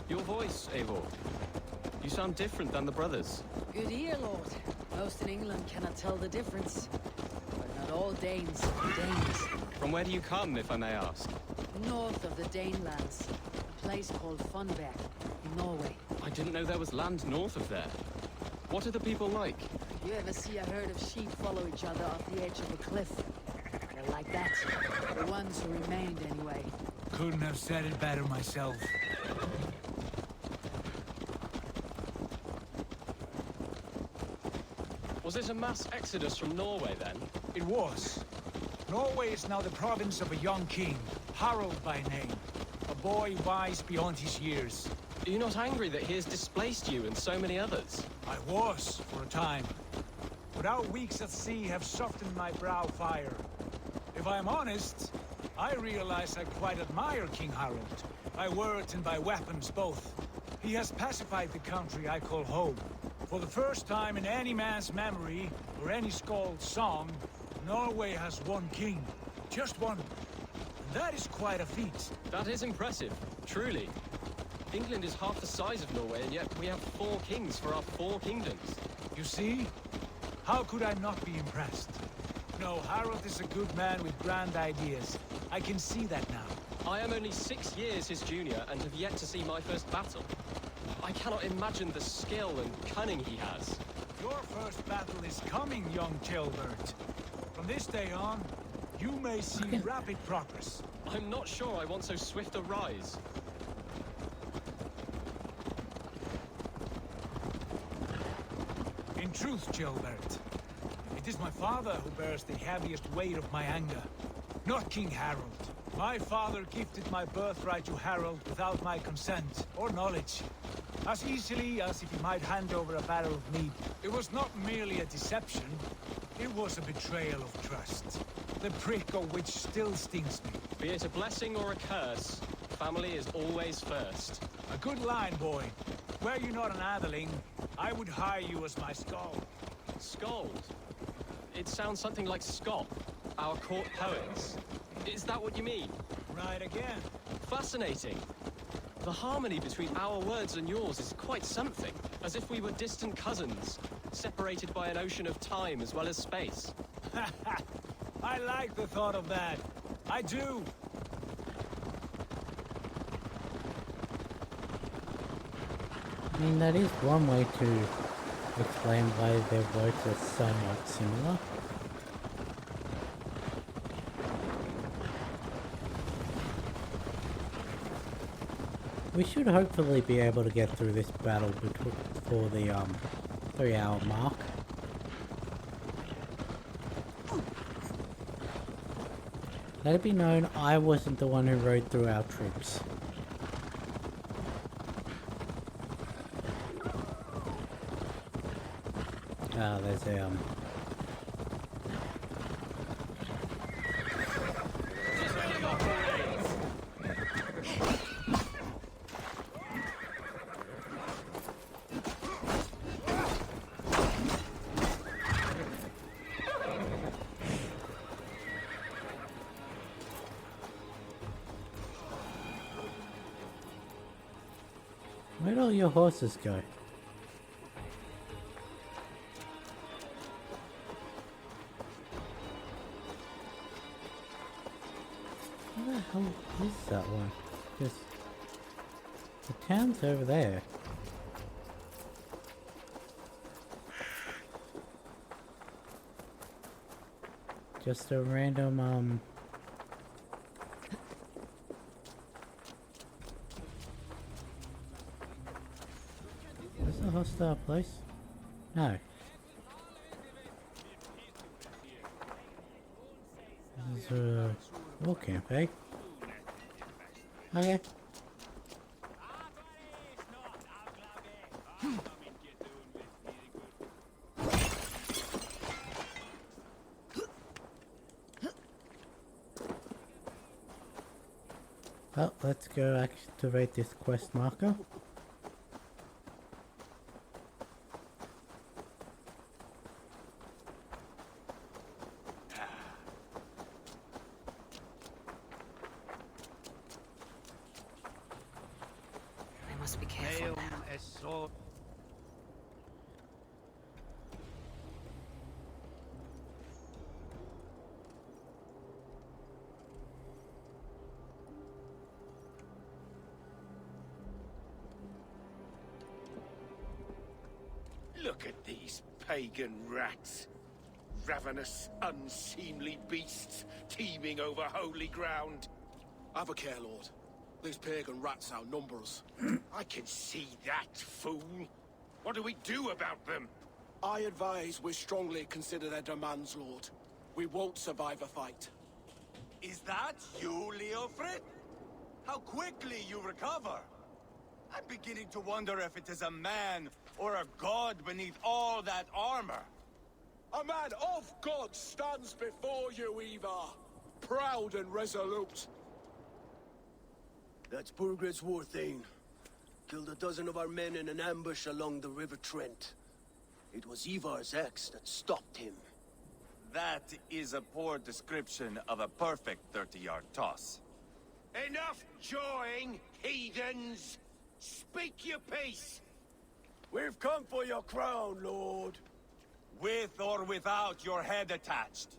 S3: Your voice, Eivor. You sound different than the brothers.
S4: Good ear, Lord. Most in England cannot tell the difference. But not all Danes are Danes.
S3: From where do you come, if I may ask?
S4: North of the Danelands, a place called Funberg, in Norway.
S3: I didn't know there was land north of there. What are the people like?
S4: You ever see a herd of sheep follow each other off the edge of a cliff? They're like that. The ones who remained, anyway.
S18: Couldn't have said it better myself.
S3: Was it a mass exodus from Norway, then?
S18: It was. Norway is now the province of a young king, Harald by name. A boy wise beyond his years.
S3: Are you not angry that he has displaced you and so many others?
S18: I was, for a time. But our weeks at sea have softened my brow fire. If I am honest, I realize I quite admire King Harald. By words and by weapons both. He has pacified the country I call home. For the first time in any man's memory, or any skald's song, Norway has one king. Just one. That is quite a feat.
S6: That is impressive, truly. England is half the size of Norway, and yet we have 4 kings for our 4 kingdoms.
S18: You see? How could I not be impressed? No, Harold is a good man with grand ideas. I can see that now.
S6: I am only 6 years his junior and have yet to see my first battle. I cannot imagine the skill and cunning he has.
S18: Your first battle is coming, young Gilbert. From this day on, you may see rapid progress.
S6: I'm not sure I want so swift a rise.
S18: In truth, Gilbert, it is my father who bears the heaviest weight of my anger, not King Harold. My father gifted my birthright to Harold without my consent or knowledge, as easily as if he might hand over a barrel of meat. It was not merely a deception, it was a betrayal of trust. The prick of which still stings me.
S6: Be it a blessing or a curse, family is always first.
S18: A good line, boy. Were you not an atheling, I would hire you as my skald.
S6: Skald? It sounds something like Scott, our court poets. Is that what you mean?
S18: Right again.
S6: Fascinating. The harmony between our words and yours is quite something. As if we were distant cousins, separated by an ocean of time as well as space.
S18: I like the thought of that. I do.
S1: I mean, that is one way to explain why their words are somewhat similar. We should hopefully be able to get through this battle before the 3-hour mark. Let it be known, I wasn't the one who rode through our troops. Ah, there's a Where'd all your horses go? Where the hell is that one? Because the town's over there. Just a random, is this a hostile place? No. This is a war camp, eh? Okay. Well, let's go activate this quest marker.
S4: I must be careful now.
S17: Look at these pagan rats. Ravenous, unseemly beasts teeming over holy ground.
S22: Have a care, Lord. These pagan rats outnumber us.
S17: I can see that, fool. What do we do about them?
S22: I advise we strongly consider their demands, Lord. We won't survive a fight.
S15: Is that you, Leofrid? How quickly you recover! I'm beginning to wonder if it is a man or a god beneath all that armor.
S22: A man of God stands before you, Eva. Proud and resolute.
S17: That's Burgred's war thane. Killed a dozen of our men in an ambush along the River Trent. It was Ivar's axe that stopped him.
S15: That is a poor description of a perfect 30-yard toss.
S17: Enough jawing, heathens! Speak your piece! We've come for your crown, Lord.
S15: With or without your head attached.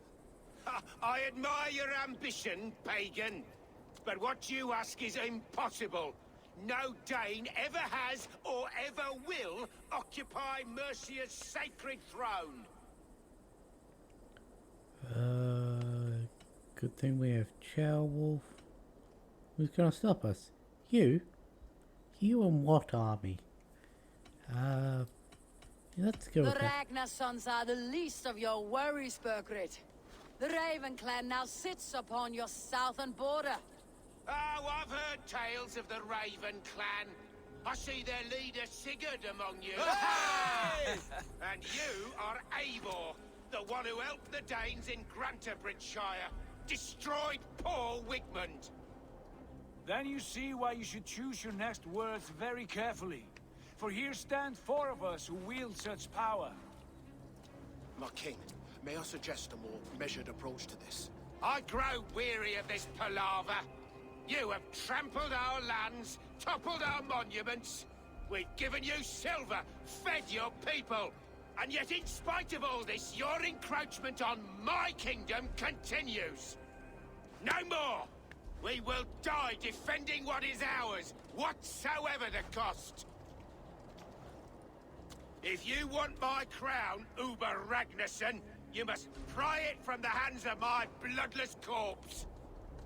S17: Ha, I admire your ambition, pagan. But what you ask is impossible. No Dane ever has or ever will occupy Mercia's sacred throne.
S1: Good thing we have Wolf. Who's gonna stop us? You? You and what army? Let's go
S4: The
S1: with that.
S4: Ragnar sons are the least of your worries, Bergrid. The Raven clan now sits upon your southern border.
S17: Oh, I've heard tales of the Raven clan. I see their leader Sigurd among you. And you are Eivor, the one who helped the Danes in Grantabridgeshire. Destroyed poor Wigmund.
S18: Then you see why you should choose your next words very carefully. For here stand 4 of us who wield such power.
S21: My king, may I suggest a more measured approach to this?
S17: I grow weary of this palaver. You have trampled our lands, toppled our monuments. We've given you silver, fed your people. And yet in spite of all this, your encroachment on my kingdom continues. No more! We will die defending what is ours, whatsoever the cost. If you want my crown, Uber Ragnarsson, you must pry it from the hands of my bloodless corpse.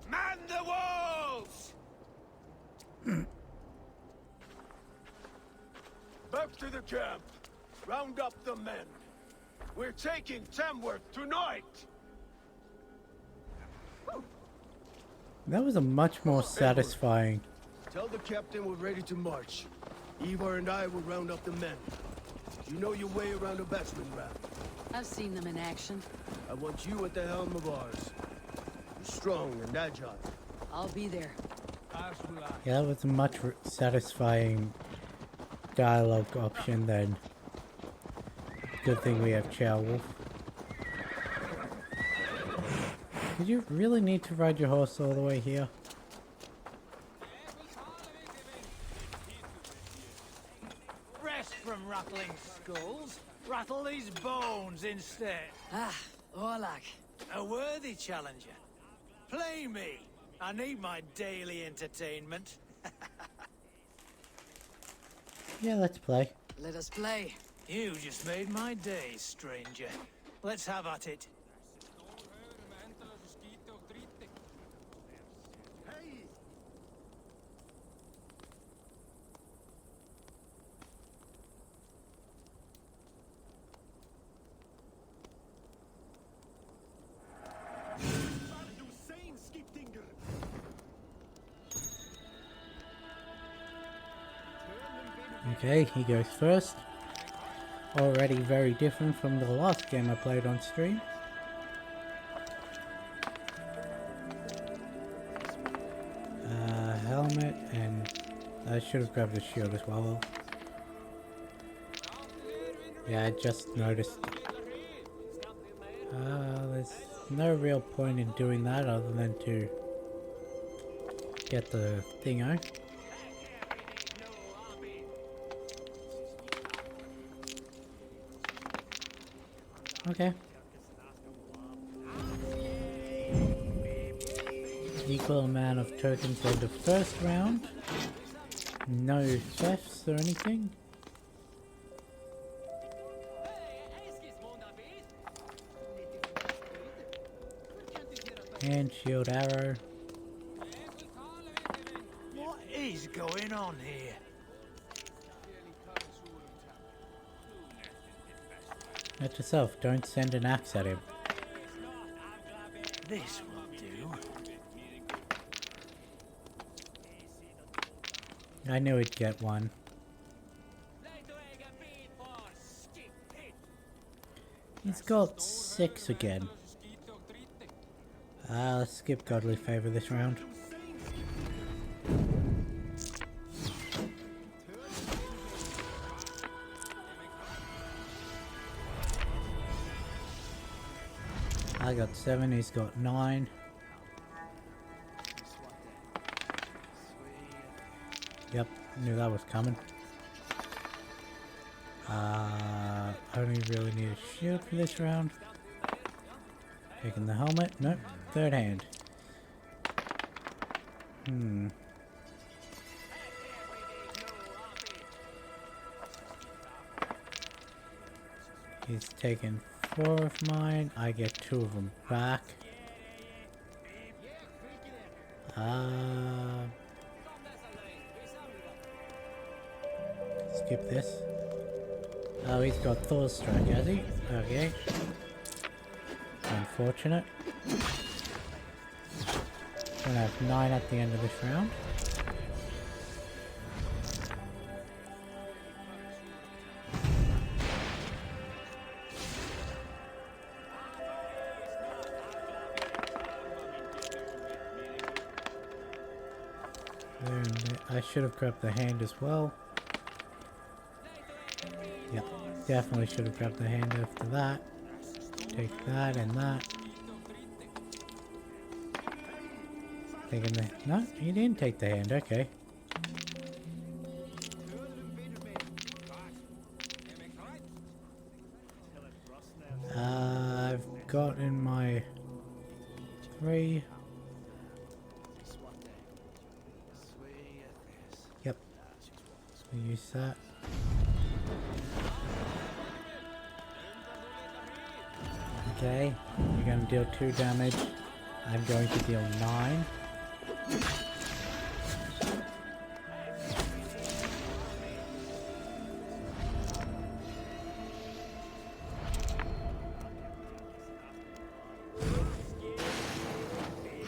S17: Man the walls! Back to the camp. Round up the men. We're taking Tamworth tonight!
S1: That was a much more satisfying.
S17: Tell the captain we're ready to march. Ivar and I will round up the men. You know your way around a batsman raft.
S4: I've seen them in action.
S17: I want you at the helm of ours. You're strong and agile.
S4: I'll be there.
S1: Yeah, that was a much satisfying dialogue option then. Good thing we have Wolf. Did you really need to ride your horse all the way here?
S18: Rest from rattling skulls. Rattle these bones instead.
S4: Ah, Orlak.
S18: A worthy challenger. Play me. I need my daily entertainment.
S1: Yeah, let's play.
S4: Let us play.
S18: You just made my day, stranger. Let's have at it.
S1: Okay, he goes first. Already very different from the last game I played on stream. Helmet, and I should have grabbed a shield as well. Yeah, I just noticed. There's no real point in doing that other than to get the thingo. Okay. Equal amount of tokens in the first round. No thefts or anything. And shield arrow.
S18: What is going on here?
S1: Note to self, don't send an axe at him.
S18: This will do.
S1: I knew he'd get one. He's got 6 again. Let's skip Godly Favor this round. I got 7, he's got 9. Yep, knew that was coming. Only really need a shield for this round. Taking the helmet. Nope. Third hand. He's taken 4 of mine. I get 2 of them back. Skip this. Oh, he's got Thor's strike, has he? Okay. Unfortunate. Gonna have 9 at the end of this round. And I should have grabbed the hand as well. Yep, definitely should have grabbed the hand after that. Take that and that. Taking the... No, he didn't take the hand, okay. I've got in my 3. Yep. So use that. Okay, you're going to deal 2 damage. I'm going to deal 9.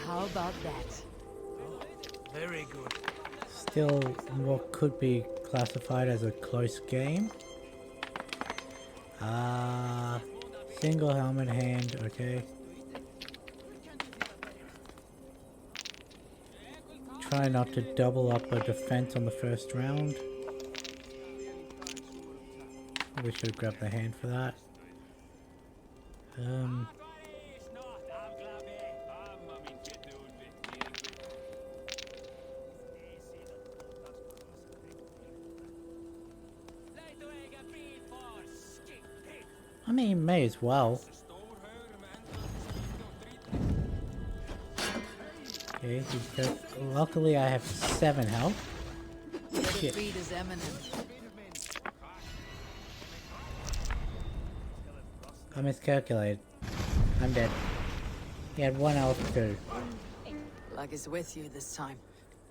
S4: How about that?
S18: Very good.
S1: Still what could be classified as a close game. Single helmet hand, okay. Try not to double up a defense on the first round. Probably should have grabbed the hand for that. I mean, may as well. Okay, luckily I have 7 health. Shit.
S4: Defeat is imminent.
S1: I miscalculated. I'm dead. He had 1 health too.
S4: Luck is with you this time.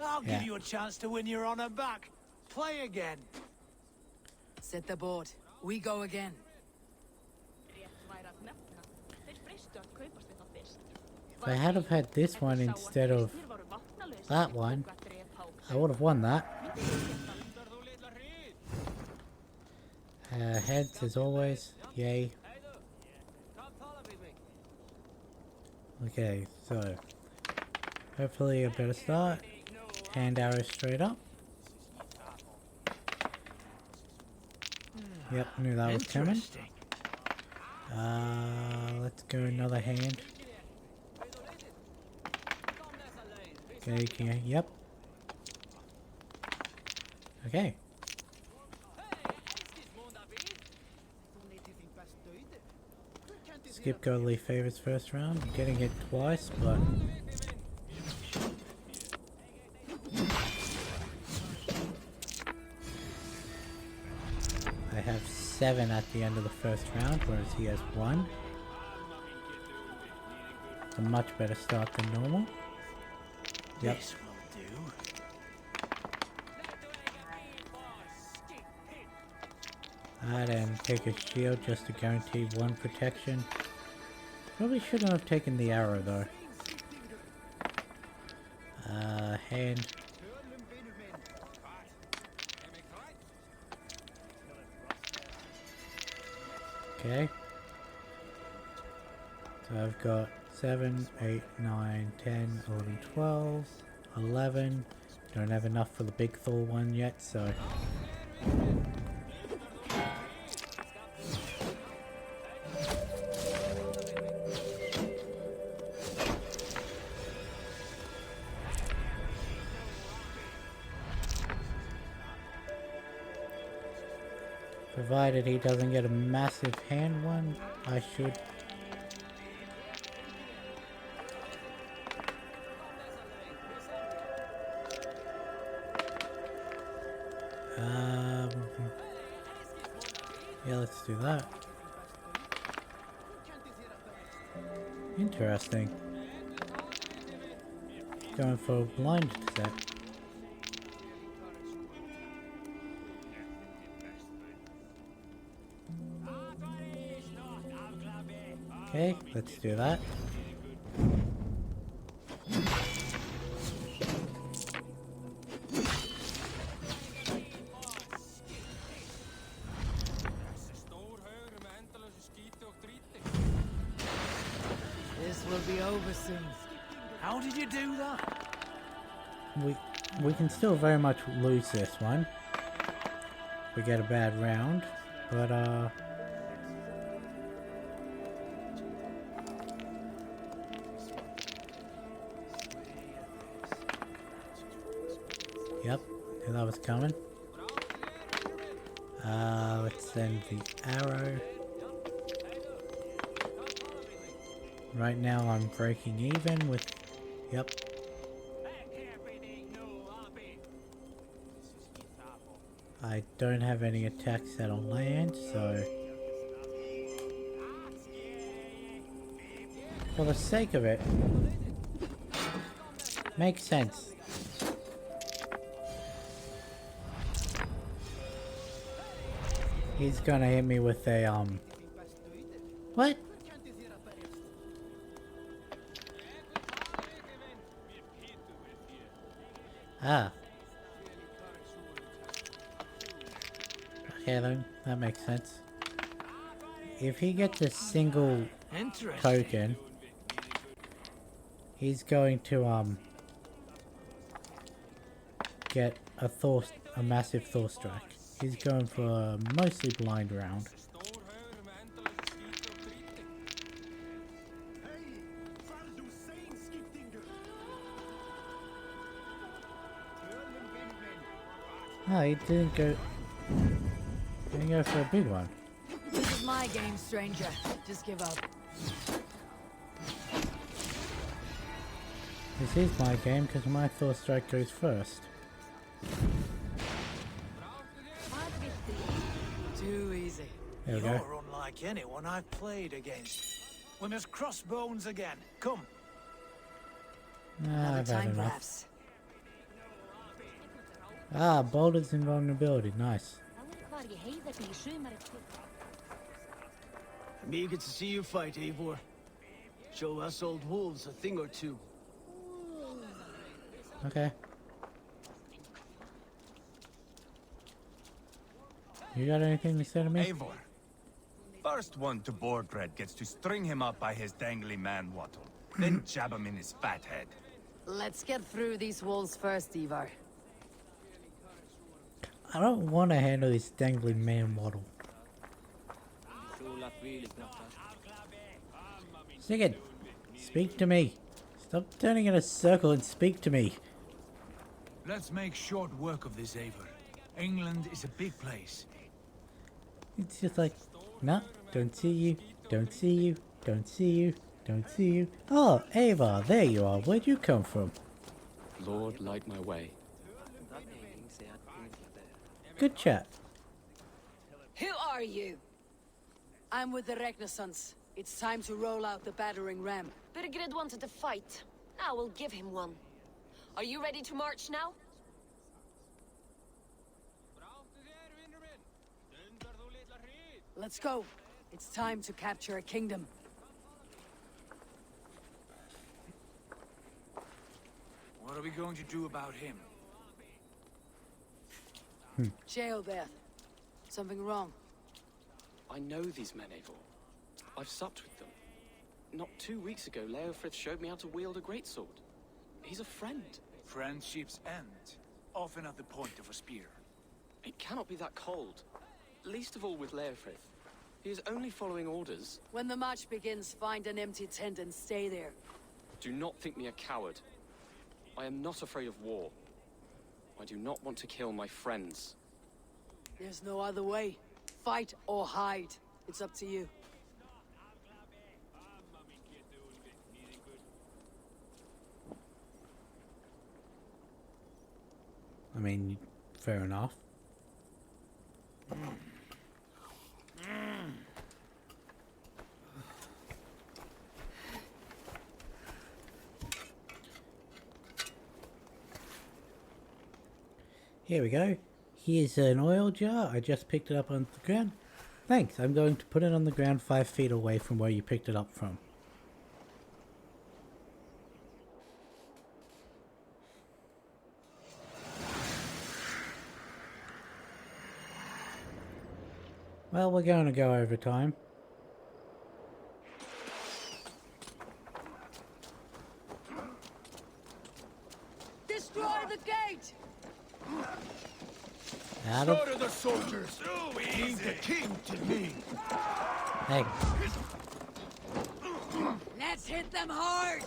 S18: I'll
S1: Yeah.
S18: give you a chance to win your honor back. Play again.
S4: Set the board. We go again.
S1: If I had have had this one instead of that one, I would have won that. Heads as always. Yay. Okay, so hopefully a better start. Hand arrow straight up. Yep, knew that was coming. Let's go another hand. Okay, yep. Okay. Skip Godly favors first round. I'm getting it twice, but I have 7 at the end of the first round, whereas he has 1. It's a much better start than normal. Yep.
S18: This will do.
S1: And take a shield just to guarantee 1 protection. Probably shouldn't have taken the arrow though. Hand. Okay. So I've got 7, 8, 9, 10, 11, 12, 11. Don't have enough for the big Thor one yet, so... Provided he doesn't get a massive hand one, I should. Yeah, let's do that. Interesting. Going for a blind set. Okay, let's do that.
S9: This will be over soon. How did you do that?
S1: We can still very much lose this one. We get a bad round, but yep, knew that was coming. Let's send the arrow. Right now I'm breaking even with, yep. I don't have any attacks that on land, so for the sake of it, makes sense. He's gonna hit me with a what? Ah. Okay then, that makes sense. If he gets a single token, he's going to get a massive Thor strike. He's going for a mostly blind round. Ah, he didn't go for a big one.
S4: This is my game, stranger. Just give up.
S1: This is my game because my Thor strike goes first.
S9: Too easy.
S1: There we go.
S9: You're unlike anyone I've played against. We must cross bones again. Come.
S1: Ah, I've had enough. Ah, boulders invulnerability, nice.
S17: I'm eager to see you fight, Eivor. Show us old wolves a thing or two.
S1: Okay. You got anything to say to me?
S16: Eivor. First one to Borgred gets to string him up by his dangly man-wattle. Then jab him in his fat head.
S4: Let's get through these walls first, Ivar.
S1: I don't want to handle this dangly man waddle. Sigurd, speak to me. Stop turning in a circle and speak to me.
S18: Let's make short work of this, Eivor. England is a big place.
S1: It's just like, no, don't see you, don't see you, don't see you, don't see you. Oh, Ava, there you are. Where'd you come from?
S6: Lord, light my way.
S1: Good chat.
S4: Who are you? I'm with the Renaissance. It's time to roll out the battering ram.
S20: Birgrid wanted to fight. Now we'll give him one. Are you ready to march now?
S4: Let's go. It's time to capture a kingdom.
S18: What are we going to do about him?
S4: Jail death. Something wrong?
S6: I know these men, Eivor. I've supped with them. Not 2 weeks ago, Leofrith showed me how to wield a greatsword. He's a friend.
S18: Friendships end, often at the point of a spear.
S6: It cannot be that cold. Least of all with Leofrith. He is only following orders.
S4: When the march begins, find an empty tent and stay there.
S6: Do not think me a coward. I am not afraid of war. I do not want to kill my friends.
S4: There's no other way. fight or hide. It's up to you.
S1: I mean, fair enough. Here we go. Here's an oil jar. I just picked it up on the ground. Thanks. I'm going to put it on the ground 5 feet away from where you picked it up from. Well, we're going to go over time.
S4: Destroy the gate!
S1: Out of...
S15: Slaughter the soldiers! Leave the king to me!
S1: Hey.
S4: Let's hit them hard!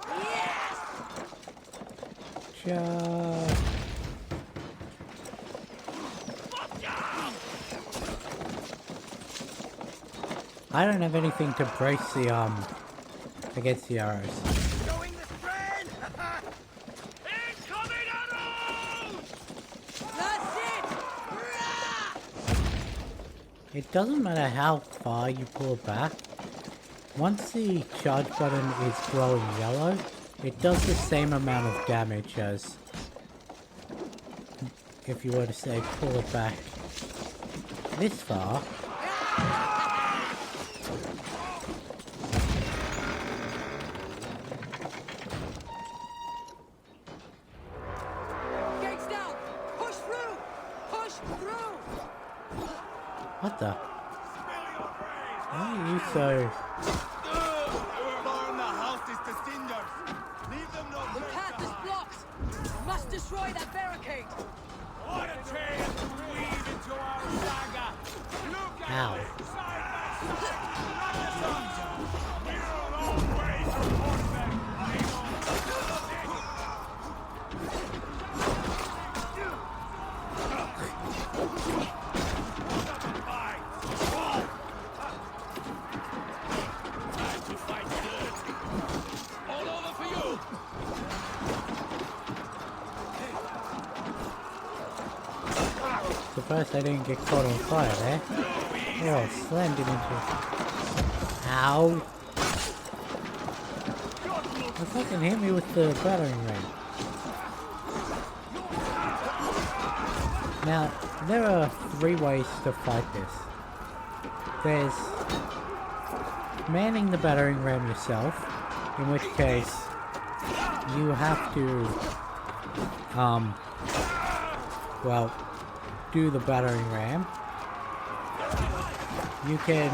S4: Yes!
S1: Charge. I don't have anything to brace the, against the arrows. It doesn't matter how far you pull it back. Once the charge button is glowing yellow, it does the same amount of damage as if you were to say pull it back this far.
S4: Gates down! Push through! Push through!
S1: What the? Why are you so...
S15: Burn the houses to cinders! Leave them no
S4: The path is blocked! Must destroy that barricade!
S15: What a tale to weave into our saga! Look at
S1: Ow.
S15: it! Side by side! We're a long way from horseback!
S1: Surprised I didn't get caught on fire there. Oh, slammed it into... Ow! It fucking hit me with the battering ram. Now, there are 3 ways to fight this. There's manning the battering ram yourself, in which case you have to, well, do the battering ram. You can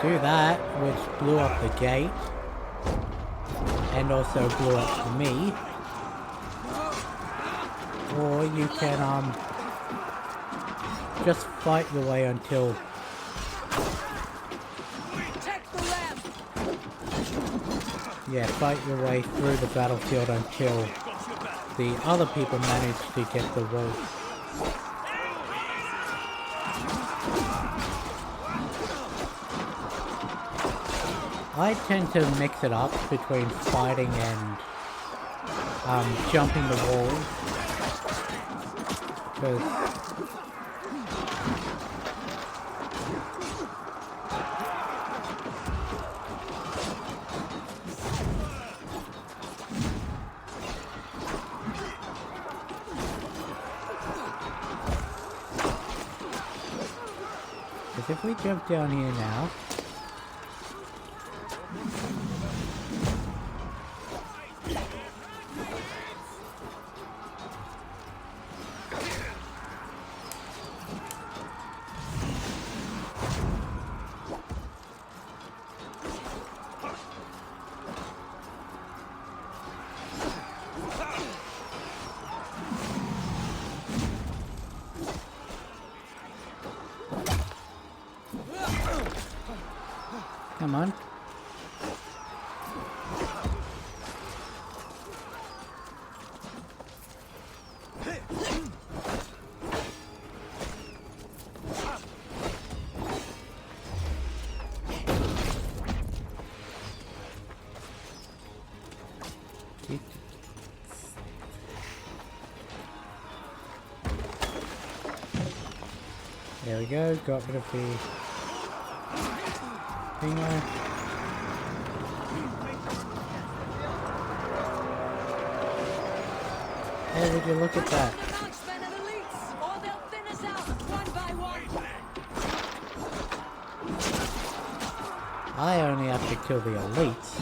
S1: do that, which blew up the gate, and also blew up me. Or you can, just fight your way until... Yeah, fight your way through the battlefield until the other people manage to get the wall. I tend to mix it up between fighting and jumping the wall. Because if we jump down here now, come on. There we go, got rid of the thingo. Hey, would you look at that? I only have to kill the elites.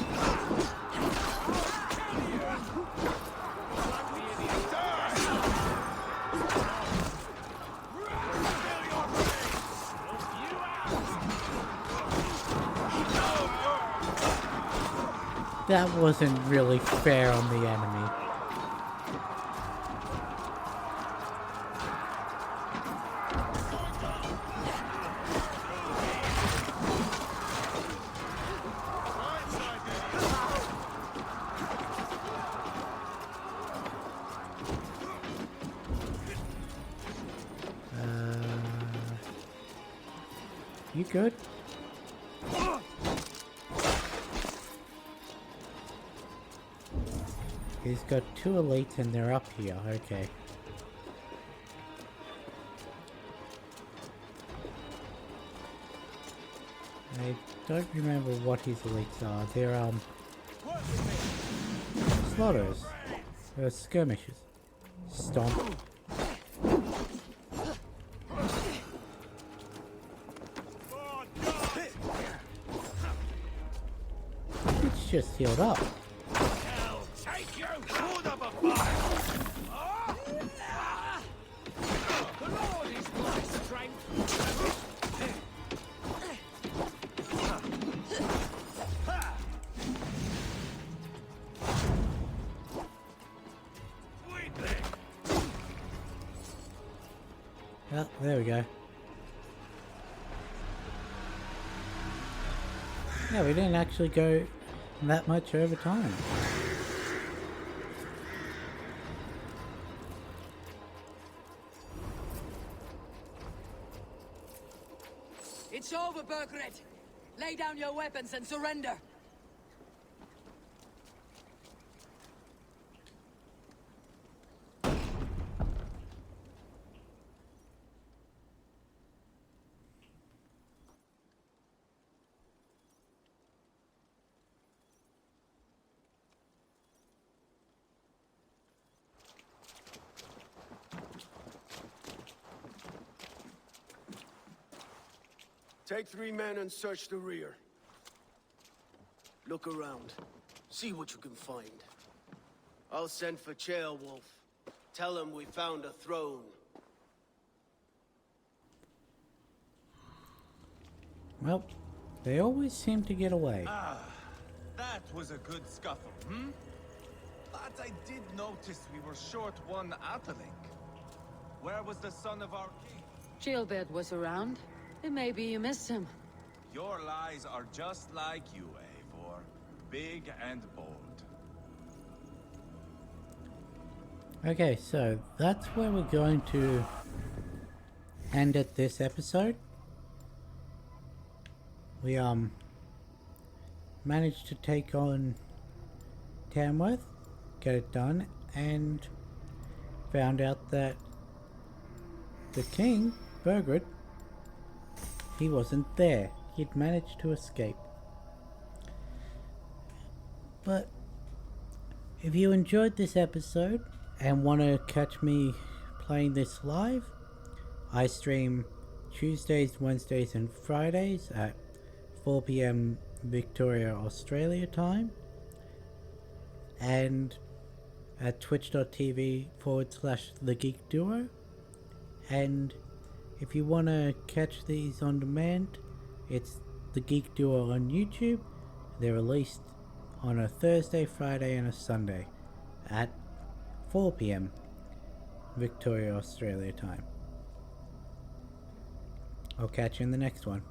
S1: That wasn't really fair on the enemy. You good? He's got 2 elites and they're up here, okay. I don't remember what his elites are. They're, slaughters. Skirmishes. Stomp. It's just healed up. Oh, there we go. Yeah, we didn't actually go that much over time.
S4: It's over, Burgred. Lay down your weapons and surrender.
S17: Take 3 men and search the rear. Look around. See what you can find. I'll send for Chaelwolf. Tell him we found a throne.
S1: Well, they always seem to get away.
S16: Ah, that was a good scuffle, hmm? But I did notice we were short one Athelink. Where was the son of our king?
S4: Gilbert was around. And maybe you missed him.
S16: Your lies are just like you, Eivor. Big and bold.
S1: Okay, so that's where we're going to end it this episode. We managed to take on Tamworth, get it done, and found out that the king, Burgred, he wasn't there. He'd managed to escape. But if you enjoyed this episode and want to catch me playing this live, I stream Tuesdays, Wednesdays and Fridays at 4 PM Victoria, Australia time, and at twitch.tv/The Geek Duo. And if you want to catch these on demand, it's The Geek Duo on YouTube. They're released on a Thursday, Friday and a Sunday at 4 PM Victoria, Australia time. I'll catch you in the next one.